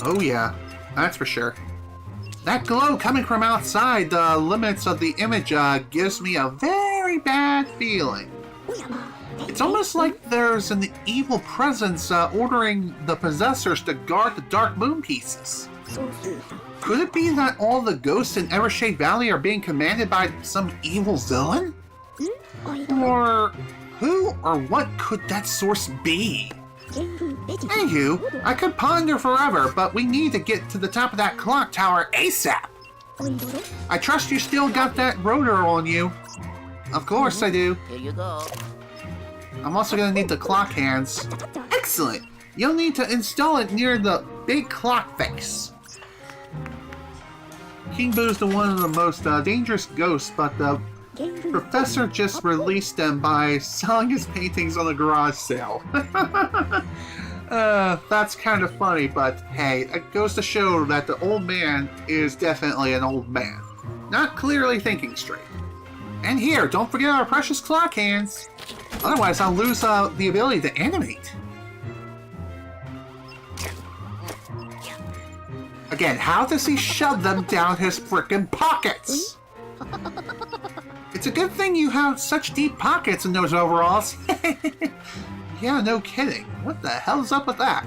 Speaker 1: Oh yeah, that's for sure. That glow coming from outside the limits of the image gives me a very bad feeling. It's almost like there's an evil presence ordering the possessors to guard the Dark Moon pieces. Could it be that all the ghosts in Evershade Valley are being commanded by some evil villain? Or who or what could that source be? Anywho, I could ponder forever, but we need to get to the top of that clock tower ASAP. I trust you still got that rotor on you. Of course I do.
Speaker 2: Here you go.
Speaker 1: I'm also gonna need the clock hands. Excellent! You'll need to install it near the big clock face. King Boo's the one of the most dangerous ghosts, but the professor just released them by selling his paintings on a garage sale. That's kind of funny, but hey, it goes to show that the old man is definitely an old man. Not clearly thinking straight. And here, don't forget our precious clock hands. Otherwise, I'll lose the ability to animate. Again, how does he shove them down his frickin' pockets? It's a good thing you have such deep pockets in those overalls. Yeah, no kidding. What the hell's up with that?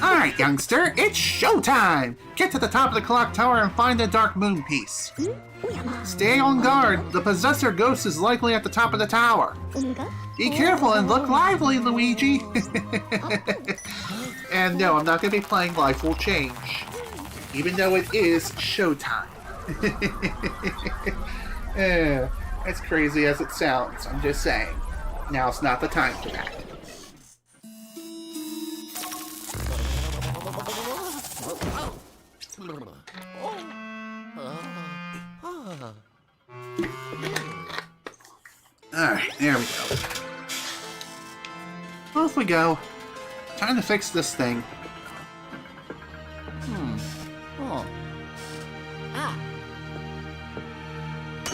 Speaker 1: Alright, youngster, it's showtime! Get to the top of the clock tower and find the Dark Moon piece. Stay on guard. The possessor ghost is likely at the top of the tower. Be careful and look lively, Luigi. And no, I'm not going to be playing Life Will Change, even though it is showtime. As crazy as it sounds, I'm just saying. Now's not the time for that. Alright, there we go. Off we go. Time to fix this thing.
Speaker 2: Oh. Ah.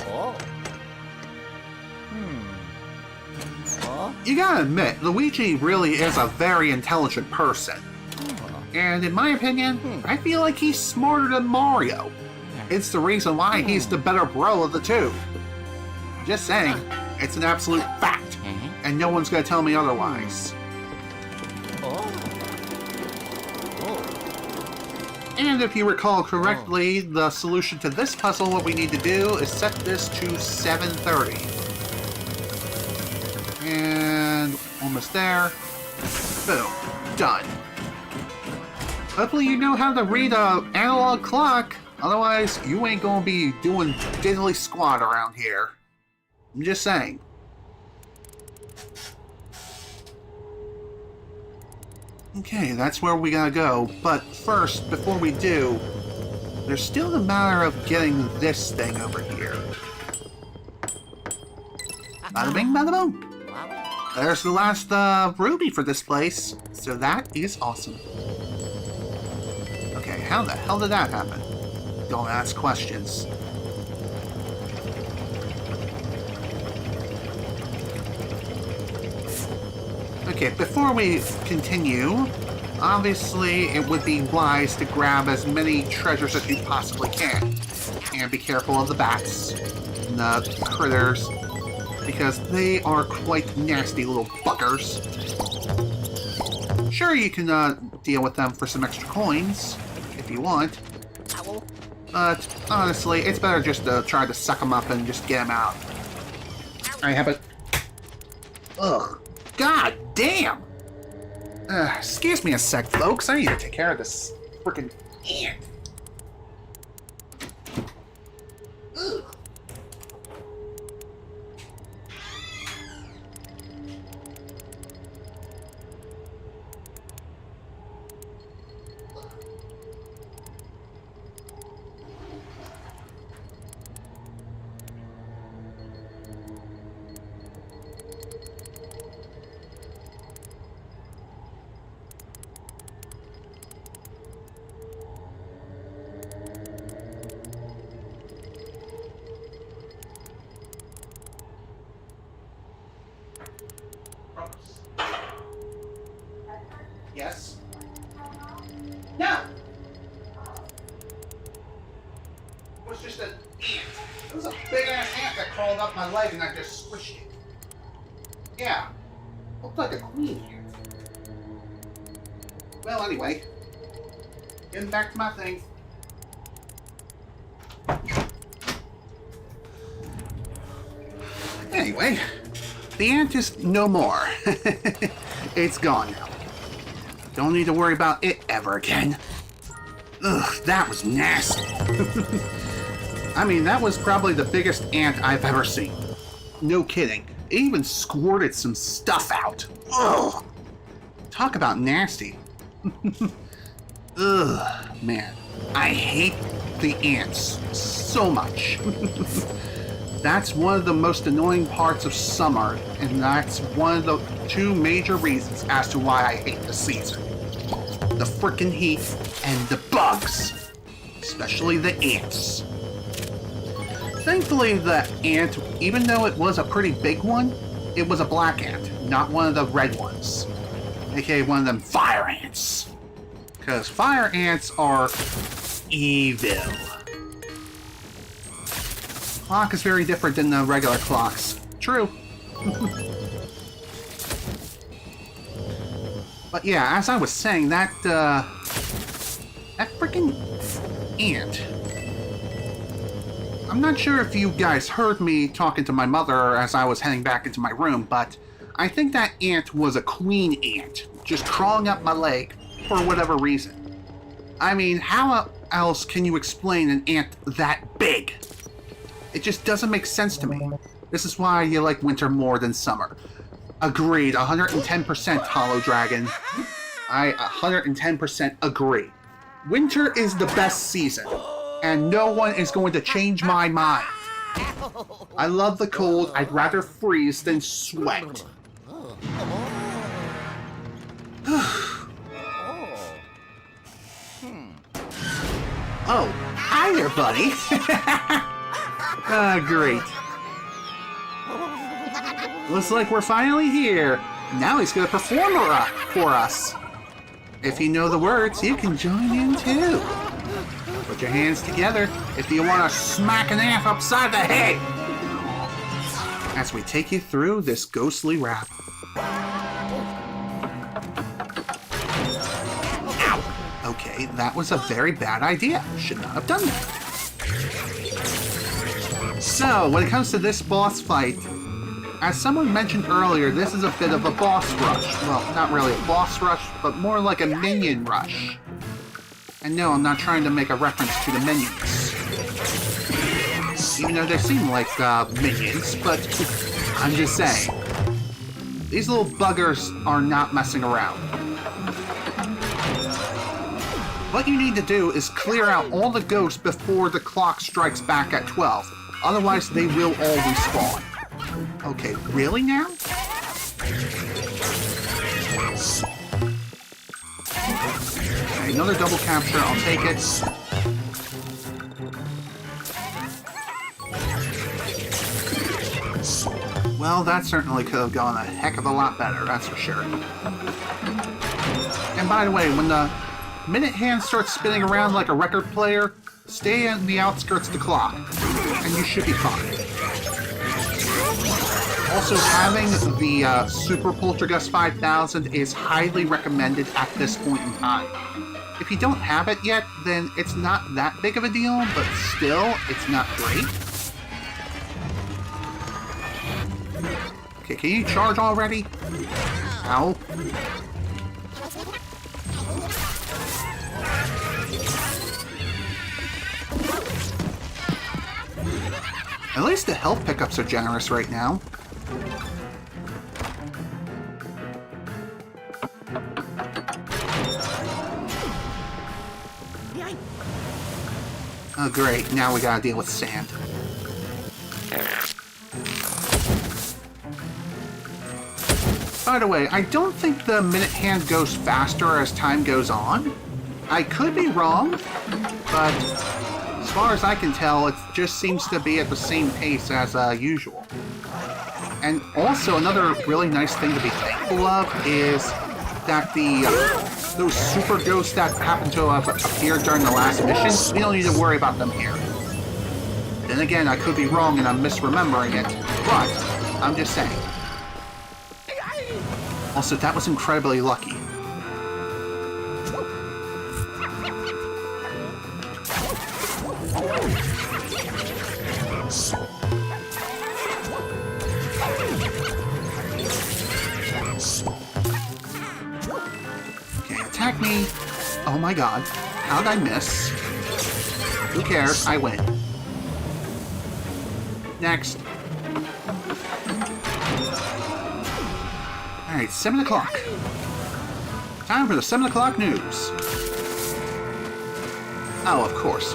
Speaker 2: Oh. Oh.
Speaker 1: You gotta admit, Luigi really is a very intelligent person. And in my opinion, I feel like he's smarter than Mario. It's the reason why he's the better bro of the two. Just saying, it's an absolute fact, and no one's gonna tell me otherwise. And if you recall correctly, the solution to this puzzle, what we need to do is set this to 730. And almost there. Boom. Done. Hopefully you know how to read an analog clock, otherwise you ain't gonna be doing diddly squat around here. I'm just saying. Okay, that's where we gotta go. But first, before we do, there's still the matter of getting this thing over here. Bada bing, bada boom. There's the last ruby for this place, so that is awesome. Okay, how the hell did that happen? Don't ask questions. Okay, before we continue, obviously it would be wise to grab as many treasures as you possibly can. And be careful of the bats and the critters, because they are quite nasty little buggers. Sure, you can deal with them for some extra coins, if you want. But honestly, it's better just to try to suck them up and just get them out. I have a... Ugh. God damn! Excuse me a sec, folks. I need to take care of this freaking ant. Ugh. Yes? No! It was just an ant. It was a big-ass ant that crawled up my leg and I just squished it. Yeah. Looked like a queen ant. Well, anyway. Getting back to my thing. Anyway, the ant is no more. It's gone now. Don't need to worry about it ever again. Ugh, that was nasty. I mean, that was probably the biggest ant I've ever seen. No kidding. It even squirted some stuff out. Ugh. Talk about nasty. Ugh, man. I hate the ants so much. That's one of the most annoying parts of summer, and that's one of the two major reasons as to why I hate the season. The frickin' heat and the bugs. Especially the ants. Thankfully, the ant, even though it was a pretty big one, it was a black ant, not one of the red ones. AKA one of them fire ants. Because fire ants are evil. Clock is very different than the regular clocks. True. But yeah, as I was saying, that freaking ant. I'm not sure if you guys heard me talking to my mother as I was heading back into my room, but I think that ant was a queen ant, just crawling up my leg for whatever reason. I mean, how else can you explain an ant that big? It just doesn't make sense to me. This is why you like winter more than summer. Agreed, 110% Hollow Dragon. I 110% agree. Winter is the best season, and no one is going to change my mind. I love the cold. I'd rather freeze than sweat. Oh, hi there, buddy. Great. Looks like we're finally here. Now he's gonna perform for us. If you know the words, you can join in too. Put your hands together if you want to smack an ant upside the head. As we take you through this ghostly rap. Ow! Okay, that was a very bad idea. Should not have done that. So, when it comes to this boss fight, as someone mentioned earlier, this is a bit of a boss rush. Well, not really a boss rush, but more like a minion rush. And no, I'm not trying to make a reference to the minions. Even though they seem like minions, but I'm just saying. These little buggers are not messing around. What you need to do is clear out all the ghosts before the clock strikes back at 12. Otherwise, they will all respawn. Okay, really now? Okay, another double capture, I'll take it. Well, that certainly could have gone a heck of a lot better, that's for sure. And by the way, when the minute hand starts spinning around like a record player, stay on the outskirts of the clock, and you should be fine. Also, having the Super Poltergust 5000 is highly recommended at this point in time. If you don't have it yet, then it's not that big of a deal, but still, it's not great. Okay, can you charge already? Ow. At least the health pickups are generous right now. Oh great, now we gotta deal with sand. By the way, I don't think the minute hand goes faster as time goes on. I could be wrong, but as far as I can tell, it just seems to be at the same pace as usual. And also, another really nice thing to be thankful of is that the those super ghosts that happened to appear during the last mission, we don't need to worry about them here. Then again, I could be wrong and I'm misremembering it, but I'm just saying. Also, that was incredibly lucky. Okay, attack me. Oh my god. How'd I miss? Who cares? I win. Next. Alright, 7 o'clock. Time for the 7 o'clock news. Oh, of course.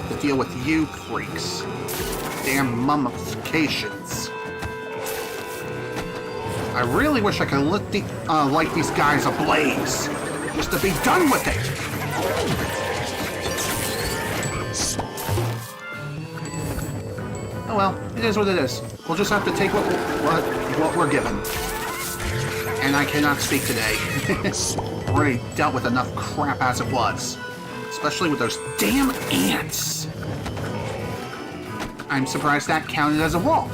Speaker 1: To deal with you freaks. Damn mummifications. I really wish I could light these guys ablaze. Just to be done with it. Oh well, it is what it is. We'll just have to take what we're given. And I cannot speak today. Already dealt with enough crap as it was. Especially with those damn ants. I'm surprised that counted as a wall.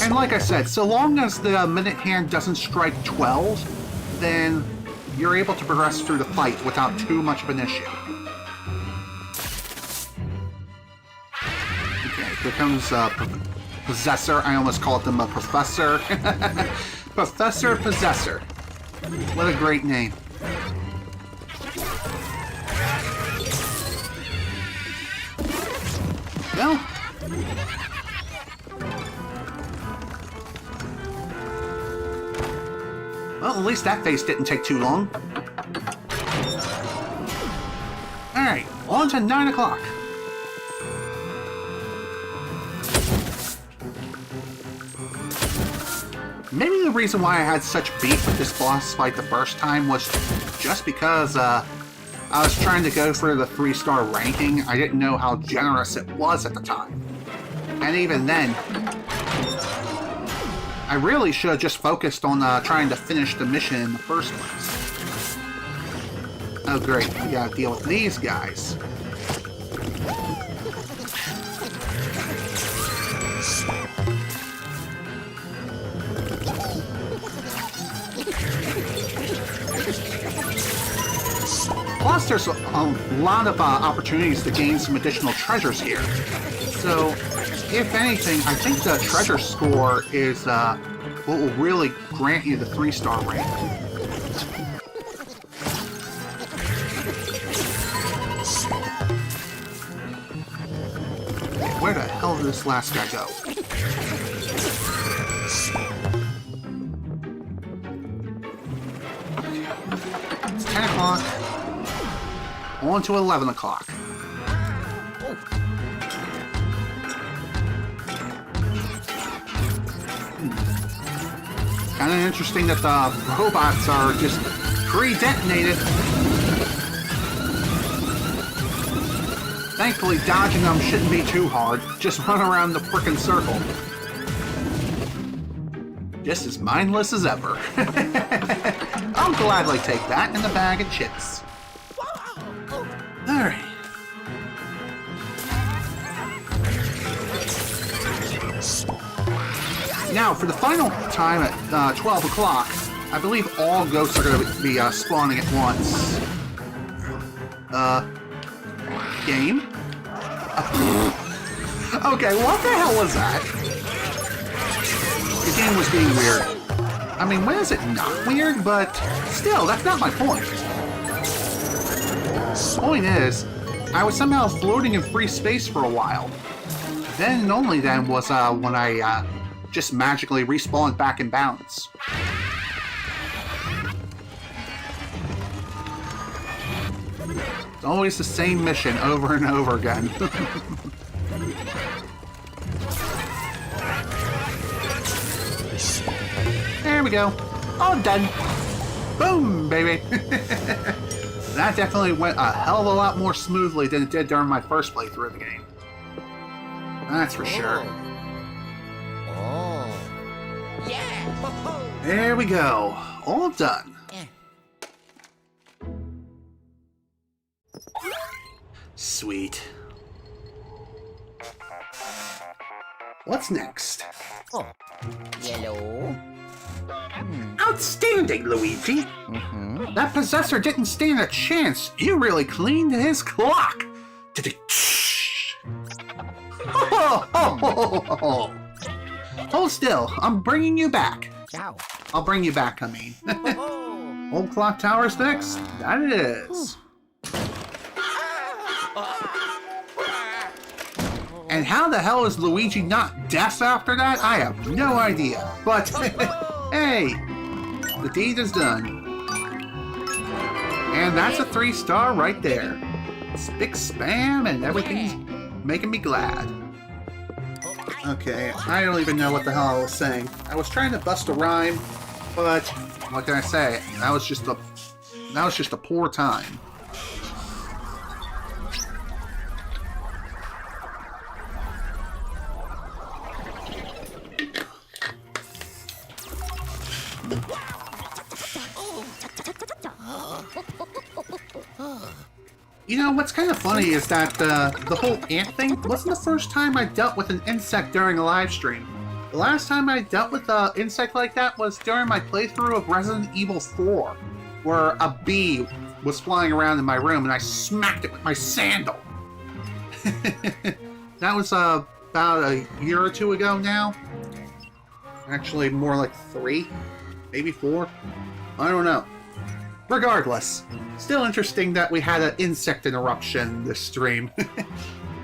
Speaker 1: And like I said, so long as the minute hand doesn't strike 12, then you're able to progress through the fight without too much of an issue. Okay, here comes Possessor. I almost called them a Professor. Professor Possessor. What a great name. Well, at least that phase didn't take too long. Alright, on to 9 o'clock. Maybe the reason why I had such beef with this boss fight the first time was just because I was trying to go for the 3-star ranking. I didn't know how generous it was at the time. And even then, I really should have just focused on trying to finish the mission in the first place. Oh great, we gotta deal with these guys. Plus, there's a lot of opportunities to gain some additional treasures here. So, if anything, I think the treasure score is what will really grant you the 3-star rank. Where the hell did this last guy go? It's 10 o'clock. On to 11 o'clock. Kind of interesting that the robots are just pre-detonated. Thankfully, dodging them shouldn't be too hard. Just run around the frickin' circle. Just as mindless as ever. I'll gladly take that in the bag of chips. Alright. Now, for the final time at 12 o'clock, I believe all ghosts are going to be spawning at once. Game? Okay, what the hell was that? The game was being weird. I mean, when is it not weird? But still, that's not my point. The point is, I was somehow floating in free space for a while. Then and only then was when I just magically respawned back in bounds. It's always the same mission over and over again. There we go. All done. Boom, baby. That definitely went a hell of a lot more smoothly than it did during my first playthrough of the game. That's for sure.
Speaker 2: Yeah! Ho, ho.
Speaker 1: There we go. All done. Sweet. What's next?
Speaker 2: Oh, yellow.
Speaker 1: Outstanding, Luigi!
Speaker 2: Mm-hmm.
Speaker 1: That possessor didn't stand a chance. You really cleaned his clock. Hold still. I'm bringing you back.
Speaker 2: Ciao.
Speaker 1: I'll bring you back, I mean.
Speaker 2: Oh.
Speaker 1: Old clock tower's next? That it is. And how the hell is Luigi not deaf after that? I have no idea. But, hey, the deed is done. And that's a 3-star right there. Spick spam and everything's making me glad. Okay, I don't even know what the hell I was saying. I was trying to bust a rhyme, but what can I say? That was just a poor time. You know, what's kind of funny is that the whole ant thing wasn't the first time I dealt with an insect during a live stream. The last time I dealt with an insect like that was during my playthrough of Resident Evil 4, where a bee was flying around in my room and I smacked it with my sandal. That was about a year or two ago now. Actually, more like 3, maybe 4. I don't know. Regardless, still interesting that we had an insect interruption this stream.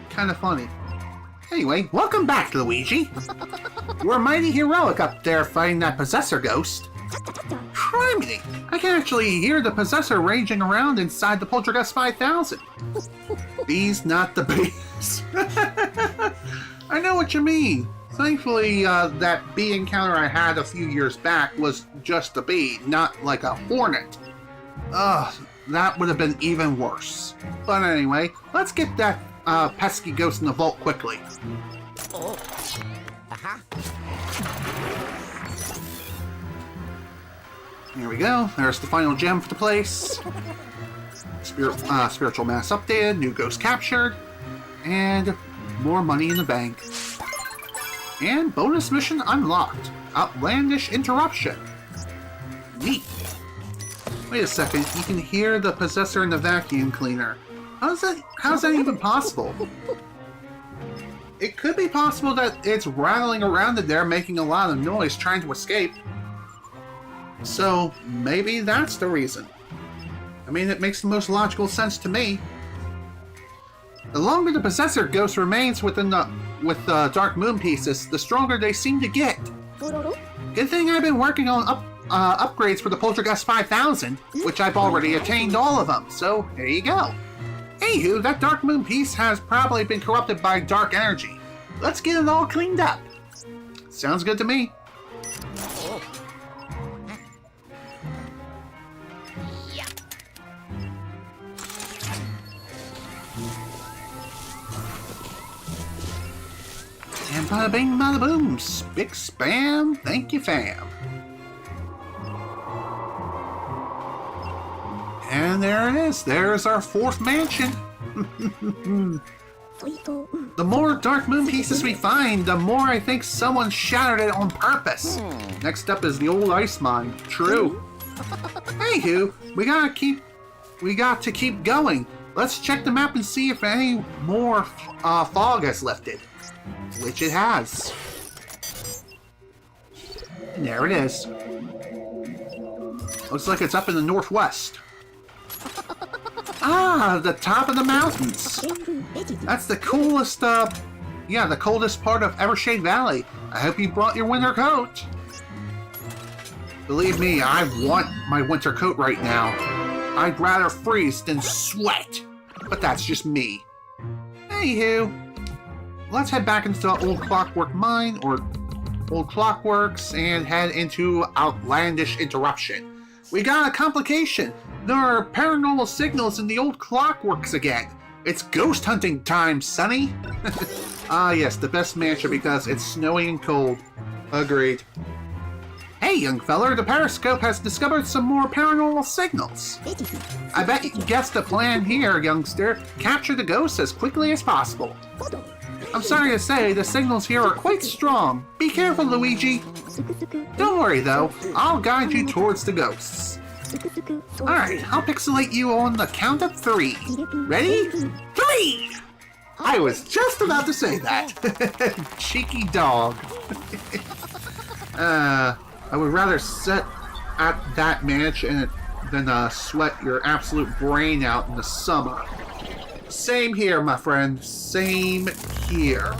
Speaker 1: Kind of funny. Anyway, welcome back, Luigi. You were mighty heroic up there fighting that possessor ghost. Criminy! I can actually hear the possessor raging around inside the Poltergeist 5000. Bees, not the bees. I know what you mean. Thankfully, that bee encounter I had a few years back was just a bee, not like a hornet. Ugh, that would have been even worse. But anyway, let's get that pesky ghost in the vault quickly.
Speaker 2: Oh. Uh-huh.
Speaker 1: Here we go. There's the final gem for the place. Spiritual mass updated, new ghost captured, and more money in the bank. And bonus mission unlocked. Outlandish interruption. Neat. Wait a second, you can hear the possessor in the vacuum cleaner. How's that even possible? It could be possible that it's rattling around in there making a lot of noise trying to escape. So maybe that's the reason. I mean, it makes the most logical sense to me. The longer the possessor ghost remains with the Dark Moon pieces, the stronger they seem to get. Good thing I've been working on upgrades for the Poltergeist 5000, which I've already attained all of them, so there you go. Anywho, that Dark Moon piece has probably been corrupted by dark energy. Let's get it all cleaned up. Sounds good to me.
Speaker 2: Oh. Yeah.
Speaker 1: And bada bing, bada boom. Spick spam. Thank you, fam. And there it is. There's our 4th mansion. The more Dark Moon pieces we find, the more I think someone shattered it on purpose. Next up is the old ice mine. True. Anywho, we got to keep going. Let's check the map and see if any more fog has lifted. Which it has. And there it is. Looks like it's up in the northwest. Ah, the top of the mountains. That's the coolest, the coldest part of Evershade Valley. I hope you brought your winter coat. Believe me, I want my winter coat right now. I'd rather freeze than sweat. But that's just me. Anywho, let's head back into the old Clockwork mine, or old Clockworks, and head into Outlandish Interruption. We got a complication. There are paranormal signals in the old Clockworks again. It's ghost hunting time, Sonny. Ah yes, the best mansion because it's snowy and cold. Agreed. Hey, young feller, the periscope has discovered some more paranormal signals. I bet you can guess the plan here, youngster. Capture the ghosts as quickly as possible. I'm sorry to say, the signals here are quite strong. Be careful, Luigi. Don't worry, though. I'll guide you towards the ghosts. Alright, I'll pixelate you on the count of 3. Ready? 3! I was just about to say that. Cheeky dog. I would rather sit at that mansion than sweat your absolute brain out in the summer. Same here, my friend. Same here.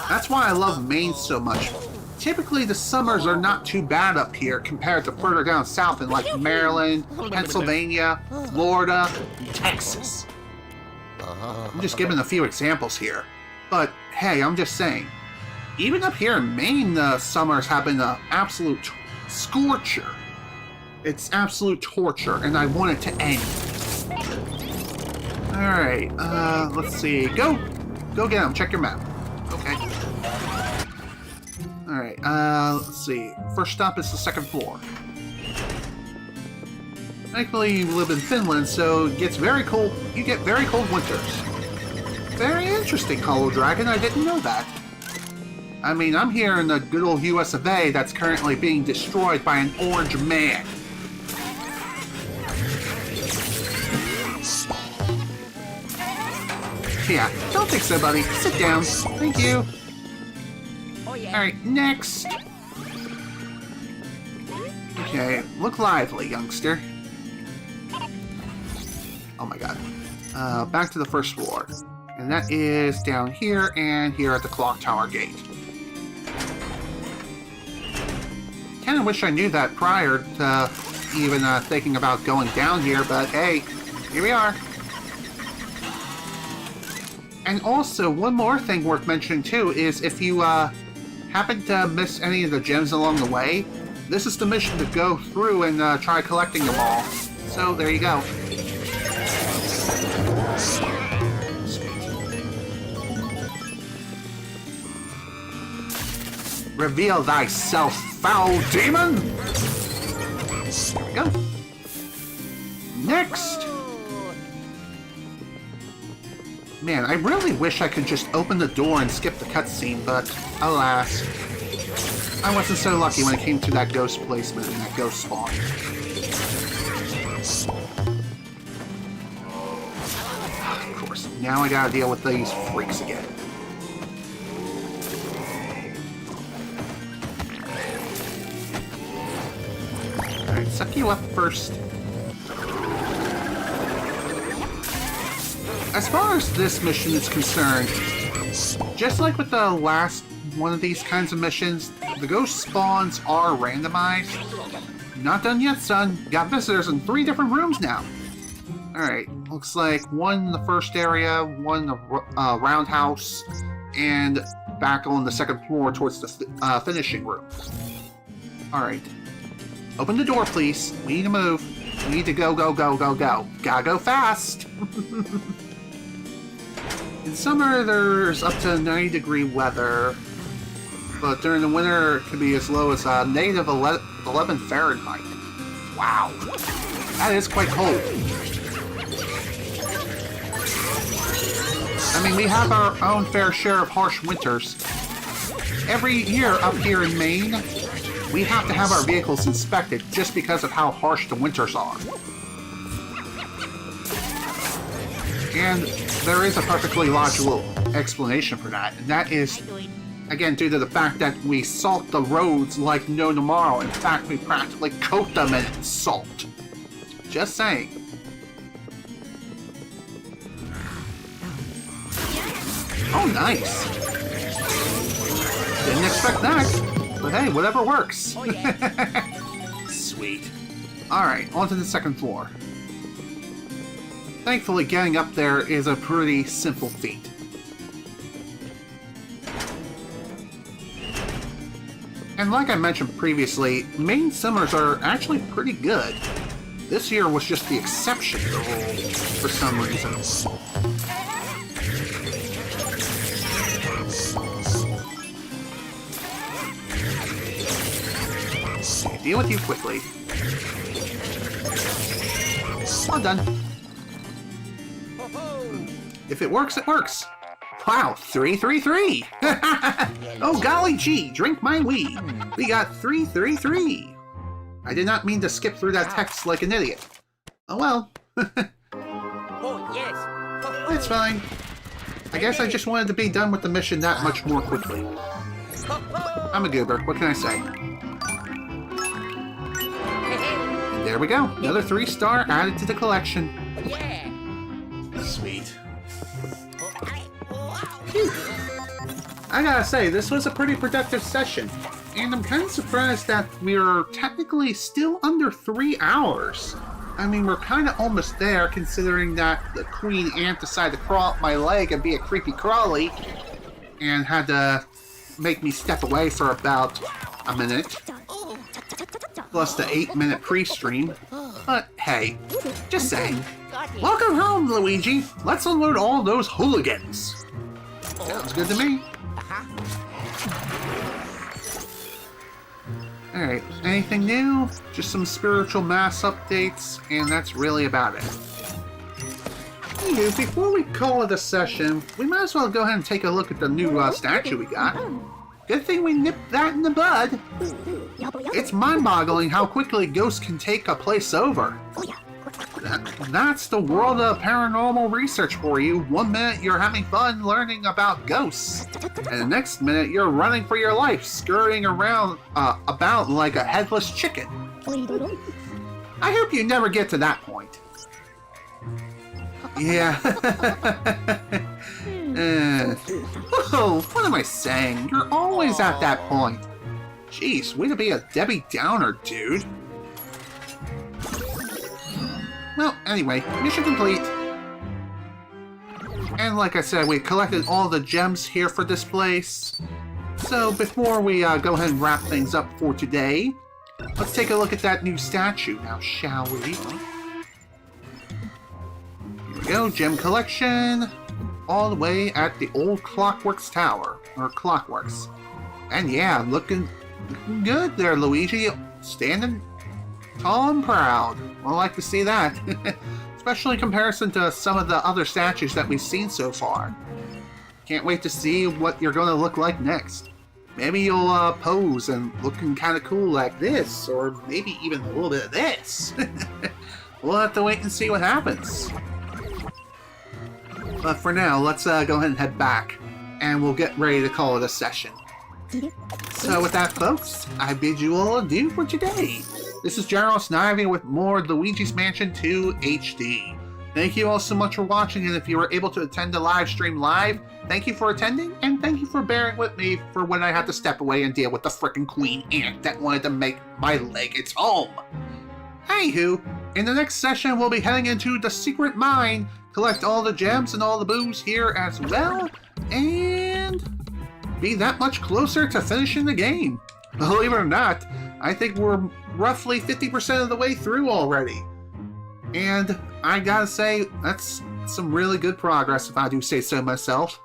Speaker 1: That's why I love Maine so much. Typically, the summers are not too bad up here compared to further down south in like Maryland, Pennsylvania, Florida, and Texas. I'm just giving a few examples here. But hey, I'm just saying, even up here in Maine, the summers have been an absolute scorcher. It's absolute torture, and I want it to end. Alright, let's see. Go get him. Check your map. Okay. Alright, let's see. First stop is the second floor. Thankfully, you live in Finland, so it gets very cold. You get very cold winters. Very interesting, Hollow Dragon. I didn't know that. I mean, I'm here in the good old US of A that's currently being destroyed by an orange man. Yeah, don't think so, buddy. Sit down. Thank you.
Speaker 2: Oh, yeah.
Speaker 1: Alright, next. Okay, look lively, youngster. Oh my god. Back to the first floor. And that is down here and here at the clock tower gate. Kinda wish I knew that prior to even thinking about going down here, but hey, here we are. And also, one more thing worth mentioning too is if you happen to miss any of the gems along the way, this is the mission to go through and try collecting them all. So there you go. Reveal thyself, foul demon! There we go. Next! Man, I really wish I could just open the door and skip the cutscene, but alas. I wasn't so lucky when it came to that ghost placement and that ghost spawn. Of course, now I gotta deal with these freaks again. Alright, suck you up first. As far as this mission is concerned, just like with the last one of these kinds of missions, the ghost spawns are randomized. Not done yet, son. Got visitors in 3 different rooms now. Alright, looks like one in the first area, one in the roundhouse, and back on the second floor towards the finishing room. Alright. Open the door, please. We need to move. We need to go, go, go, go, go. Gotta go fast! In summer, there's up to 90-degree weather, but during the winter, it can be as low as negative 11 Fahrenheit. Wow, that is quite cold. I mean, we have our own fair share of harsh winters. Every year up here in Maine, we have to have our vehicles inspected just because of how harsh the winters are. And there is a perfectly logical explanation for that, and that is, again, due to the fact that we salt the roads like no tomorrow. In fact, we practically coat them in salt. Just saying. Oh, nice. Didn't expect that, but hey, whatever works.
Speaker 2: Oh, yeah.
Speaker 1: Sweet. Alright, on to the second floor. Thankfully, getting up there is a pretty simple feat. And like I mentioned previously, Maine summers are actually pretty good. This year was just the exception to the rule, for some reason. deal with you quickly. Well done. If it works, it works. Wow, 333! Oh golly gee, drink my weed. We got 333. I did not mean to skip through that text like an idiot. Oh well.
Speaker 2: Oh, yes.
Speaker 1: It's fine. I guess I just wanted to be done with the mission that much more quickly. I'm a goober, what can I say? And there we go, another 3-star added to the collection.
Speaker 2: Yeah.
Speaker 1: Sweet. Phew. I gotta say, this was a pretty productive session. And I'm kind of surprised that we're technically still under 3 hours. I mean, we're kind of almost there, considering that the queen ant decided to crawl up my leg and be a creepy crawly, and had to make me step away for about a minute, plus the 8-minute pre-stream. But hey, just saying. Welcome home, Luigi. Let's unload all those hooligans. Sounds good to me. Alright, anything new? Just some spiritual mass updates, and that's really about it. Anywho, before we call it a session, we might as well go ahead and take a look at the new statue we got. Good thing we nipped that in the bud. It's mind-boggling how quickly ghosts can take a place over. That's the world of paranormal research for you. 1 minute you're having fun learning about ghosts, and the next minute you're running for your life, scurrying around about like a headless chicken. I hope you never get to that point. Yeah. Oh, what am I saying? You're always at that point. Jeez, way to be a Debbie Downer, dude. Well, anyway, mission complete. And like I said, we collected all the gems here for this place. So before we go ahead and wrap things up for today, let's take a look at that new statue now, shall we? Here we go, gem collection. All the way at the old Clockworks Tower, or Clockworks. And yeah, looking good there, Luigi. Standing tall and proud. I like to see that. Especially in comparison to some of the other statues that we've seen so far. Can't wait to see what you're going to look like next. Maybe you'll pose and looking kind of cool like this, or maybe even a little bit of this. We'll have to wait and see what happens. But for now, let's go ahead and head back, and we'll get ready to call it a session. So with that, folks, I bid you all adieu for today. This is General Snivy with more Luigi's Mansion 2 HD. Thank you all so much for watching, and if you were able to attend the live stream live, thank you for attending, and thank you for bearing with me for when I had to step away and deal with the frickin' queen ant that wanted to make my leg its home. Anywho, in the next session we'll be heading into the secret mine, collect all the gems and all the booze here as well, and be that much closer to finishing the game. Believe it or not, I think we're roughly 50% of the way through already. And I gotta say, that's some really good progress if I do say so myself.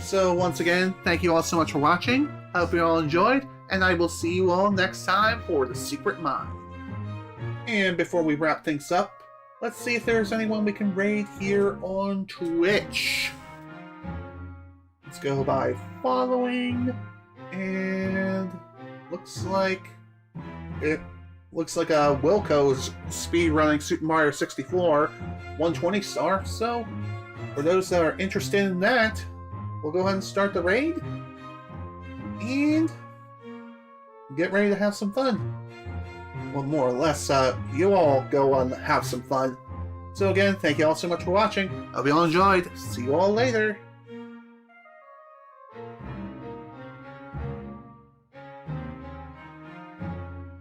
Speaker 1: So once again, thank you all so much for watching. I hope you all enjoyed, and I will see you all next time for the secret mine. And before we wrap things up, let's see if there's anyone we can raid here on Twitch. Let's go by following, and looks like Wilco's speedrunning Super Mario 64, 120 star. So for those that are interested in that, we'll go ahead and start the raid and get ready to have some fun. Well, more or less, you all go and have some fun. So again, thank you all so much for watching. Hope you all enjoyed. See you all later.